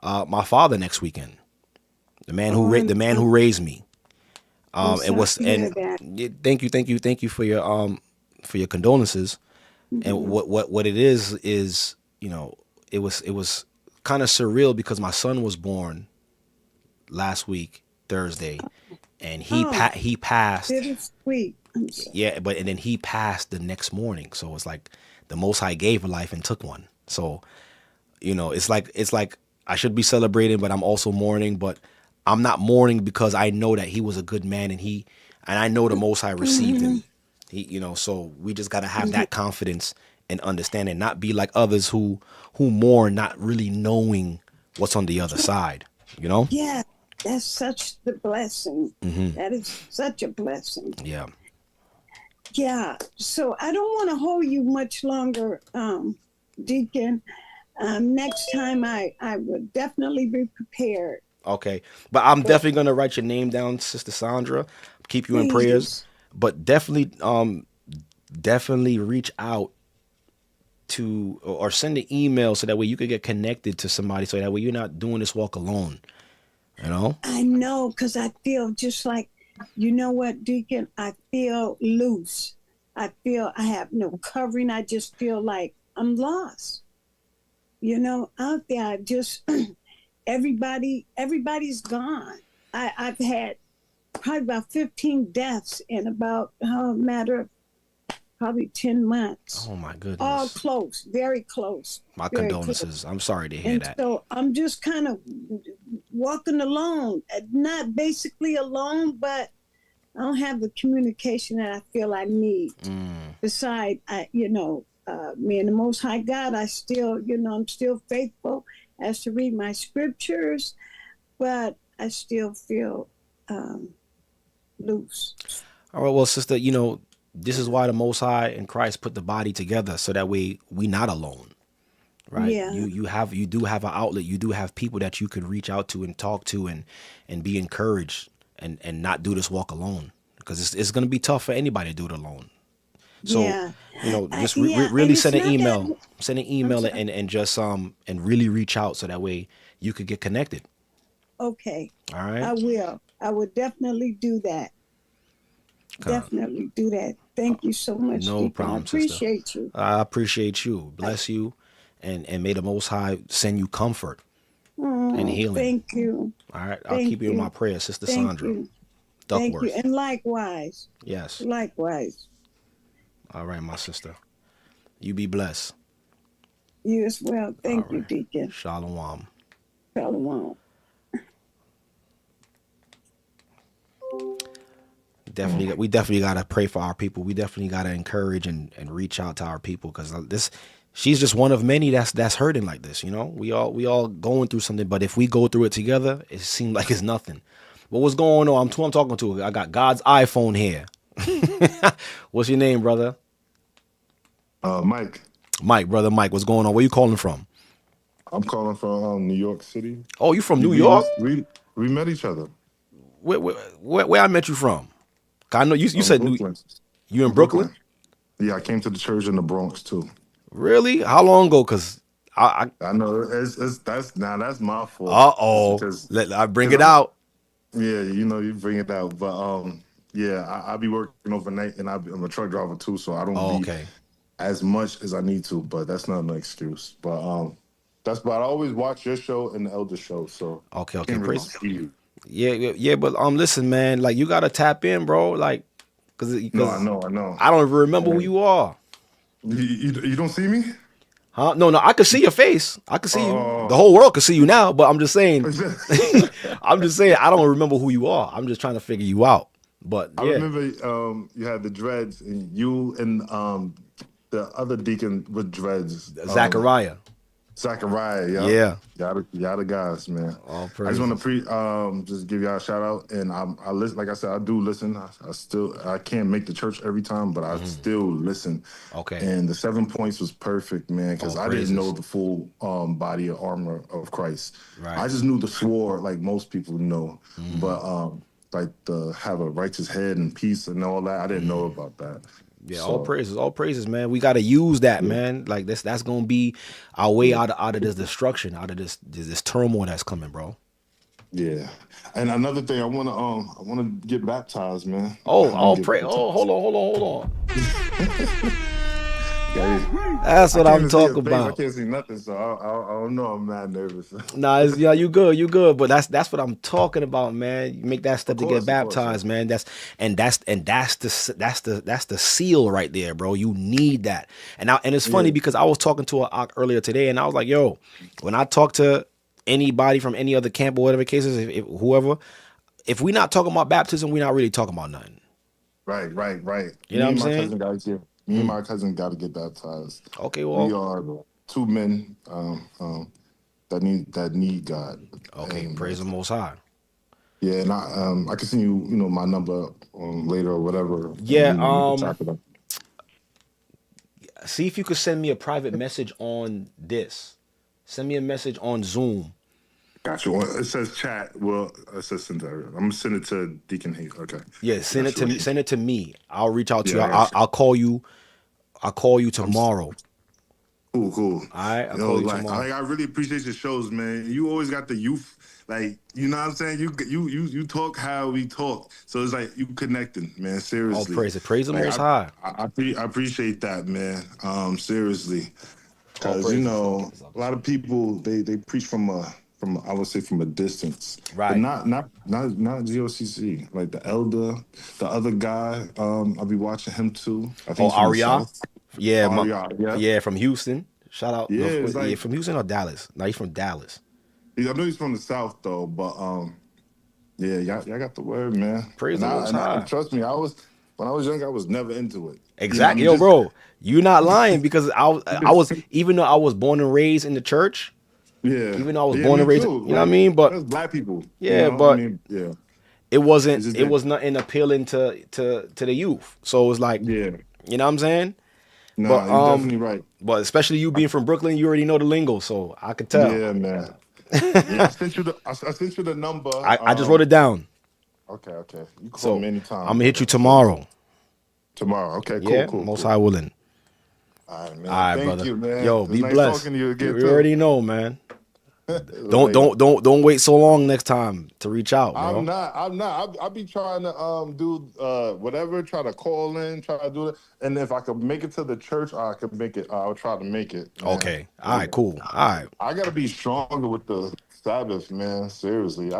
my father next weekend, the man who raised me. I'm It sorry was to hear and that. thank you for your condolences. And what it is it was kind of surreal because my son was born last week Thursday, and Oh, he passed. bittersweet. I'm sorry. Yeah, and then he passed the next morning. So it's like the Most High gave a life and took one. So it's like I should be celebrating, but I'm also mourning. But I'm not mourning because I know that he was a good man, and I know the Most High received him. So we just gotta have that confidence and understanding, not be like others who mourn, not really knowing what's on the other side. You know? Yeah, that's such the blessing. That is such a blessing. Yeah. Yeah. So I don't want to hold you much longer, Deacon. Next time I would definitely be prepared. Okay, but I'm But definitely gonna write your name down, Sister Sandra. Keep you in prayers, please, but definitely reach out to or send an email so that way you could get connected to somebody, so that way you're not doing this walk alone. You know? I know because I feel just like, you know what, Deacon? I feel loose. I feel I have no covering. I just feel like I'm lost. Out there, I just everybody's gone. I've had probably about 15 deaths in about a matter of probably 10 months. Oh my All goodness. close, very close, My very close. condolences. I'm sorry to hear And that. so I'm just kind of walking alone, not basically alone, but I don't have the communication that I feel I need. Besides, me and the Most High God, I still, I'm still faithful as to read my scriptures, but I still feel loose. All right, well, sister, this is why the Most High and Christ put the body together, so that way we not alone. Right? Yeah. You do have an outlet. You do have people that you can reach out to and talk to and be encouraged and not do this walk alone, because it's going to be tough for anybody to do it alone. So Yeah. just Yeah. really And it's send an not email, that. and just and really reach out, so that way you could get connected. Okay. All right. I will. I would definitely do that. Definitely do that. Thank you so much, No Deacon. I problem, sister. appreciate you. I appreciate you. Bless you, and may the Most High send you comfort and healing. Thank you. All right. I'll Thank keep you in you. my prayers, Sister Thank Sandra you. Duckworth. Thank you. And likewise. Yes. Likewise. All right, my sister. You be blessed. You as well. Thank All you, right. Deacon. Shalom. Shalom. We definitely gotta pray for our people. We definitely gotta encourage and reach out to our people, because she's just one of many that's hurting like this. We all going through something, but if we go through it together, it seems like it's nothing. But what's going on? Who I'm talking to. I got God's iPhone here. What's your name, brother? Mike. Mike, brother Mike. What's going on? Where you calling from? I'm calling from New York City. Oh, you from New We York? we met each other. Where I met you from? I know you said Brooklyn. You in Brooklyn? Yeah, I came to the church in the Bronx too. Really? How long ago? Cause I know that's my fault. uh-oh. I bring it I'm, out. yeah, you bring it out. But yeah, I be working overnight, and I'm a truck driver too, so I don't be Okay. as much as I need to. But that's not an excuse. But but I always watch your show and the Elder show, so Okay, I okay, can't really praise. see you. Yeah, but listen, man, like you gotta tap in, bro, like, cause No, I know. I don't even remember who And you are. you don't see me? Huh? No, I could see your face. I could see you. The Oh, whole world could see you now, but I'm just saying, I I'm just saying, I don't remember who you are. I'm just trying to figure you out. But yeah, remember you had the dreads, and you and the other deacon with dreads, Zachariah. Zachariah. Yep, Yeah. y'all the guys, man. All I just want praises. to just give y'all a shout out, and I listen. Like I said, I do listen. I can't make the church every time, but I still listen. Okay. And the 7 points was perfect, man, All because I didn't know praises. the full body of armor of Christ. Right. I just knew the sword, like most people know, but like the have a righteous head and peace and all that, I didn't know about that. Yeah, So all praises, man. We gotta use that, yeah, man. Like that's gonna be our way yeah, out of this destruction, out of this turmoil that's coming, bro. yeah. And another thing, I wanna get baptized, man. Oh, I want all to get pray. Oh, baptized. hold on. Okay. That's I what can't I'm even see your talking face. I about. can't see nothing, so I don't know. I'm mad nervous. Nah, yeah, you good. But that's what I'm talking about, man. You make that step to get Of course, baptized, man. That's the seal right there, bro. You need that. And it's funny yeah, because I was talking to a Ak earlier today, and I was like, yo, when I talk to anybody from any other camp or whatever cases, if whoever, if we not talking about baptism, we're not really talking about nothing. right. You know what I'm saying? Me and my cousin got to get baptized. Okay, We well, are two men that need God, okay, and praise the Most High. yeah, and I can send you my number later or whatever, and Yeah, we can talk about. see if you could send me a private message on this. Send me a message on Zoom. Got you. Well, it says chat. Well, it says send to everyone. I'm gonna send it to Deacon Heath. Okay. Yeah, I send got it you to right me. here. Send it to me. I'll reach out to you. Yeah, I got you. I'll call you. I'll call you I'm tomorrow. cool. All right, I'll You know, call you tomorrow. I really appreciate your shows, man. You always got the youth, like you know what I'm saying. You talk how we talk, so it's like you connecting, man. All Seriously, praise it. Praise the like Most High. I appreciate that, man. Seriously, All because praises. a lot of people they preach from I would say from a distance, but Right. not GOCC. Like the elder, the other guy, I'll be watching him too. I think Oh, he's from the Aria. south. Yeah, Aria, yeah. yeah, from Houston. Shout out. Yeah, No, it's yeah, like from Houston or Dallas. No, he's from Dallas. I know he's from the south though, but yeah, y'all got the word, man. Praise And the Most I High. trust me, when I was young, I was never into it. You know what I Exactly, mean? yo, Just bro. You not lying because I was even though I was born and raised in the church, yeah, even though I was yeah, born me and raised, too. you know what I Like mean. But there's black people, yeah, I but mean, yeah. it wasn't. It's just It that, was nothing appealing to the youth. So it was like, yeah. you know what I'm saying. Nah, But you're definitely right. but especially you being from Brooklyn, you already know the lingo, so I could tell. Yeah, man. Yeah, I sent you the number. I just wrote it down. Okay. You call So me I'm anytime, gonna hit you brother. Seriously. tomorrow. Tomorrow. Okay, Yeah, cool. most high willing. All right, All man. right, Thank brother. you, man. Yo, It was be nice blessed. talking to you You again too. already know, man. Don't Later. don't don't don't wait so long next time to reach out, bro. I'm not. I'll be trying to do whatever, try to call in, try to do it. And if I could make it to the church, I could make it. I'll try to make it, man. Okay. All right. Cool. All right. I gotta be stronger with the Sabbath, man. Seriously.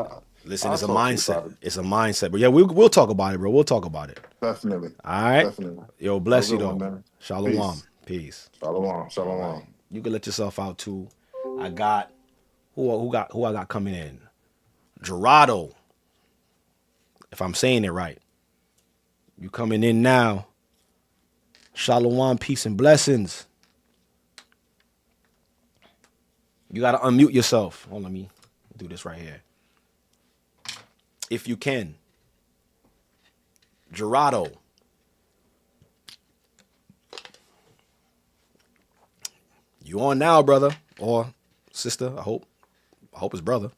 Listen, I'll it's a talk to you mindset. about it. It's a mindset. But yeah, we'll talk about it, bro. We'll talk about it. Definitely. All right. Definitely. Yo, Have a bless you good one, though. man. Shalom. Peace. Peace. Shalom. All right. You can let yourself out too. I got who I got coming in. Gerardo. If I'm saying it right. You coming in now. Shalom, peace and blessings. You gotta unmute yourself. Hold on, let me do this right here. If you can. Gerardo. You on now, brother. Or sister, I hope. I hope it's brother.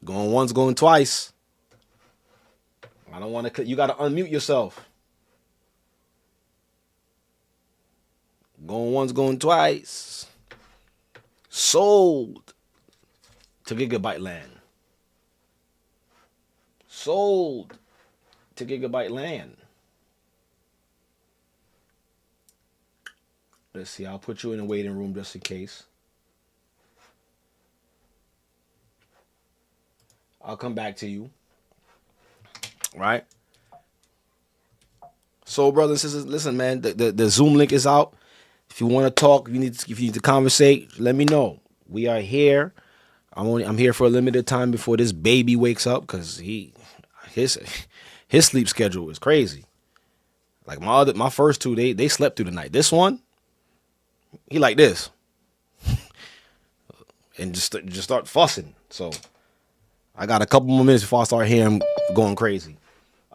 Going once, going twice. I don't want to. You got to unmute yourself. Going once, going twice. Sold to Gigabyte Land. Sold to Gigabyte Land. Let's see. I'll put you in a waiting room just in case. I'll come back to you. Right. So, brothers and sisters, listen, man. The Zoom link is out. If you want to talk, if you need to conversate, let me know. We are here. I'm here for a limited time before this baby wakes up because his sleep schedule is crazy. Like my first two, they slept through the night. This one, he like this, and just start fussing. So I got a couple more minutes before I start hearing him going crazy.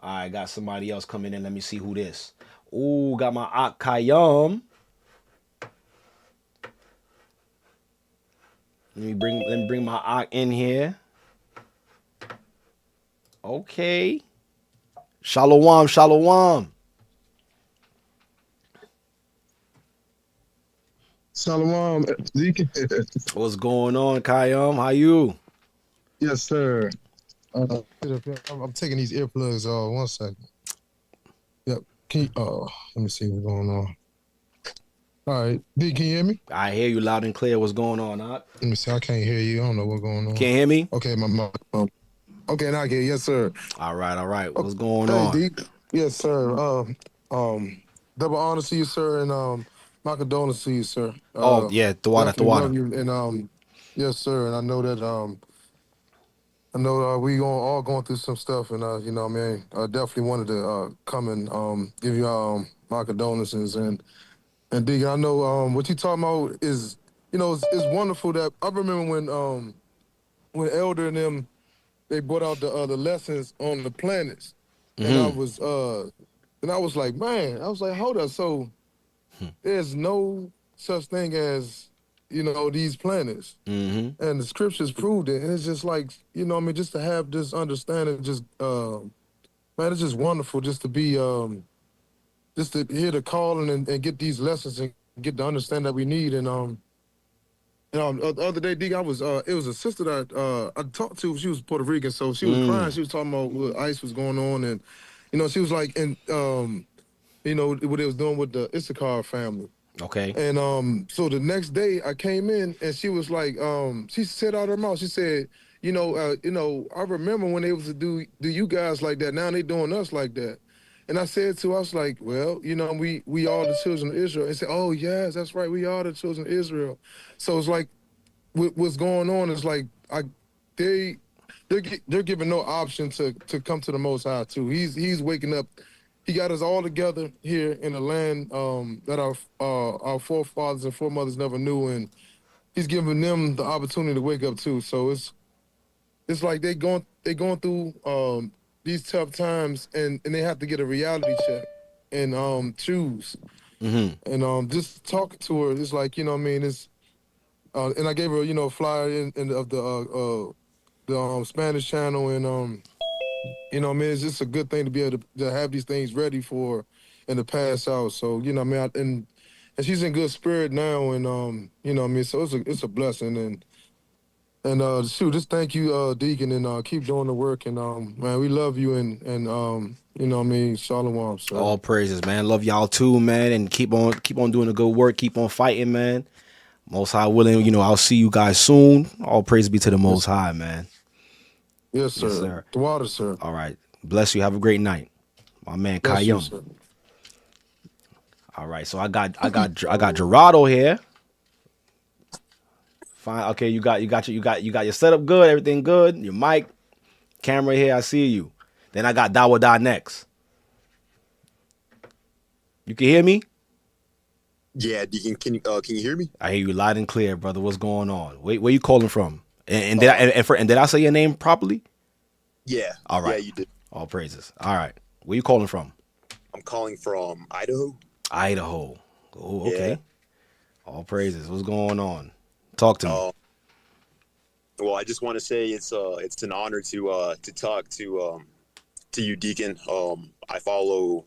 I got somebody else coming in. Let me see who this. Ooh, got my Ak Kayam. Let me bring my Ak in here. Okay. Shalom, shalom. Shalom, Deacon. What's going on, Kayam? How you? Yes, sir. I'm taking these earplugs. 1 second. Yep. Let me see what's going on. All right, D, can you hear me? I hear you loud and clear. What's going on, Ak? Let me see. I can't hear you. I don't know what's going on. Can't hear me? Okay, okay, now I can hear you. Yes, sir. All right. What's going Hey, on? D. Yes, sir. Double honor to you, sir, and my condolences to you, sir. Oh yeah, the water. Love you, and yes, sir. And I know that we all going through some stuff, and you know, what I mean, I definitely wanted to come and give you my condolences, and Deacon, I know what you talking about is, you know, it's wonderful that I remember when Elder and them they brought out the lessons on the planets, and I was like, man, I was like, hold up, so there's no such thing as, you know, these planets. And the scriptures proved it. And it's just like, you know, I mean, just to have this understanding, just, man, it's just wonderful just to be, just to hear the calling and get these lessons and get the understanding that we need. And, the other day, Dig, it was a sister that I talked to. She was Puerto Rican, so she was crying. She was talking about what ICE was going on. And, you know, she was like, and, you know, what they was doing with the Issachar family. Okay. And so the next day I came in and she was like, she said out her mouth, she said, you know, I remember when they was to do you guys like that. Now they doing us like that. And I said to her, I was like, well, you know, we are the children of Israel. And said, oh yes, that's right, we are the children of Israel. So it's like what's going on is like they're given no option to come to the Most High too. He's waking up. He got us all together here in a land that our forefathers and foremothers never knew, and he's giving them the opportunity to wake up too. So it's like they going through these tough times, and they have to get a reality check and choose. And just talking to her, it's like, you know what I mean, it's and I gave her, you know, a flyer of the Spanish channel, and you know what I mean, it's just a good thing to be able to have these things ready for and to pass out. So, you know what I mean, and she's in good spirit now, and you know what I mean, so it's a blessing, and shoot, just thank you, Deacon, and keep doing the work, and man, we love you, and you know what I mean, shalom, sir. All praises, man. Love y'all too, man, and keep on doing the good work. Keep on fighting, man. Most High willing, you know, I'll see you guys soon. All praise be to the Most High, man. Yes, sir. Yes, sir. The water, sir. All right. Bless you. Have a great night. My man Kayum. All right. So I got Gerardo here. Fine. Okay, you got your setup good, everything good. Your mic, camera here, I see you. Then I got Dawada next. You can hear me? Yeah, Deacon, can you hear me? I hear you loud and clear, brother. What's going on? Where you calling from? And did I say your name properly? Yeah. All right. Yeah, you did. All praises. All right. Where you calling from? I'm calling from Idaho. Idaho. Oh, okay. Yeah. All praises. What's going on? Talk to me. Well, I just want to say it's an honor to talk to you, Deacon. I follow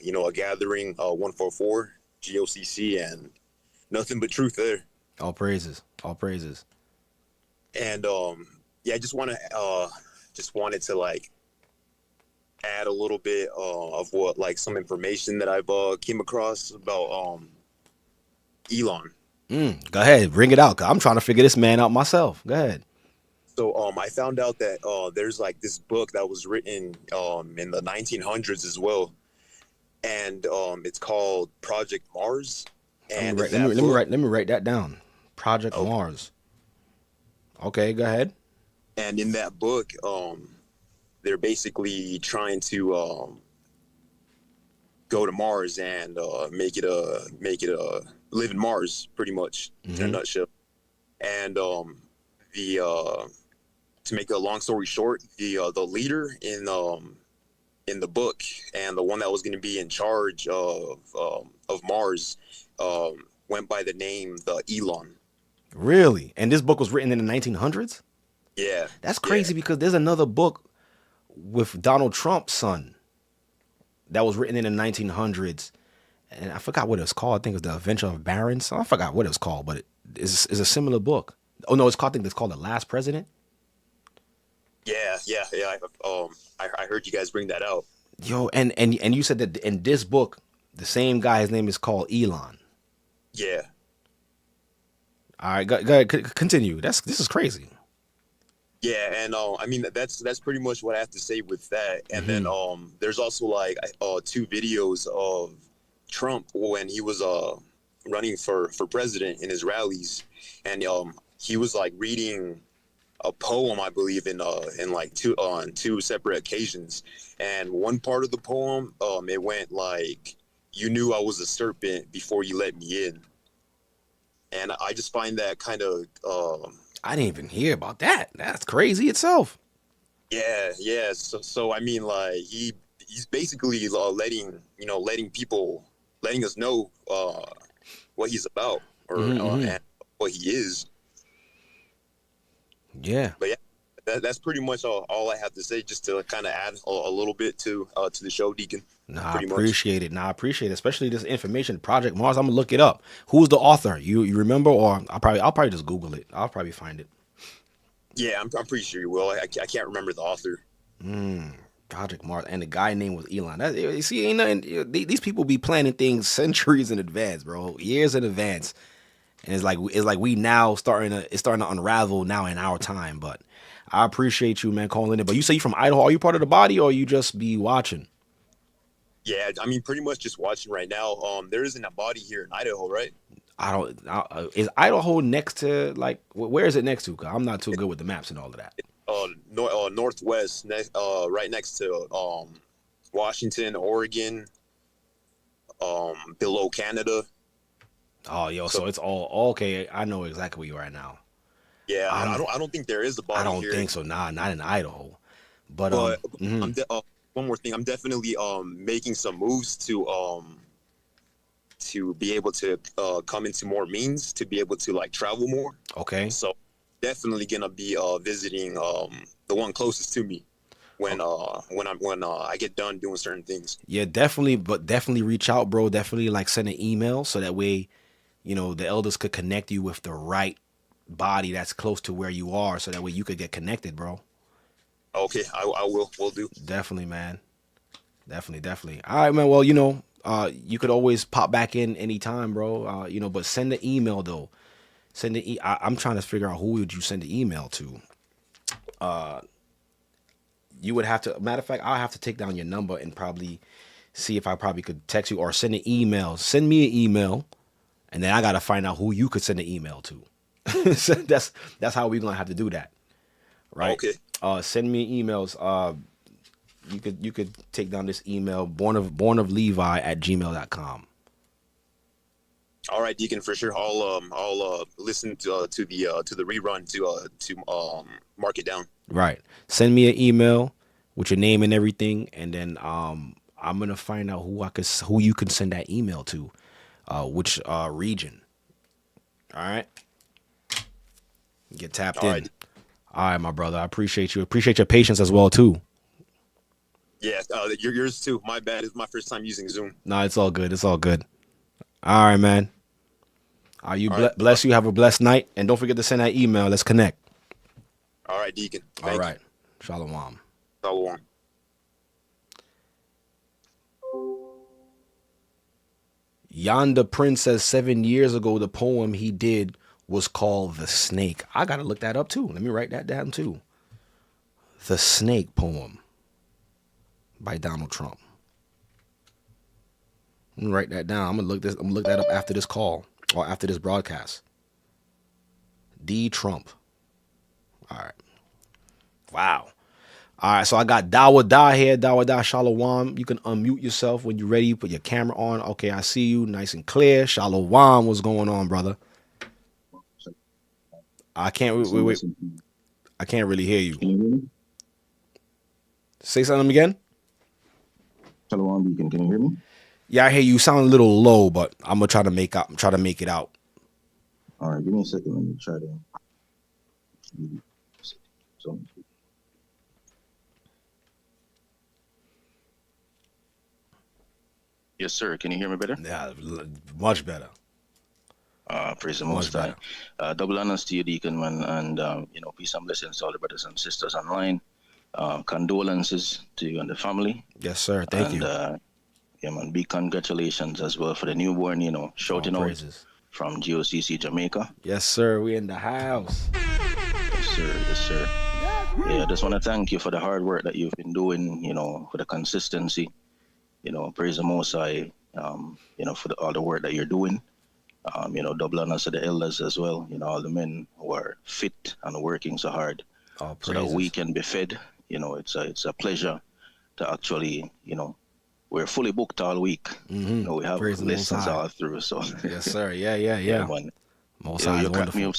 you know, a gathering 144 GOCC, and nothing but truth there. All praises. All praises. And yeah, I just wanted to like add a little bit of what, like, some information that I've came across about Elon. Go ahead, bring it out. 'Cause I'm trying to figure this man out myself. Go ahead. So I found out that there's like this book that was written in the 1900s as well, and it's called Project Mars. And Let me write that down. Project Mars. Okay, go ahead. And in that book, they're basically trying to go to Mars and make it a live in Mars, pretty much in a nutshell. And the to make a long story short, the leader in the book and the one that was going to be in charge of Mars went by the name the Elon. Really? And this book was written in the 1900s? Yeah. That's crazy because there's another book with Donald Trump's son that was written in the 1900s. And I forgot what it was called. I think it was The Adventure of Barons. I forgot what it was called, but it's a similar book. Oh, no, I think it's called The Last President. Yeah. I heard you guys bring that out. Yo, and you said that in this book, the same guy, his name is called Elon. Yeah. All right, go ahead, continue. This is crazy. Yeah, and I mean that's pretty much what I have to say with that. And then there's also like 2 videos of Trump when he was running for president in his rallies, and he was like reading a poem, I believe, in like 2 separate occasions. And one part of the poem, it went like, "You knew I was a serpent before you let me in." And I just find that kind of I didn't even hear about that. That's crazy itself. Yeah. So I mean, like he's basically letting us know what he's about and what he is. Yeah. But yeah, that's pretty much all I have to say, just to kind of add a little bit to the show, Deacon. I appreciate it. I appreciate it, especially this information. Project Mars. I'm gonna look it up. Who's the author? You remember, or I'll probably just Google it. I'll probably find it. Yeah, I'm pretty sure you will. I can't remember the author. Project Mars, and the guy name was Elon. You see, ain't nothing. These people be planning things centuries in advance, bro, years in advance, and it's like we now starting to unravel now in our time. But I appreciate you, man, calling in. But you say you from Idaho? Are you part of the body, or you just be watching? Yeah, I mean, pretty much just watching right now. There isn't a body here in Idaho, right? Is Idaho next to, like, where is it next to? 'Cause I'm not too good with the maps and all of that. Northwest, right next to Washington, Oregon, below Canada. Oh, yo, so it's all okay. I know exactly where you are now. Yeah, I don't think there is a body here. I don't think so. Nah, not in Idaho. But one more thing, I'm definitely making some moves to be able to come into more means, to be able to like travel more. Okay. So definitely gonna be visiting the one closest to me when I get done doing certain things. Yeah, definitely. But definitely reach out, bro. Definitely like send an email so that way, the elders could connect you with the right body that's close to where you are, so that way you could get connected, bro. Okay, I will do. Definitely, man. Definitely. All right, man. Well, you could always pop back in anytime, bro. But send the email though. I'm trying to figure out who would you send the email to. You would have to. Matter of fact, I'll have to take down your number and probably see if I probably could text you or send an email. Send me an email, and then I gotta find out who you could send an email to. So that's how we're gonna have to do that, right? Okay. Send me emails. You could take down this email, bornoflevi@gmail.com. All right, Deacon, for sure. I'll listen to the rerun to mark it down. Right. Send me an email with your name and everything, and then I'm gonna find out who you can send that email to, which region. All right. Get tapped in. Right. All right, my brother. I appreciate you. Appreciate your patience as well too. Yeah, yours too. My bad. It's my first time using Zoom. No, it's all good. All right, man. Bless you. Have a blessed night, and don't forget to send that email. Let's connect. All right, Deacon. All right. Shalom. Yonder Prince says 7 years ago the poem he did was called The Snake. I gotta look that up too. Let me write that down too. The Snake poem by Donald Trump. I'm gonna write that down. I'm gonna look that up after this call or after this broadcast. D Trump. All right. Wow. All right, so I got Dawa Da here. Dawa Da Shalom. You can unmute yourself when you're ready. Put your camera on. Okay, I see you nice and clear. Shalom. What's going on, brother? I can't wait. I can't really hear you. Can you hear me? Say something again. Shalom, Deacon. Can you hear me? Yeah, I hear you. Sound a little low, but I'm gonna try to make it out. All right, give me a second. Let me try to. So. Yes, sir. Can you hear me better? Yeah, much better. Praise the Most High. Double honors to you, Deacon, man, and peace and blessings to all the brothers and sisters online. Condolences to you and the family. Yes, sir. Thank you. Yeah, man. Big congratulations as well for the newborn. Shouting out from GOCC Jamaica. Yes, sir. We in the house. Yes, sir. Yes, sir. Yeah, I just want to thank you for the hard work that you've been doing. For the consistency. Praise the Most High. For all the work that you're doing. Double honors to the elders as well. All the men who are fit and working so hard, so that we can be fed. It's a pleasure to actually, we're fully booked all week. Mm-hmm. We have lessons all through. So yes, sir. Yeah. Most you cracked me up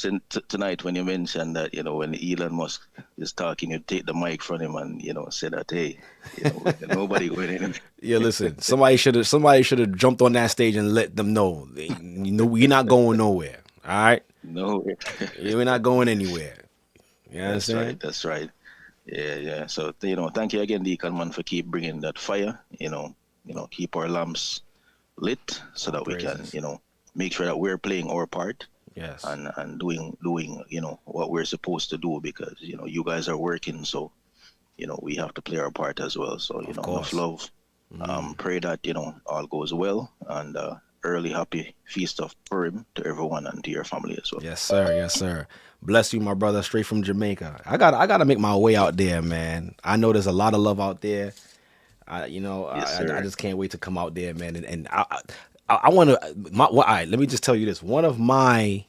tonight when you mentioned that, when Elon Musk is talking, you take the mic from him and, say that, hey, nobody going in. Yeah, listen, somebody should have jumped on that stage and let them know, we're not going nowhere. All right. No, we're not going anywhere. You understand? That's right. Yeah. So, thank you again, Deacon, man, for keep bringing that fire, keep our lamps lit so that we can, make sure that we're playing our part. Yes. And doing what we're supposed to do, because you guys are working, so we have to play our part as well. So enough love. Pray that all goes well, and early happy feast of Purim to everyone and to your family as well. Yes, sir. Bless you, my brother, straight from Jamaica. I gotta make my way out there, man. I know there's a lot of love out there. I just can't wait to come out there, man. And I want to. All right, let me just tell you this. One of my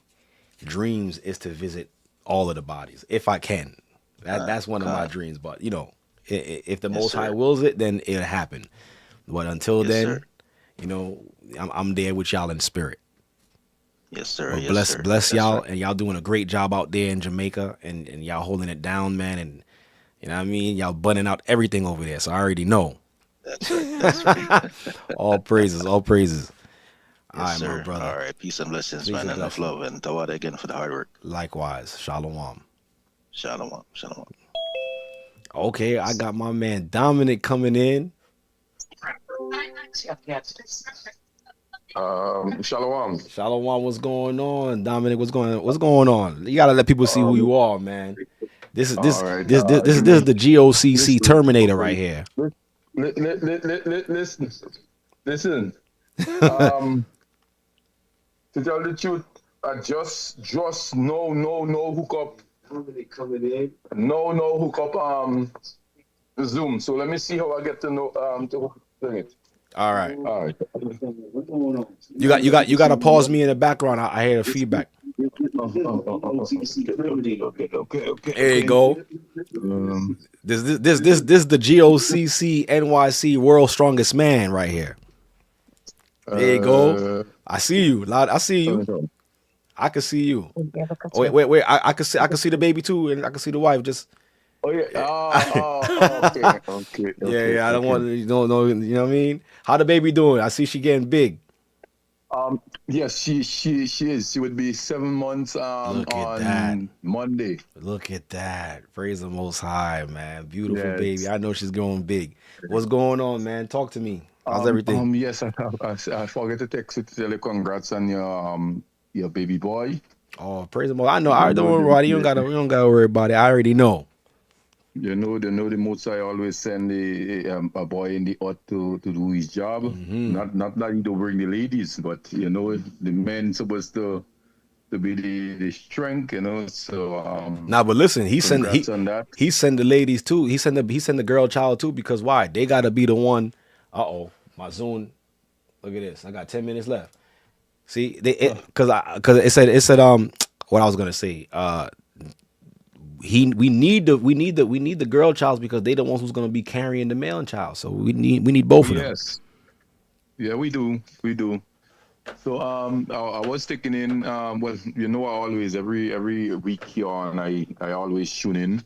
dreams is to visit all of the bodies, if I can. That's one of my dreams. But if the Most High wills it, then it'll happen. But until then, I'm there with y'all in spirit. Yes, sir. Well, bless y'all, and y'all doing a great job out there in Jamaica, and y'all holding it down, man. And you know what I mean, y'all bunning out everything over there. So I already know. That's right. All praises. All right, my brother. All right, peace and blessings, man. Enough love, and tawad again for the hard work. Likewise. Shalom. Shalom. Okay, I got my man Dominic coming in. Shalom. What's going on, Dominic? What's going on? You gotta let people see who you are, man. This is the GOCC Terminator right here. Listen. To tell the truth, I just no hook up. No hook up Zoom. So let me see how I get to know to bring it. All right. You got to pause me in the background. I hear the feedback. Okay. There you go. This the GOCC NYC World's Strongest Man right here. There you go. I see you. I see you. I can see you. Oh, wait. I can see the baby too, and I can see the wife. Just. Oh yeah. Okay. Yeah. I don't want to. Don't know. You know what I mean? How the baby doing? I see she getting big. Yes, she is. She would be 7 months on that. Monday. Look at that. Praise the Most High, man. Beautiful baby. I know she's growing big. What's going on, man? Talk to me. How's everything? Yes, I forget to text you to tell you congrats on your baby boy. Oh, praise the Most. I know. I don't worry about it. You don't gotta worry about it. I already know. The most I always send a boy in the hut to do his job. Not that he don't bring the ladies, but the men supposed to be the strength, So Nah, but listen, congrats on that. he send the ladies too. He send the girl child too, because why? They gotta be the one. My Zoom. Look at this. I got 10 minutes left. See, because it said what I was gonna say. We need the girl childs because they the ones who's gonna be carrying the male child. So we need both of them. Yes. Yeah, we do. So I was taking in well, I always every week here on I always tune in.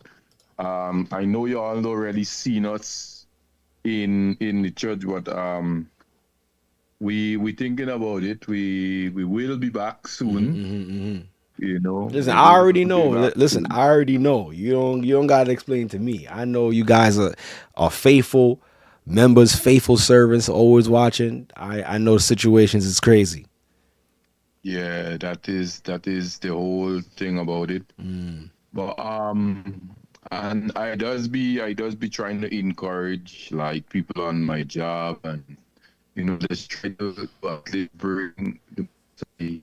I know you all already seen us in the church, but we thinking about it. We will be back soon. Listen, I already know. Listen, I already know. You don't gotta explain to me. I know you guys are faithful members, faithful servants, always watching. I know the situations is crazy. Yeah, that is the whole thing about it. But and I does be trying to encourage like people on my job, and just try to at least bring the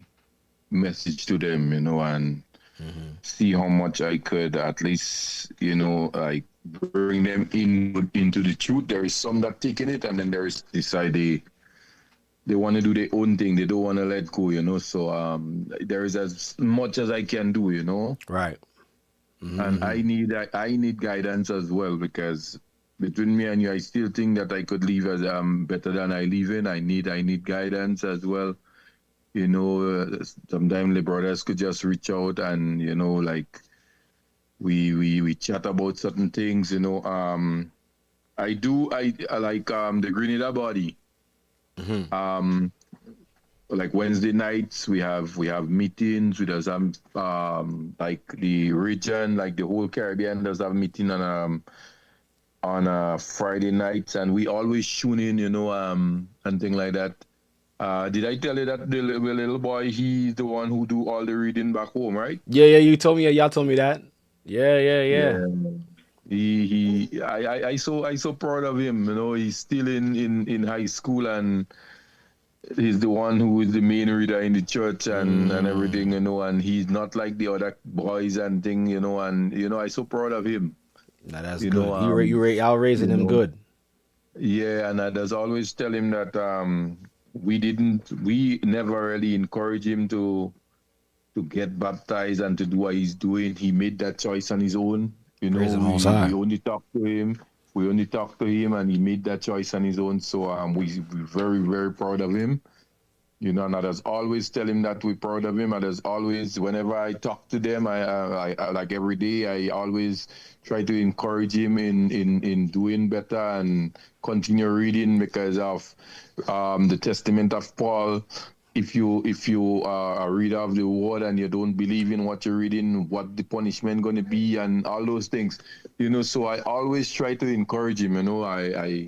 message to them, and see how much I could at least like bring them into the truth. There is some that taking it, and then there is this side they want to do their own thing. They don't want to let go, So there is as much as I can do, Right. And I need guidance as well, because between me and you, I still think that I could leave as better than I leave in. I need guidance as well. Sometimes the brothers could just reach out and like we chat about certain things. I like the Grenada body. Like Wednesday nights we have meetings. We does like the region, like the whole Caribbean does have meeting on Friday nights, and we always tune in, and things like that. Did I tell you that the little boy, he's the one who do all the reading back home, right? Yeah, you told me. Y'all told me that. Yeah. I so proud of him. He's still in high school, and he's the one who is the main reader in the church and everything, and he's not like the other boys and thing, and I so proud of him. Nah, that's good. Y'all raising him good. Yeah, and I just always tell him that we never really encourage him to get baptized and to do what he's doing. He made that choice on his own. We only talk to him. And he made that choice on his own. So we're very, very proud of him. And I just always tell him that we're proud of him. I just always, whenever I talk to them, I like every day, I always try to encourage him in doing better and continue reading, because of the testament of Paul. If you are a reader of the word and you don't believe in what you're reading, what the punishment going to be and all those things, so I always try to encourage him. I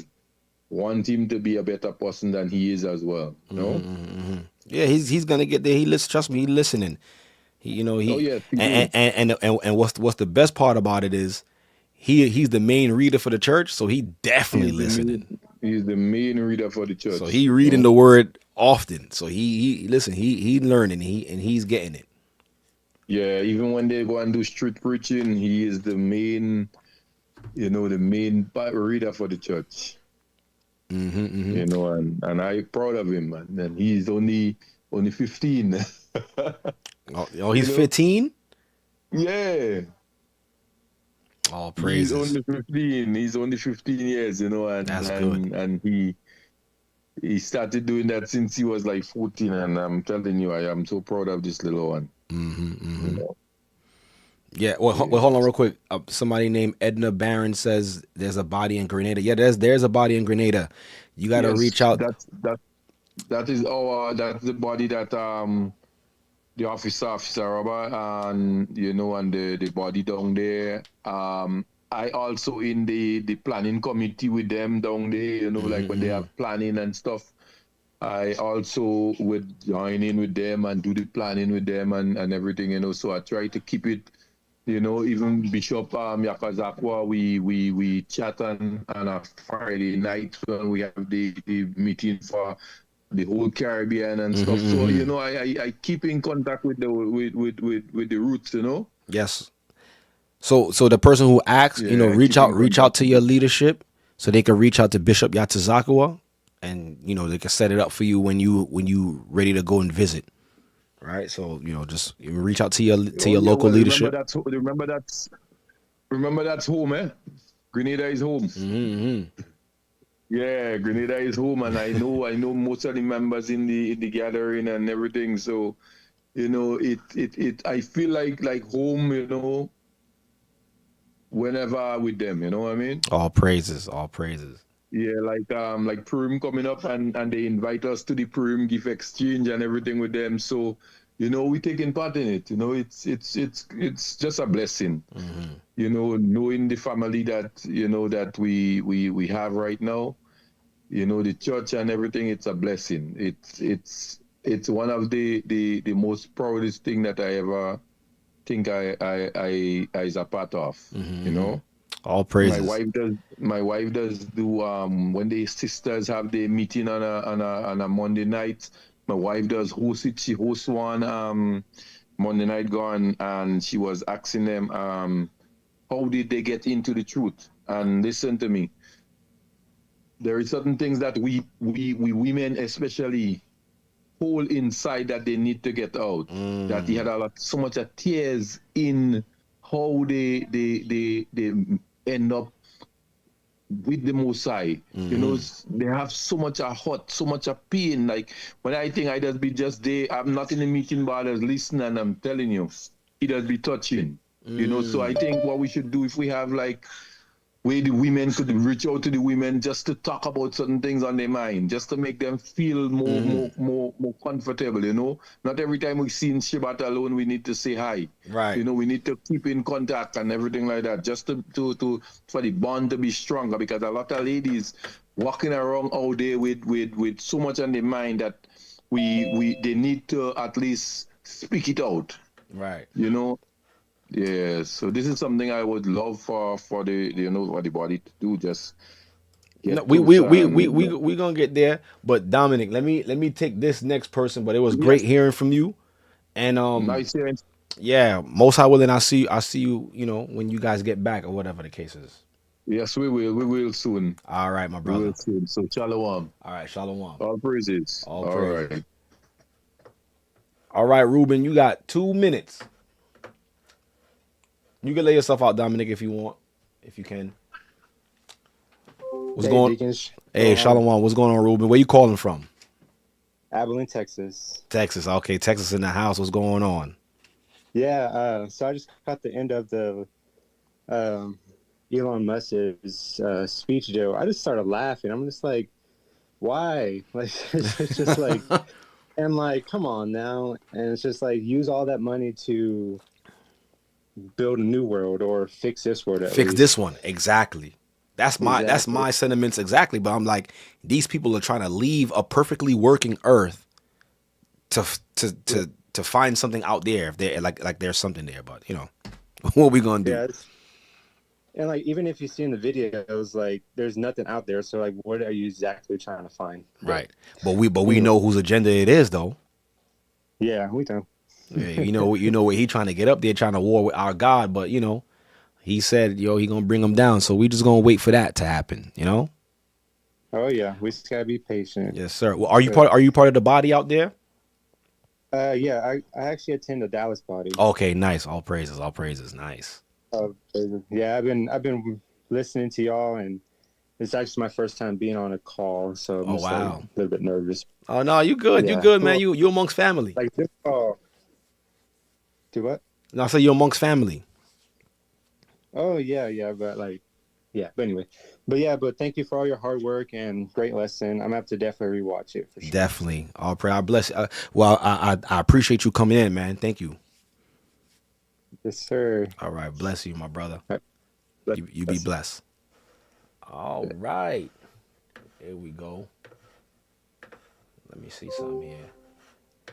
want him to be a better person than he is as well. Yeah, he's gonna get there. Trust me, he's listening. And what's the best part about it is he's the main reader for the church, so he definitely listening. He's the main reader for the church. So he reading the word often. So he learning, and he's getting it. Yeah, even when they go and do street preaching, he is the main, the main reader for the church. And I'm proud of him, man. And he's only 15. He's 15? Yeah. Oh, praises. He's only 15. He's only 15 years, and that's good. And he started doing that since he was like 14, and I'm telling you, I am so proud of this little one. Yeah. Well, hold on real quick. Somebody named Edna Barron says there's a body in Grenada. Yeah, there's a body in Grenada. You got to reach out. That's the body that the officer Robert, and and the body down there. I also in the planning committee with them down there, like when they have planning and stuff. I also would join in with them and do the planning with them and everything, so I try to keep it, You know, even Bishop Yakazakwa, we chat on a Friday night when we have the meeting for the whole Caribbean and stuff. So you know, I keep in contact with the roots. You know. Yes. So the person who asks, Yeah, reach out to your leadership so they can reach out to Bishop Yatazakawa, and they can set it up for you when you ready to go and visit. Right? So, just reach out to your local leadership. Remember that's home, eh? Grenada is home. Yeah, Grenada is home, and I know most of the members in the gathering and everything. So, I feel like home, whenever with them, you know what I mean? All praises, all praises. Yeah, like Purim coming up, and they invite us to the Purim gift exchange and everything with them. So, we taking part in it. It's just a blessing. Knowing the family that that we have right now. The church and everything. It's a blessing. It's one of the most proudest thing that I ever think I is a part of. All praises. My wife does do when the sisters have the meeting on a Monday night. My wife does host it. She hosts one Monday night gone, and she was asking them how did they get into the truth? And listen to me. There is certain things that we women especially hold inside that they need to get out. That they had so much of tears in how they end up with the Mosai. They have so much of hurt, so much of pain. Like when I think I just be just there, I'm not in the meeting, but I just listen, and I'm telling you, it does be touching. So I think what we should do, if we have like where the women could reach out to the women just to talk about certain things on their mind, just to make them feel more comfortable, Not every time we see in Shabbat alone, we need to say hi. Right. We need to keep in contact and everything like that, just to for the bond to be stronger, because a lot of ladies walking around all day with so much on their mind that they need to at least speak it out. Right. Yeah, so this is something I would love for the for the body to do. Just we gonna get there. But Dominic, let me take this next person. But it was great hearing from you. And nice hearing. Yeah, most high willing, I see you. When you guys get back or whatever the case is. Yes, we will. We will soon. All right, my brother. We will soon. So shalom. All right, shalom. All praises. All praises. All right, Ruben, you got 2 minutes. You can lay yourself out, Dominic, if you want, if you can. What's going on? Hey, Shalom. What's going on, Ruben? Where you calling from? Abilene, Texas. Texas. Okay, Texas in the house. What's going on? Yeah, so I just caught the end of the Elon Musk's speech, Joe. I just started laughing. I'm just like, why? Like, it's just like, and like, come on now. And it's just like, use all that money to build a new world or fix this world. Fix this one. Exactly. That's my sentiments exactly. But I'm like, these people are trying to leave a perfectly working earth to find something out there. If they like there's something there, but what are we gonna do? Yeah, and like, even if you see in the videos, like, there's nothing out there. So like, what are you exactly trying to find? Right. But we know whose agenda it is, though. Yeah, we do. Yeah, you know what he trying to get up there, trying to war with our God, but he said, he gonna bring them down, so we just gonna wait for that to happen, Oh yeah, we just gotta be patient. Yes, sir. Well, are you part of the body out there? Yeah, I actually attend the Dallas body. Okay, nice. All praises, nice. Yeah, I've been listening to y'all, and it's actually my first time being on a call, so I'm just like, a little bit nervous. Oh no, you good, you good, man. You amongst family. Like this call. Do what? No, I said you're amongst family. Oh yeah, but anyway, but thank you for all your hard work and great lesson. I'm gonna have to definitely rewatch it for sure. Definitely. All prayer. I bless. I appreciate you coming in, man. Thank you. Yes, sir. All right, bless you, my brother. Right. You be blessed. All right, here we go. Let me see something here.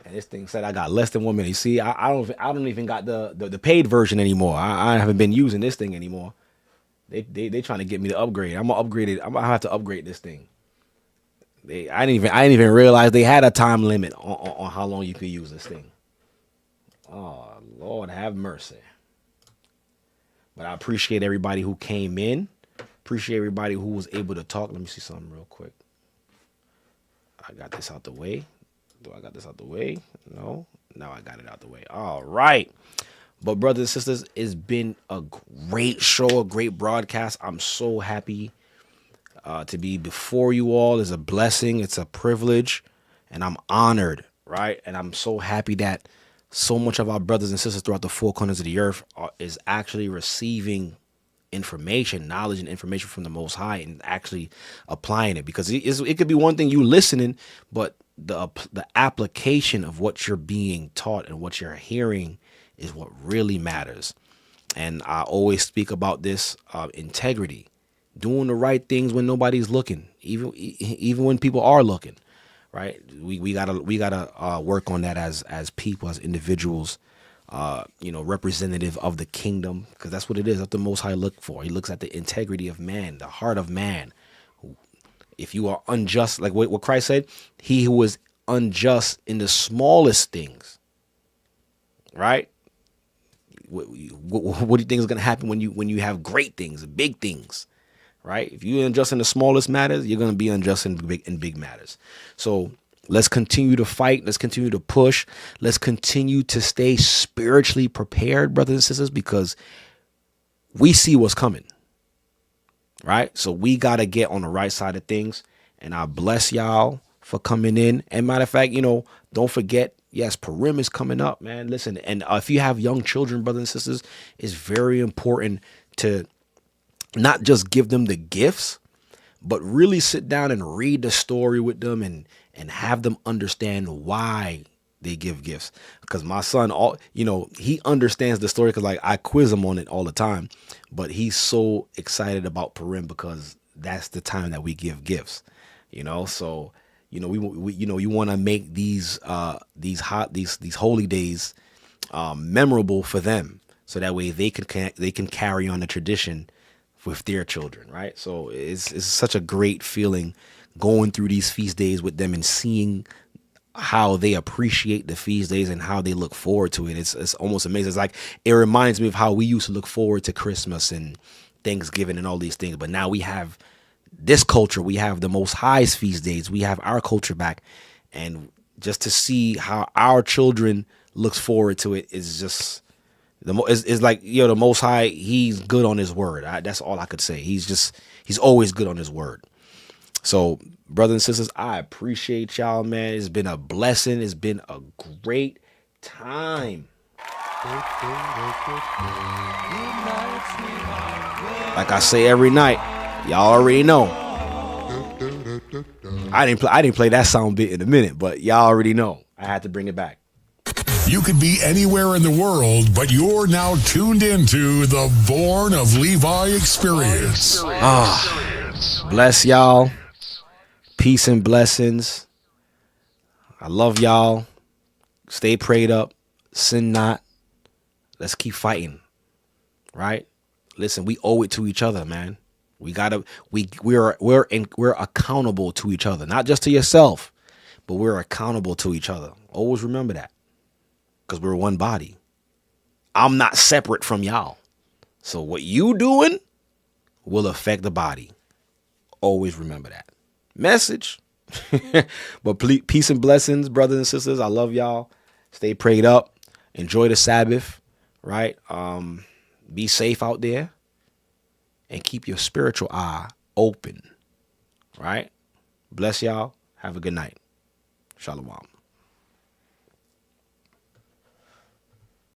And this thing said I got less than 1 minute. You see, I don't even got the paid version anymore. I haven't been using this thing anymore. They trying to get me to upgrade. I'm gonna upgrade it. I'm gonna have to upgrade this thing. I didn't even realize they had a time limit on how long you could use this thing. Oh Lord, have mercy. But I appreciate everybody who came in. Appreciate everybody who was able to talk. Let me see something real quick. I got this out the way. Do I got this out the way? No. Now I got it out the way. All right. But brothers and sisters, it's been a great show, a great broadcast. I'm so happy to be before you all. It's a blessing. It's a privilege. And I'm honored, right? And I'm so happy that so much of our brothers and sisters throughout the four corners of the earth is actually receiving information, knowledge and information from the Most High and actually applying it. Because it could be one thing you listening, but the application of what you're being taught and what you're hearing is what really matters. And I always speak about this integrity, doing the right things when nobody's looking, even when people are looking, right? We gotta work on that as people, as individuals, representative of the kingdom, because that's what it is. That's what the Most High look for. He looks at the integrity of man, the heart of man. If you are unjust, like what Christ said, he who is unjust in the smallest things, right? What do you think is going to happen when you have great things, big things, right? If you're unjust in the smallest matters, you're going to be unjust in big matters. So let's continue to fight. Let's continue to push. Let's continue to stay spiritually prepared, brothers and sisters, because we see what's coming, right? So we got to get on the right side of things. And I bless y'all for coming in. And matter of fact, don't forget, yes, Purim is coming up, man. Listen, and if you have young children, brothers and sisters, it's very important to not just give them the gifts, but really sit down and read the story with them and have them understand why they give gifts. Because my son, he understands the story because like I quiz him on it all the time, but he's so excited about Purim because that's the time that we give gifts, so we you want to make these holy days memorable for them, so that way they can carry on the tradition with their children, right? So it's such a great feeling going through these feast days with them and seeing how they appreciate the feast days and how they look forward to it. It's almost amazing. It's like it reminds me of how we used to look forward to Christmas and Thanksgiving and all these things, but now we have this culture. We have the Most High's feast days. We have our culture back, and just to see how our children looks forward to it is just it's like, the Most High, he's good on his word. That's all I could say. He's always good on his word. So brothers and sisters, I appreciate y'all, man. It's been a blessing. It's been a great time. Like I say every night, y'all already know. I didn't play that sound bit in a minute, but y'all already know. I had to bring it back. You could be anywhere in the world, but you're now tuned into the Born of Levi experience. Bless y'all. Peace and blessings. I love y'all. Stay prayed up. Sin not. Let's keep fighting. Right? Listen, we owe it to each other, man. We're accountable to each other, not just to yourself, but we're accountable to each other. Always remember that, because we're one body. I'm not separate from y'all. So what you doing will affect the body. Always remember that. Message. But peace and blessings, brothers and sisters. I love y'all. Stay prayed up. Enjoy the Sabbath, right? Be safe out there. And keep your spiritual eye open, right? Bless y'all. Have a good night. Shalom.